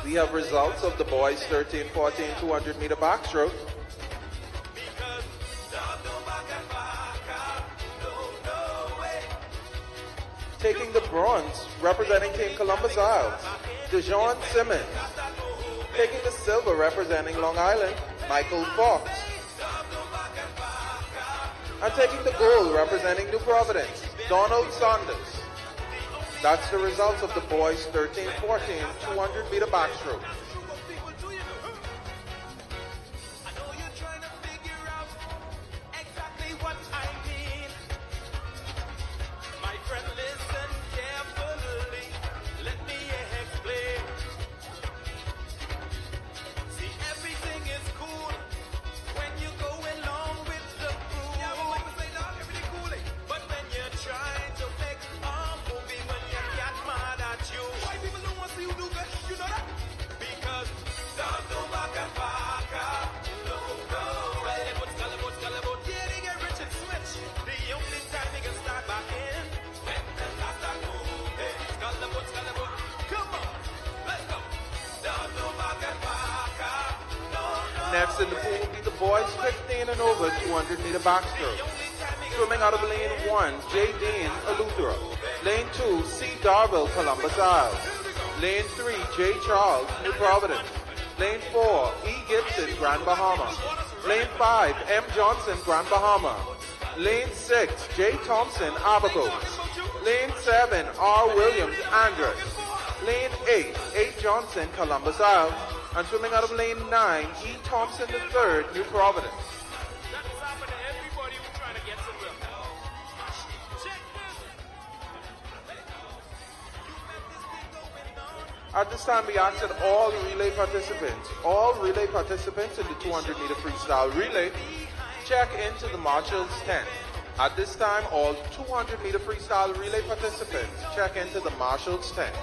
We have results of the boys 13-14 200-meter backstroke. Taking the bronze, representing Team Columbus Isles, DeJohn Simmons. Taking the silver, representing Long Island, Michael Fox. And taking the gold, representing New Providence, Donald Saunders. That's the results of the boys 13-14 200-meter backstroke. Next in the pool will be the boys 15 and over 200-meter backstroke. Swimming out of lane 1, J. Dean, Eleuthera. Lane 2, C. Darville, Columbus Isles. Lane 3, J. Charles, New Providence. Lane 4, E. Gibson, Grand Bahama. Lane 5, M. Johnson, Grand Bahama. Lane 6, J. Thompson, Abaco. Lane 7, R. Williams, Andres. Lane 8, A. Johnson, Columbus Isles. And swimming out of lane 9, E. Thompson III, New Providence. At this time, we ask that all relay participants in the 200-meter freestyle relay, check into the marshal's tent. At this time, all 200-meter freestyle relay participants check into the marshal's tent.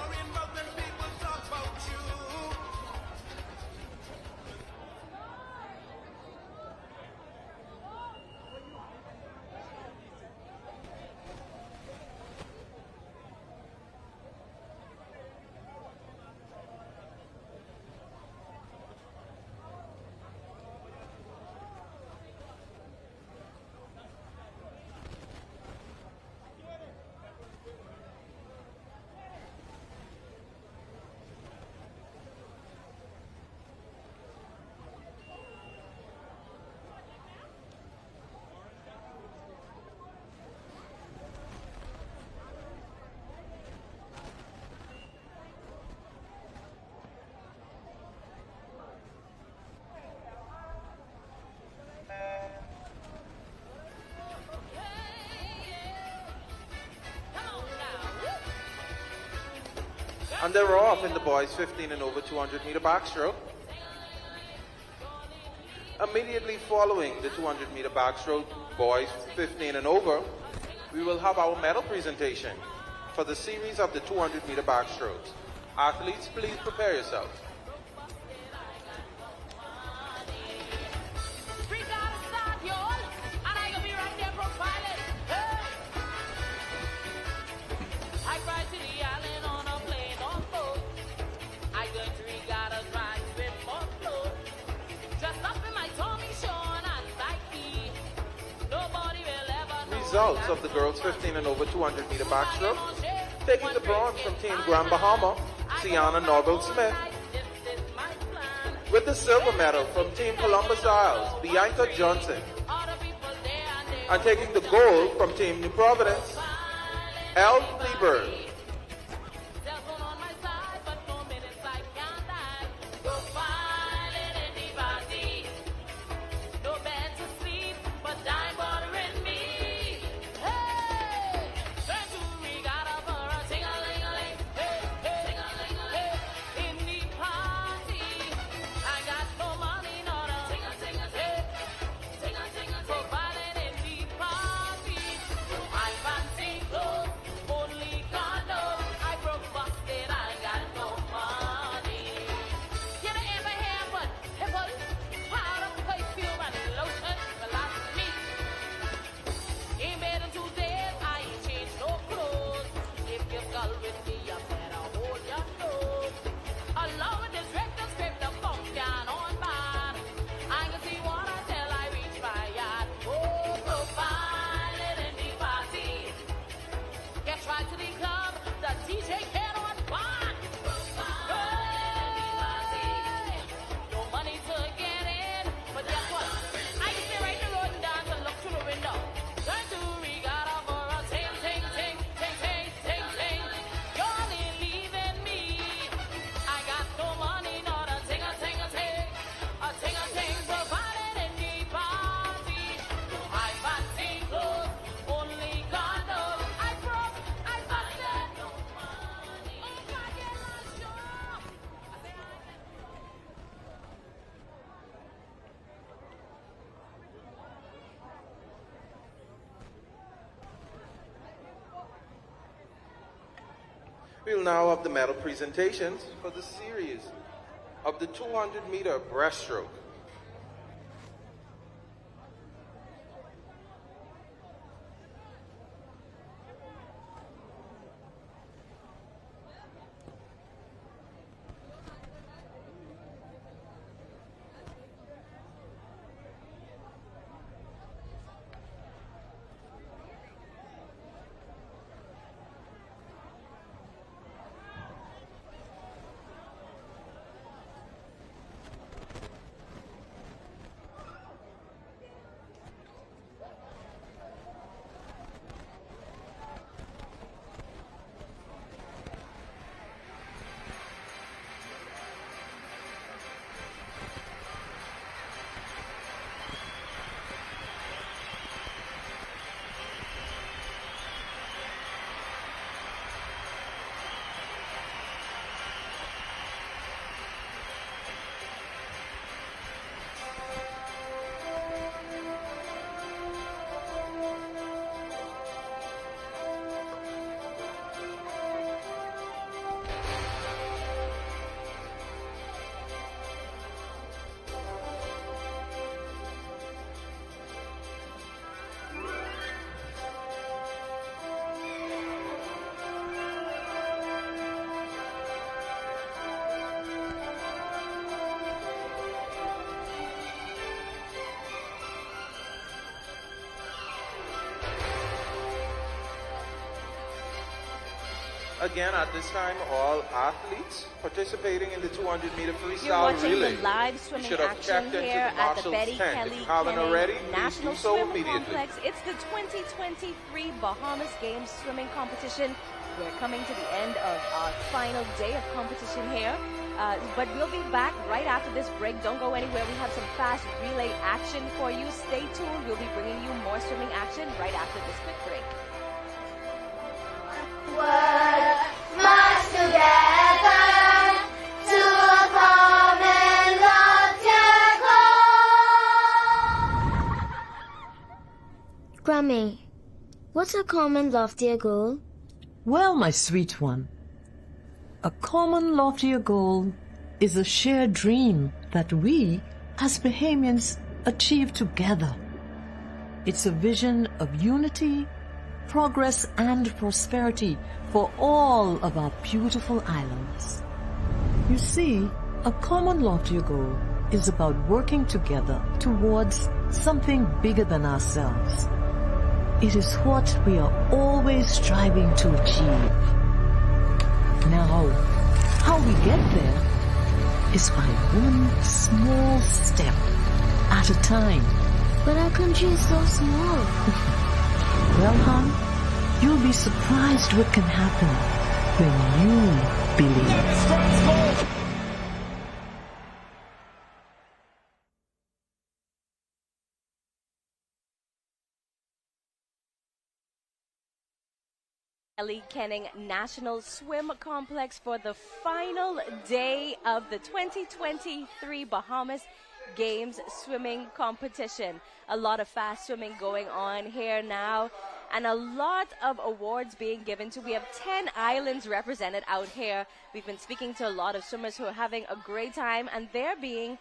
And they're off in the boys 15 and over 200-meter backstroke. Immediately following the 200-meter backstroke, boys 15 and over, we will have our medal presentation for the series of the 200-meter backstrokes. Athletes, please prepare yourselves. Results of the girls 15 and over 200-meter backstroke. Taking the bronze from Team Grand Bahama, Sienna Norville Smith. With the silver medal from Team Columbus Isles, Bianca Johnson. And taking the gold from Team New Providence, Elle Lieberg. Only God We'll now have the medal presentations for the series of the 200-meter breaststroke. Again, at this time, all athletes participating in the 200-meter freestyle You're watching relay the live swimming should have action checked into here the at the marshal's Betty tent. Kelly If you haven't Kenning already, National please do so Swim immediately. Complex. It's the 2023 Bahamas Games swimming competition. We're coming to the end of our final day of competition here. But we'll be back right after this break. Don't go anywhere. We have some fast relay action for you. Stay tuned. We'll be bringing you more swimming action right after this quick break. Work march together to a common loftier goal. Grammy, what's a common loftier goal? Well, my sweet one, a common loftier goal is a shared dream that we, as Bahamians, achieve together. It's a vision of unity, progress and prosperity for all of our beautiful islands. You see, a common loftier goal is about working together towards something bigger than ourselves. It is what we are always striving to achieve. Now, how we get there is by one small step at a time. But our country is so small. Well, hon, you'll be surprised what can happen when you believe. Kelly Kenning National Swim Complex for the final day of the 2023 Bahamas Games swimming competition. A lot of fast swimming going on here now, and a lot of awards being given to. We have 10 islands represented out here. We've been speaking to a lot of swimmers who are having a great time, and they're being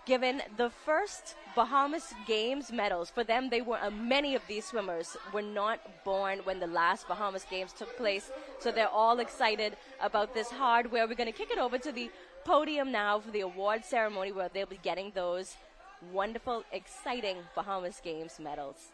given the first Bahamas Games medals. For them, many of these swimmers were not born when the last Bahamas Games took place, so they're all excited about this hardware. We're going to kick it over to the podium now for the award ceremony, where they'll be getting those wonderful, exciting Bahamas Games medals.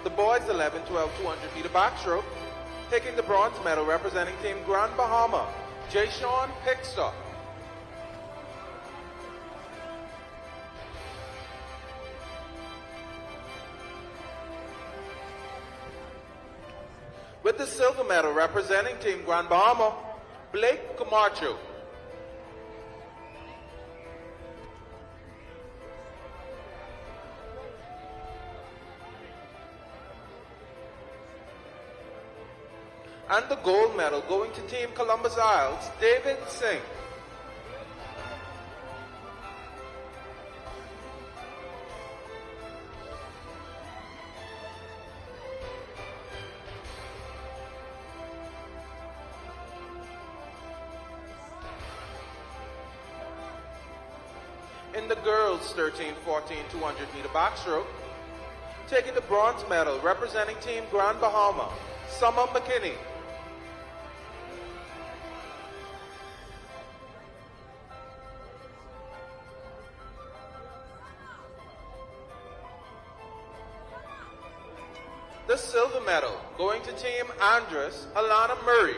The boys 11, 12, 200-meter backstroke, taking the bronze medal representing Team Grand Bahama, Jay Sean Pickstock. With the silver medal representing Team Grand Bahama, Blake Camacho. And the gold medal going to Team Columbus Isles, David Singh. In the girls 13-14 200-meter backstroke, taking the bronze medal representing Team Grand Bahama, Summer McKinney. The silver medal going to Team Andres Alana Murray.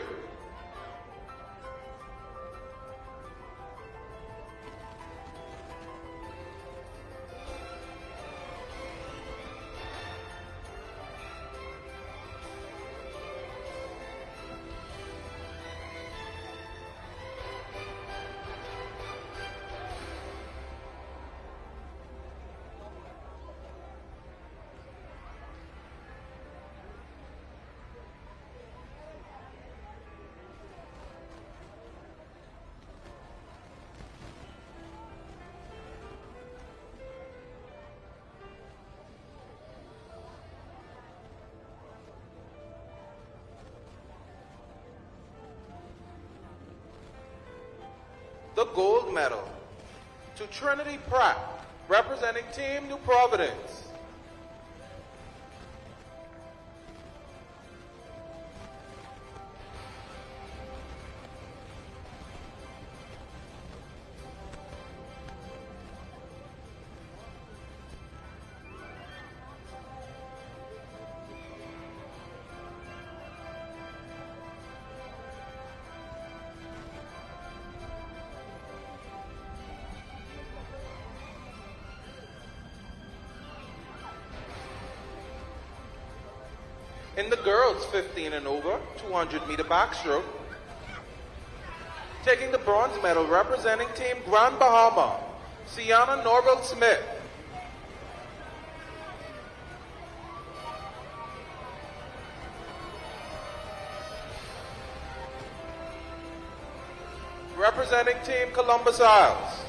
The gold medal to Trinity Pratt, representing Team New Providence. In the girls 15 and over, 200-meter backstroke, taking the bronze medal representing Team Grand Bahama, Sienna Norville Smith. Representing Team Columbus Isles.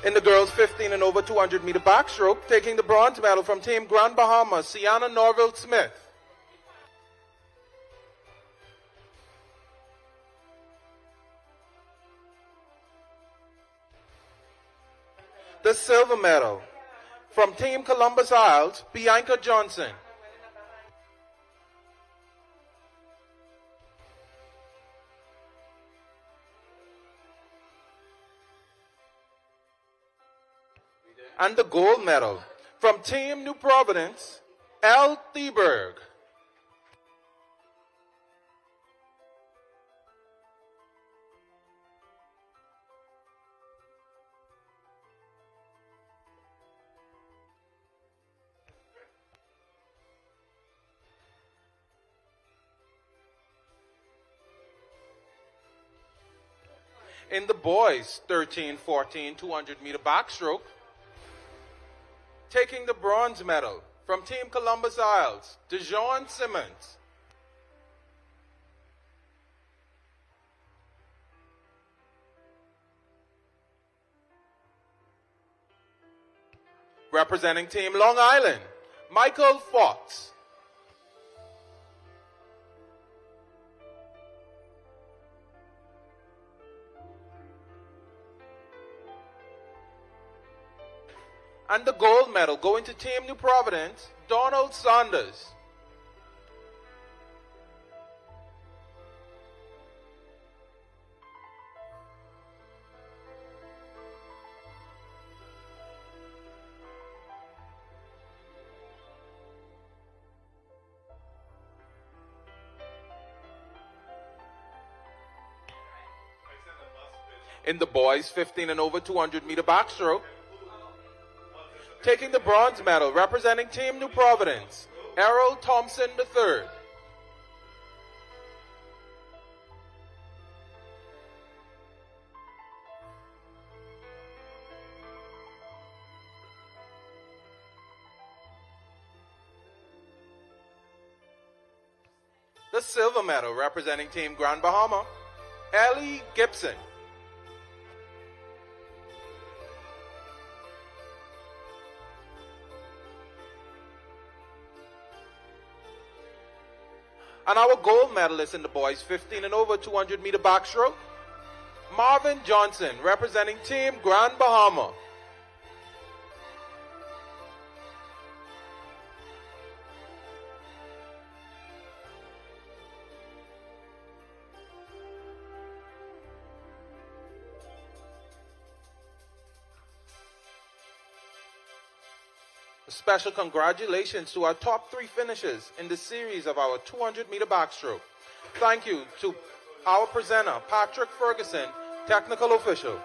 In the girls 15 and over 200-meter backstroke, taking the bronze medal from Team Grand Bahama, Sienna Norville Smith. The silver medal from Team Columbus Isles, Bianca Johnson. And the gold medal from Team New Providence, L. Thieberg. In the boys 13-14 200-meter backstroke, taking the bronze medal from Team Columbus Isles, DeJohn Simmons. Representing Team Long Island, Michael Fox. And the gold medal going to Team New Providence, Donald Saunders. In the boys 15 and over 200 meter backstroke, taking the bronze medal representing Team New Providence, Errol Thompson III. The silver medal representing Team Grand Bahama, Ellie Gibson. And our gold medalist in the boys 15 and over 200 meter backstroke, Marvin Johnson, representing Team Grand Bahama. A special congratulations to our top 3 finishers in the series of our 200 meter backstroke. Thank you to our presenter, Patrick Ferguson, technical official.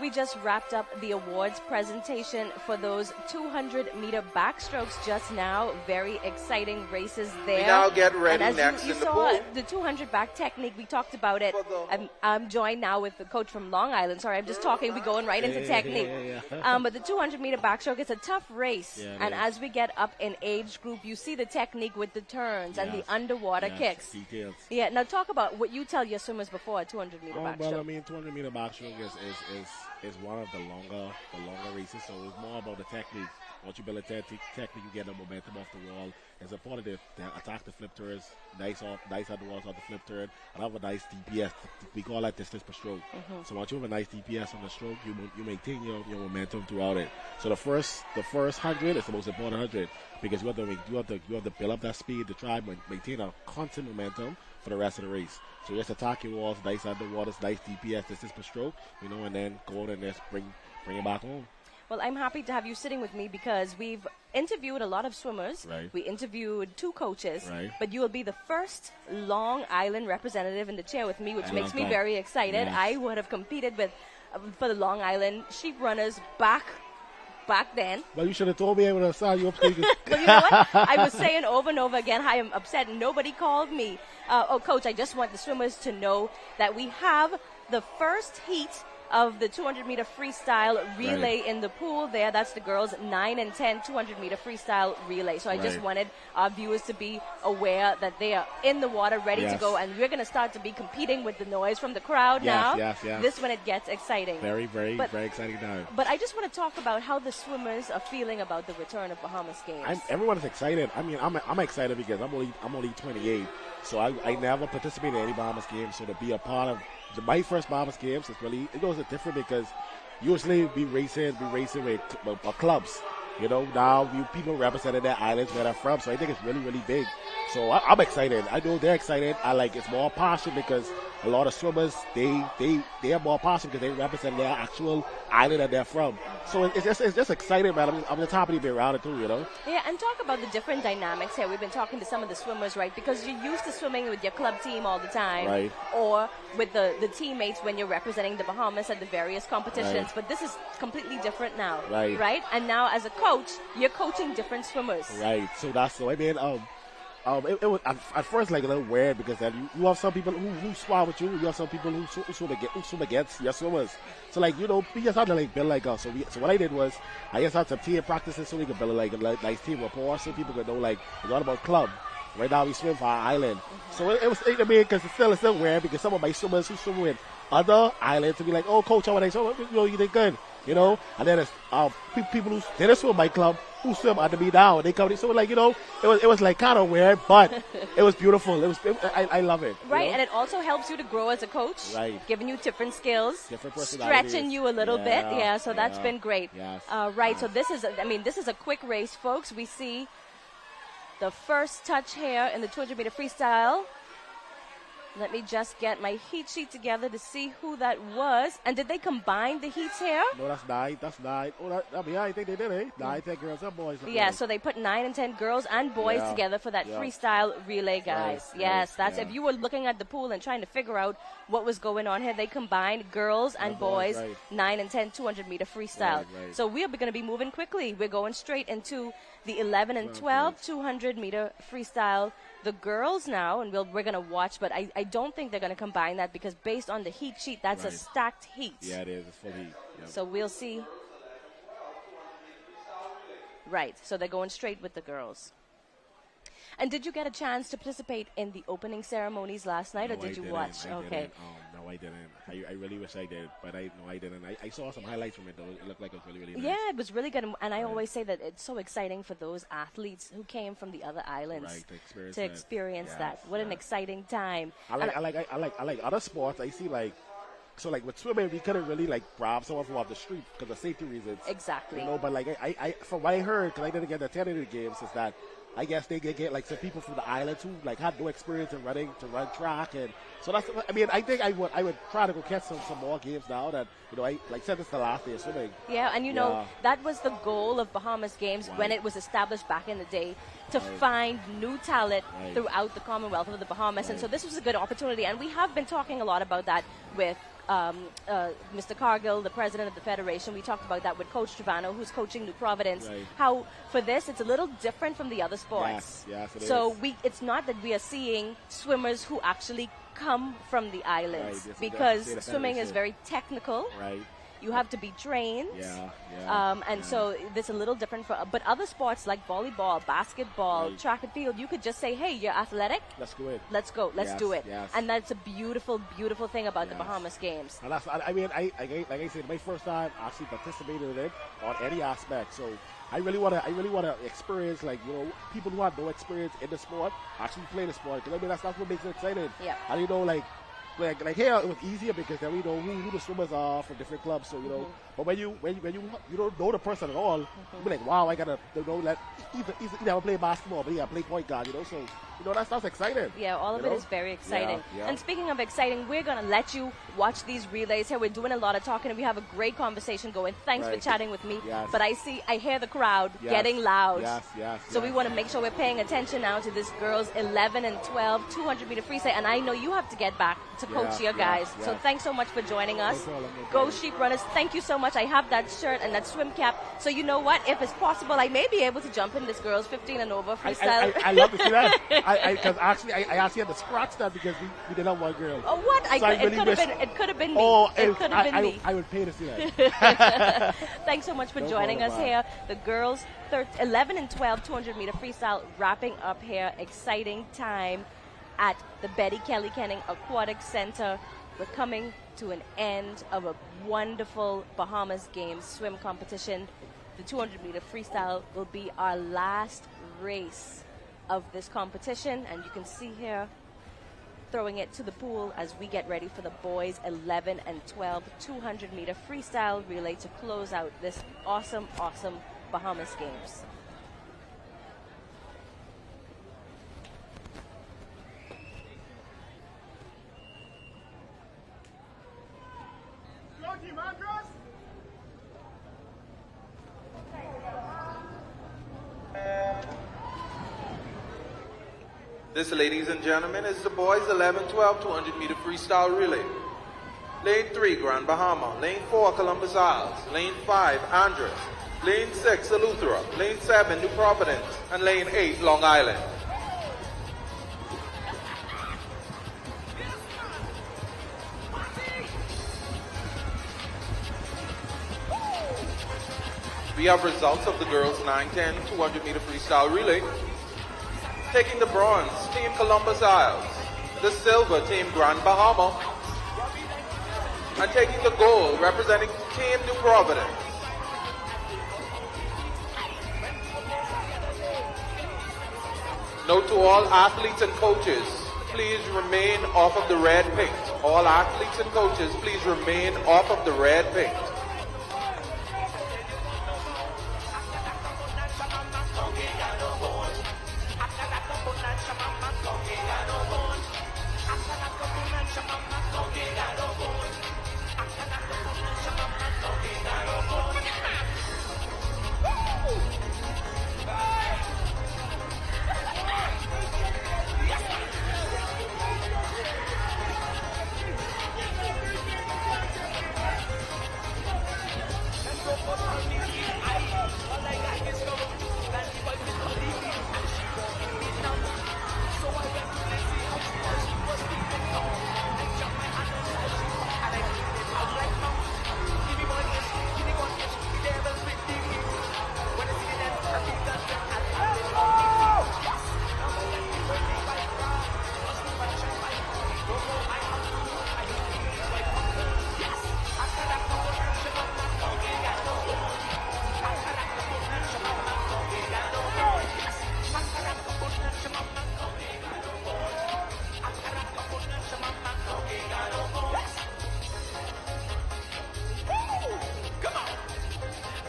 We just wrapped up the awards presentation for those 200 meter backstrokes just now. Very exciting races there. We now get ready and next you in the saw pool. The 200 back technique, we talked about it. I'm joined now with the coach from Long Island. Sorry, I'm just talking. We're going right into technique. But the 200 meter backstroke is a tough race. And as we get up in age group, you see the technique with the turns and the underwater kicks. Details. Yeah, now talk about what you tell your swimmers before a 200 meter backstroke. Well, I mean, 200 meter backstroke is one of the longer races, so it's more about the technique. Once you build a technique, you get the momentum off the wall. It's important to attack the flip turns, nice at the walls off the flip turn, and have a nice DPS. We call that distance per stroke. So once you have a nice DPS on the stroke, you maintain your momentum throughout it. So the first 100 is the most important 100 because you have to build up that speed to try and maintain a constant momentum for the rest of the race. So just attack your walls, nice at the waters, nice DPS, distance per stroke, and then go on and just bring it back home. Well, I'm happy to have you sitting with me because we've interviewed a lot of swimmers. Right. We interviewed 2 coaches. Right. But you will be the first Long Island representative in the chair with me, which makes me very excited. Yes. I would have competed for the Long Island sheep runners back then. Well, you should have told me I would have signed you up. Well, you know what? I was saying over and over again, I am upset. Nobody called me. Coach, I just want the swimmers to know that we have the first heat of the 200 meter freestyle relay in the pool there. That's the girls 9 and 10 200 meter freestyle relay. So I just wanted our viewers to be aware that they are in the water ready to go, and we're going to start to be competing with the noise from the crowd now. Yes. This when it gets exciting. Very exciting now. But I just want to talk about how the swimmers are feeling about the return of Bahamas Games. Everyone's excited. I mean, I'm excited because I'm only 28, so I never participated in any Bahamas Games. So to be a part of my first Bahamas Games is really, it goes different because usually we racing with clubs. Now people representing their islands where they're from, so I think it's really, really big. So I'm excited. I know they're excited. I like it's more passion because a lot of swimmers they are more passionate because they represent their actual island that they're from. So it's just exciting, man. I'm just happy to be around it too, Yeah, and talk about the different dynamics here. We've been talking to some of the swimmers, right? Because you're used to swimming with your club team all the time, right? Or with the teammates when you're representing the Bahamas at the various competitions. Right. But this is completely different now, right? Right? And now as a coach, you're coaching different swimmers, right? So I mean, it was at first like a little weird because then you have some people who swim with you, you have some people who swim against your swimmers. So we just had to build so what I did was I just had some team practices so we could build a nice team rapport so people could know it's all about club. Right now we swim for our island. So it was, I mean, because it's still weird because some of my swimmers who swim with other islands to be like, oh, coach, how are they? So, you know, you did good, you know? And then there's people who didn't swim my club who swim under me now. And they come, so like, you know, it was like kind of weird, but it was beautiful. I love it. Right, you know? and it also helps you to grow as a coach. Right. Giving you different skills. Different personalities. Stretching you a little bit. Yeah, so that's been great. Yes. Right, so this is a quick race, folks. We see the first touch here in the 200-meter freestyle. Let me just get my heat sheet together to see who that was. And did they combine the heats here? No, that's 9. That's 9. Oh, I think they did, eh? 9, 10 girls and boys. Yeah, so they put 9 and 10 girls and boys together for that freestyle relay, guys. Right, yes, that's if you were looking at the pool and trying to figure out what was going on here, they combined girls and boys, 9 and 10 200-meter freestyle. Right. So we're going to be moving quickly. We're going straight into the 11 and 12 200-meter freestyle. The girls now, and we're going to watch, but I don't think they're going to combine that because based on the heat sheet, that's a stacked heat. Yeah, it is. It's full heat. Yep. So we'll see. Right, so they're going straight with the girls. And did you get a chance to participate in the opening ceremonies last night, or did you watch? Okay. No, I didn't. I really wish I did, but I didn't. I saw some highlights from it, though. It looked like it was really, really nice. Yeah, it was really good. And I always say that it's so exciting for those athletes who came from the other islands to experience that. What an exciting time. I like other sports. I see so like with swimming, we couldn't really like grab someone from off the street because of safety reasons. Exactly. You know, but like I from what I heard, because I didn't get to attend any of the games, is that I guess they get like some people from the islands who like had no experience in run track, and so that's. I mean, I think I would try to go catch some more games now that I said this the last day of swimming. Yeah, and know that was the goal of Bahamas Games when it was established back in the day to find new talent throughout the Commonwealth of the Bahamas, and so this was a good opportunity, and we have been talking a lot about that with Mr. Cargill, the president of the federation. We talked about that with Coach Trevano, who's coaching New Providence. How for this, it's a little different from the other sports. Yes, it so is. It's not that we are seeing swimmers who actually come from the islands because swimming is very technical. Right. You have to be trained. So this is a little different but other sports like volleyball, basketball, track and field, you could just say, hey, you're athletic. Let's go. Let's do it. Yes. And that's a beautiful, beautiful thing about the Bahamas Games. And that's, I mean, like I said, my first time actually participating in it on any aspect. So I really want to experience people who have no experience in the sport actually play the sport, because I mean that's what makes it exciting. Yeah. And like here it was easier because then we know who the swimmers are from different clubs. So but when you don't know the person at all, you be like, wow, I gotta let either never play basketball, but play point guard. So that's exciting. Yeah, all of it is very exciting. Yeah. And speaking of exciting, we're gonna let you watch these relays here. We're doing a lot of talking, and we have a great conversation going. Thanks for chatting with me. Yes. But I hear the crowd getting loud. Yes. So we want to make sure we're paying attention now to this girls 11 and 12 200-meter freestyle. And I know you have to get back to coach your guys. So thanks so much for joining us. Go Sheep Runners. Thank you so much. I have that shirt and that swim cap. So you know what? If it's possible, I may be able to jump in this girls 15 and over freestyle. I love to see that. Because actually I had to scratch that because we didn't have one girl. Oh, what? So it could have been me. Oh, it could have been me. I would pay to see that. Thanks so much for joining us here. The girls 11 and 12 200-meter freestyle wrapping up here. Exciting time at the Betty Kelly Kenning Aquatic Center. We're coming to an end of a wonderful Bahamas Games swim competition. The 200-meter freestyle will be our last race of this competition, and you can see here throwing it to the pool as we get ready for the boys 11 and 12 200-meter freestyle relay to close out this awesome Bahamas Games. This, ladies and gentlemen, is the boys 11-12 200-meter freestyle relay. Lane 3, Grand Bahama. Lane 4, Columbus Isles. Lane 5, Andros. Lane 6, Eleuthera. Lane 7, New Providence. And Lane 8, Long Island. We have results of the girls 9-10 200-meter freestyle relay. Taking the bronze, Team Columbus Isles. The silver, Team Grand Bahama. And taking the gold, representing Team New Providence. Note to all athletes and coaches, please remain off of the red paint. All athletes and coaches, please remain off of the red paint.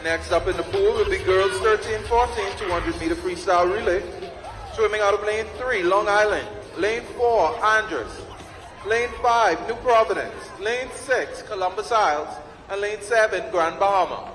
Next up in the pool will be girls 13-14, 200-meter freestyle relay. Swimming out of lane 3, Long Island. Lane 4, Andros. Lane 5, New Providence. Lane 6, Columbus Isles. And lane 7, Grand Bahama.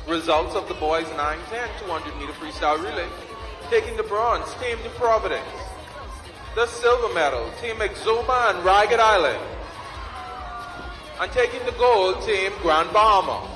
Results of the boys 9-10 200-meter freestyle relay. Taking the bronze, Team New Providence. The silver medal, Team Exuma and Ragged Island. And taking the gold, Team Grand Bahama.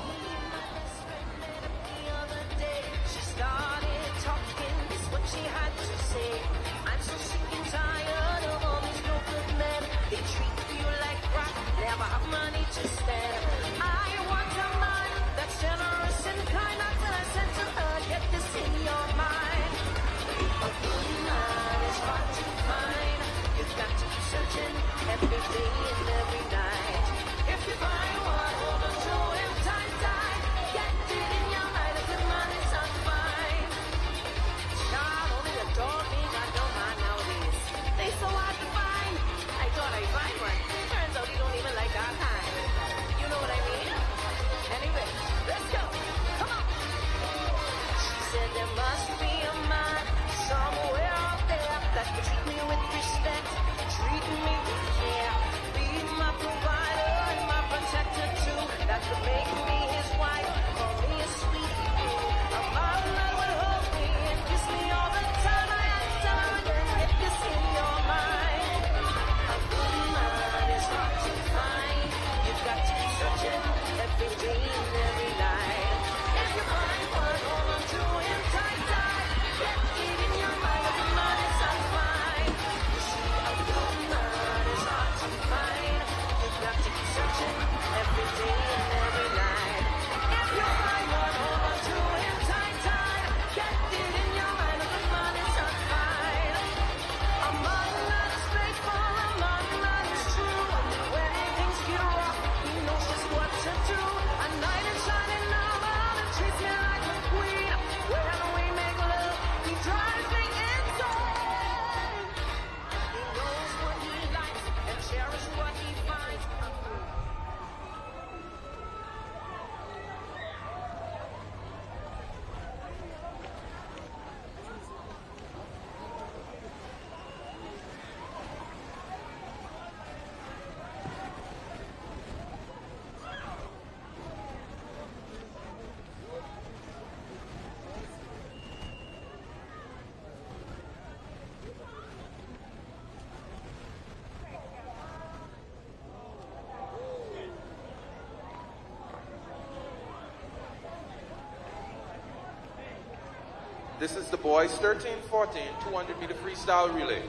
This is the boys 13-14 200-meter freestyle relay.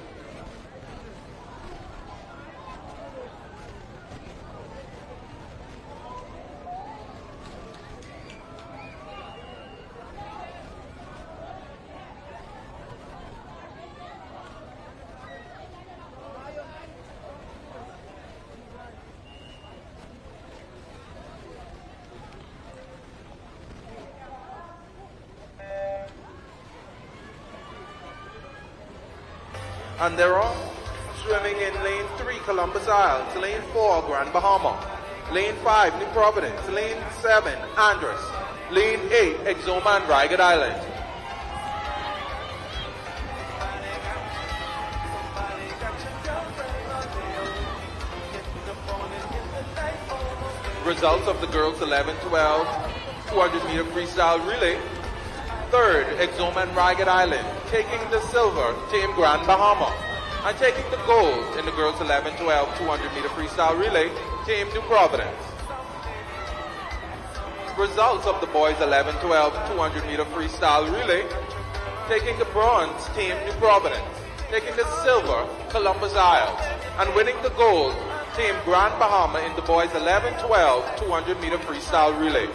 And they're off. Swimming in lane 3, Columbus Isles. Lane 4, Grand Bahama. Lane 5, New Providence. Lane 7, Andros. Lane 8, Exoma and Ragged Island. Results of the girls 11-12 200-meter freestyle relay. Third, Exoma and Ragged Island, taking the silver, Team Grand Bahama. And taking the gold in the girls 11-12 200-meter freestyle relay, Team New Providence. Results of the boys 11-12 200-meter freestyle relay, taking the bronze, Team New Providence. Taking the silver, Columbus Isles. And winning the gold, Team Grand Bahama in the boys 11-12 200-meter freestyle relay.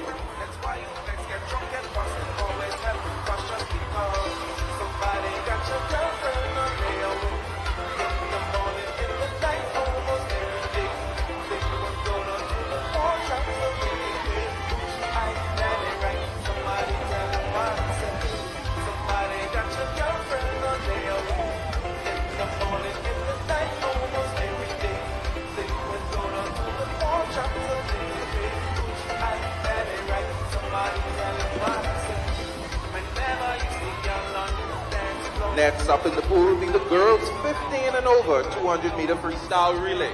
Next up in the pool will be the girls 15 and over 200-meter freestyle relay.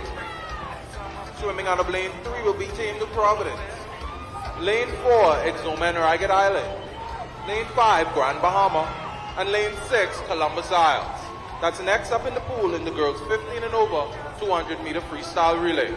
Swimming out of lane 3 will be Team New Providence. Lane 4, Exoma and Ragged Island. Lane 5, Grand Bahama. And lane 6, Columbus Isles. That's next up in the pool in the girls 15 and over 200-meter freestyle relay.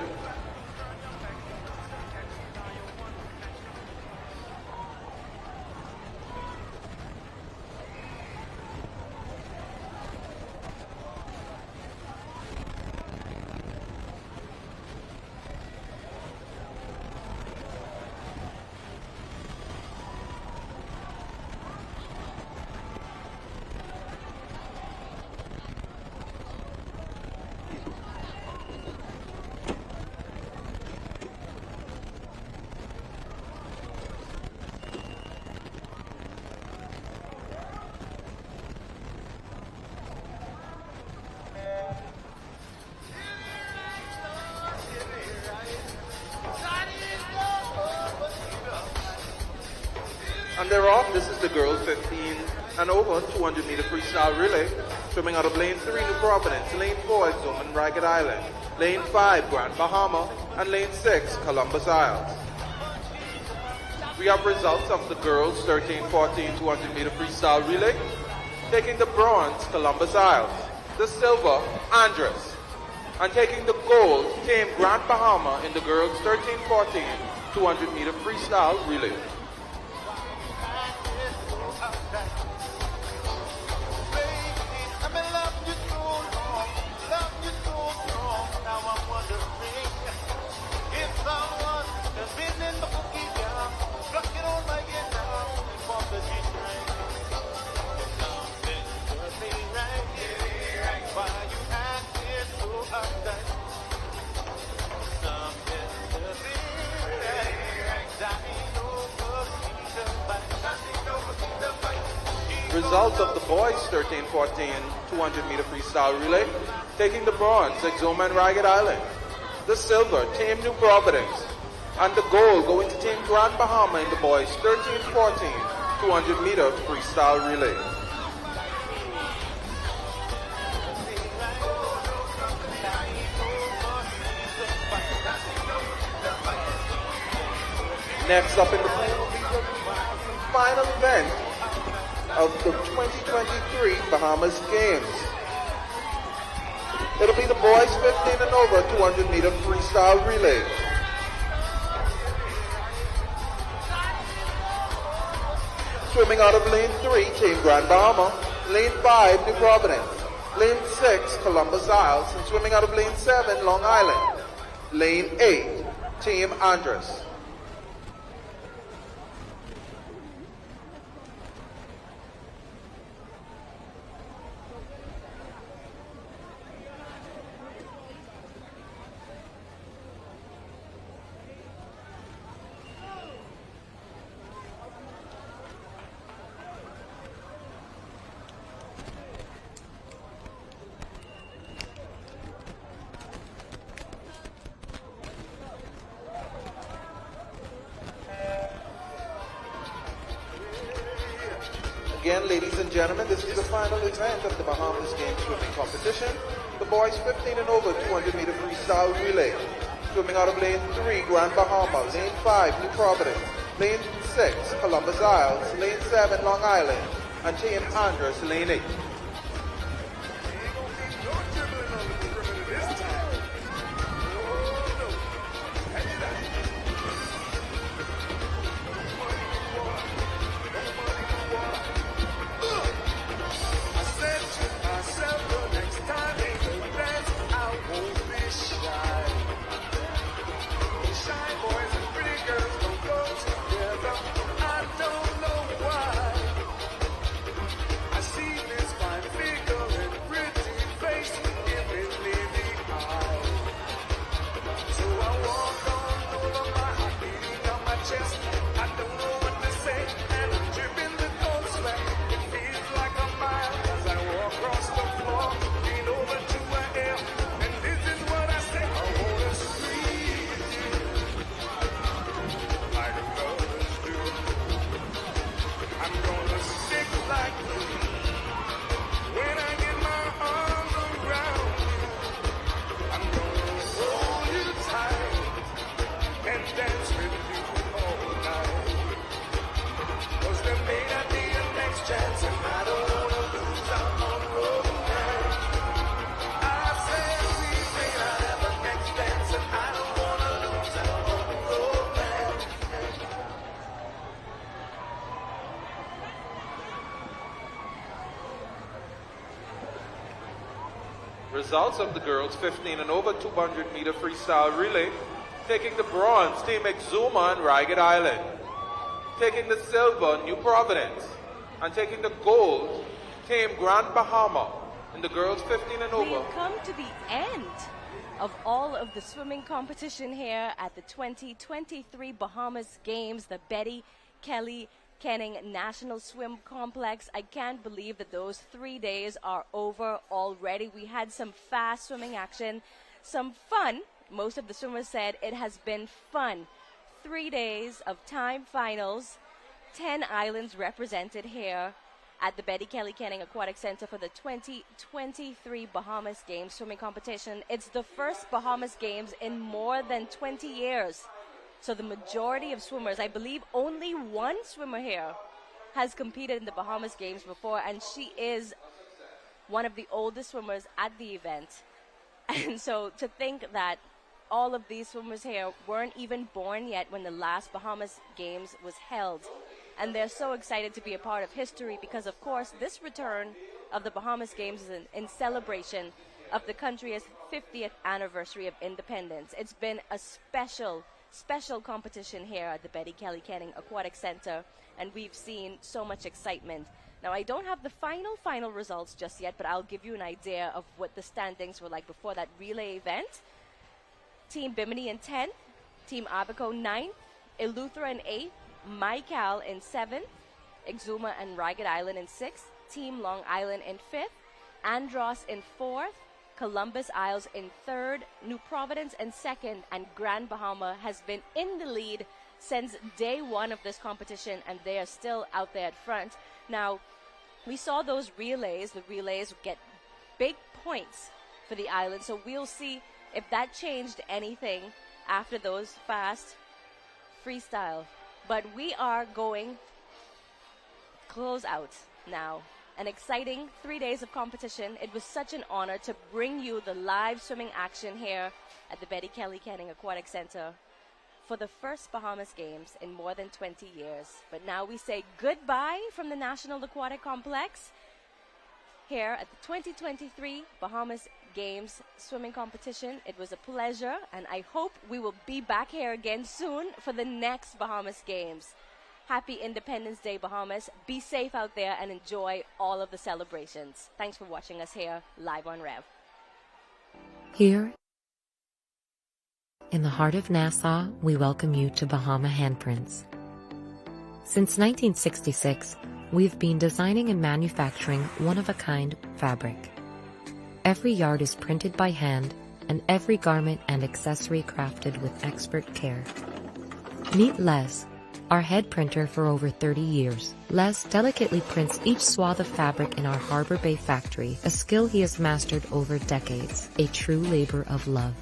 And they're off. This is the girls 15 and over 200-meter freestyle relay. Swimming out of lane 3, New Providence. Lane 4, Exoma and Ragged Island. Lane 5, Grand Bahama. And lane 6, Columbus Isles. We have results of the girls 13-14 200-meter freestyle relay. Taking the bronze, Columbus Isles. The silver, Andros. And taking the gold, Team Grand Bahama in the girls 13-14 200-meter freestyle relay. Results of the boys 13-14 200-meter freestyle relay. Taking the bronze, Exoma and Ragged Island. The silver, Team New Providence. And the gold going to Team Grand Bahama in the boys 13-14 200-meter freestyle relay. Next up in the final event of the 2023 Bahamas Games. It'll be the boys 15 and over 200-meter freestyle relay. Swimming out of lane 3, Team Grand Bahama. Lane 5, New Providence. Lane 6, Columbus Isles. And swimming out of lane 7, Long Island. Lane 8, Team Andres. Again, ladies and gentlemen, this is the final event of the Bahamas Games swimming competition. The boys 15 and over 200 meter freestyle relay. Swimming out of lane 3, Grand Bahama. Lane 5, New Providence. Lane 6, Columbus Isles. Lane 7, Long Island. And Team Andres, lane 8. Results of the girls 15 and over 200 meter freestyle relay. Taking the bronze, Team Exuma and Ragged Island. Taking the silver, New Providence. And taking the gold, Team Grand Bahama. And the girls 15 and over. We've come to the end of all of the swimming competition here at the 2023 Bahamas Games, the Betty Kelly Kenning National Swim Complex. I can't believe that those 3 days are over already. We had some fast swimming action, some fun. Most of the swimmers said it has been fun. 3 days of time finals, 10 islands represented here at the Betty Kelly Kenning Aquatic Center for the 2023 Bahamas Games swimming competition. It's the first Bahamas Games in more than 20 years. So the majority of swimmers, I believe only one swimmer here has competed in the Bahamas Games before, and she is one of the oldest swimmers at the event. And so to think that all of these swimmers here weren't even born yet when the last Bahamas Games was held. And they're so excited to be a part of history because, of course, this return of the Bahamas Games is in celebration of the country's 50th anniversary of independence. It's been a special competition here at the Betty Kelly Kenning Aquatic Center, and we've seen so much excitement. Now, I don't have the final results just yet, but I'll give you an idea of what the standings were like before that relay event. Team Bimini in 10th, Team Abaco 9th, Eleuthera in 8th, Mycal in 7th, Exuma and Ragged Island in 6th, Team Long Island in 5th, Andros in 4th, Columbus Isles in 3rd, New Providence in 2nd, and Grand Bahama has been in the lead since day one of this competition, and they are still out there at front. Now, we saw those relays. The relays get big points for the island, so we'll see if that changed anything after those fast freestyle. But we are going close out now. An exciting 3 days of competition. It was such an honor to bring you the live swimming action here at the Betty Kelly Kenning Aquatic Center for the first Bahamas Games in more than 20 years. But now we say goodbye from the National Aquatic Complex here at the 2023 Bahamas Games swimming competition. It was a pleasure, and I hope we will be back here again soon for the next Bahamas Games. Happy Independence Day, Bahamas. Be safe out there and enjoy all of the celebrations. Thanks for watching us here live on Rev. Here in the heart of Nassau, we welcome you to Bahama Handprints. Since 1966, we've been designing and manufacturing one-of-a-kind fabric. Every yard is printed by hand, and every garment and accessory crafted with expert care. Meet Les, our head printer for over 30 years. Les delicately prints each swath of fabric in our Harbor Bay factory, a skill he has mastered over decades, a true labor of love.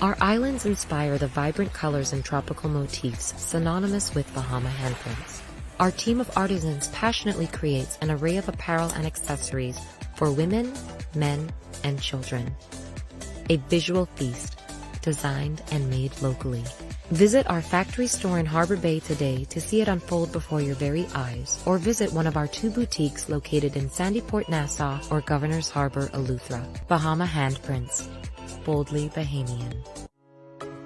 Our islands inspire the vibrant colors and tropical motifs synonymous with Bahama handprints. Our team of artisans passionately creates an array of apparel and accessories for women, men, and children. A visual feast, designed and made locally. Visit our factory store in Harbor Bay today to see it unfold before your very eyes, or visit one of our 2 boutiques located in Sandyport, Nassau, or Governor's Harbor, Eleuthera. Bahama Handprints. Boldly Bahamian.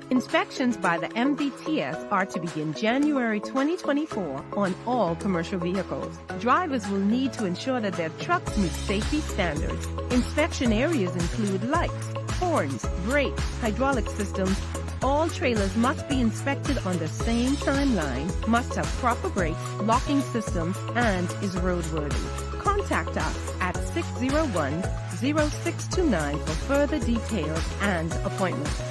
Inspections by the MVTS are to begin January 2024 on all commercial vehicles. Drivers will need to ensure that their trucks meet safety standards. Inspection areas include lights, horns, brakes, hydraulic systems. All trailers must be inspected on the same timeline, must have proper brakes, locking systems, and is roadworthy. Contact us at 601-0629 for further details and appointments.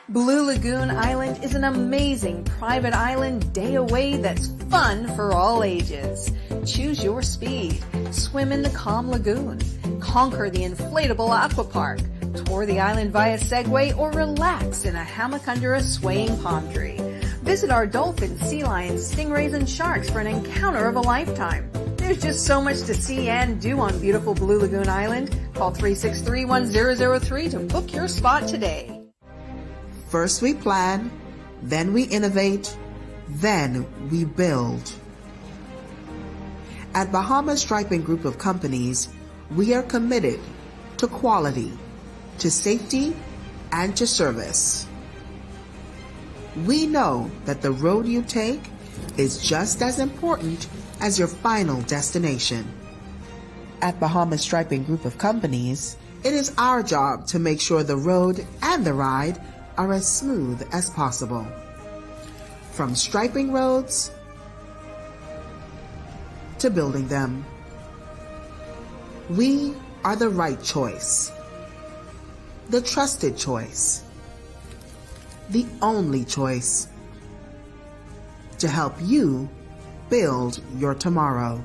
Blue Lagoon Island is an amazing private island day away that's fun for all ages. Choose your speed. Swim in the calm lagoon. Conquer the inflatable aqua park. Tour the island via Segway or relax in a hammock under a swaying palm tree. Visit our dolphins, sea lions, stingrays, and sharks for an encounter of a lifetime. There's just so much to see and do on beautiful Blue Lagoon Island. Call 363-1003 to book your spot today. First we plan, then we innovate, then we build. At Bahamas Striping Group of Companies, we are committed to quality, to safety, and to service. We know that the road you take is just as important as your final destination. At Bahamas Striping Group of Companies, it is our job to make sure the road and the ride are as smooth as possible. From striping roads to building them, we are the right choice, the trusted choice, the only choice to help you build your tomorrow.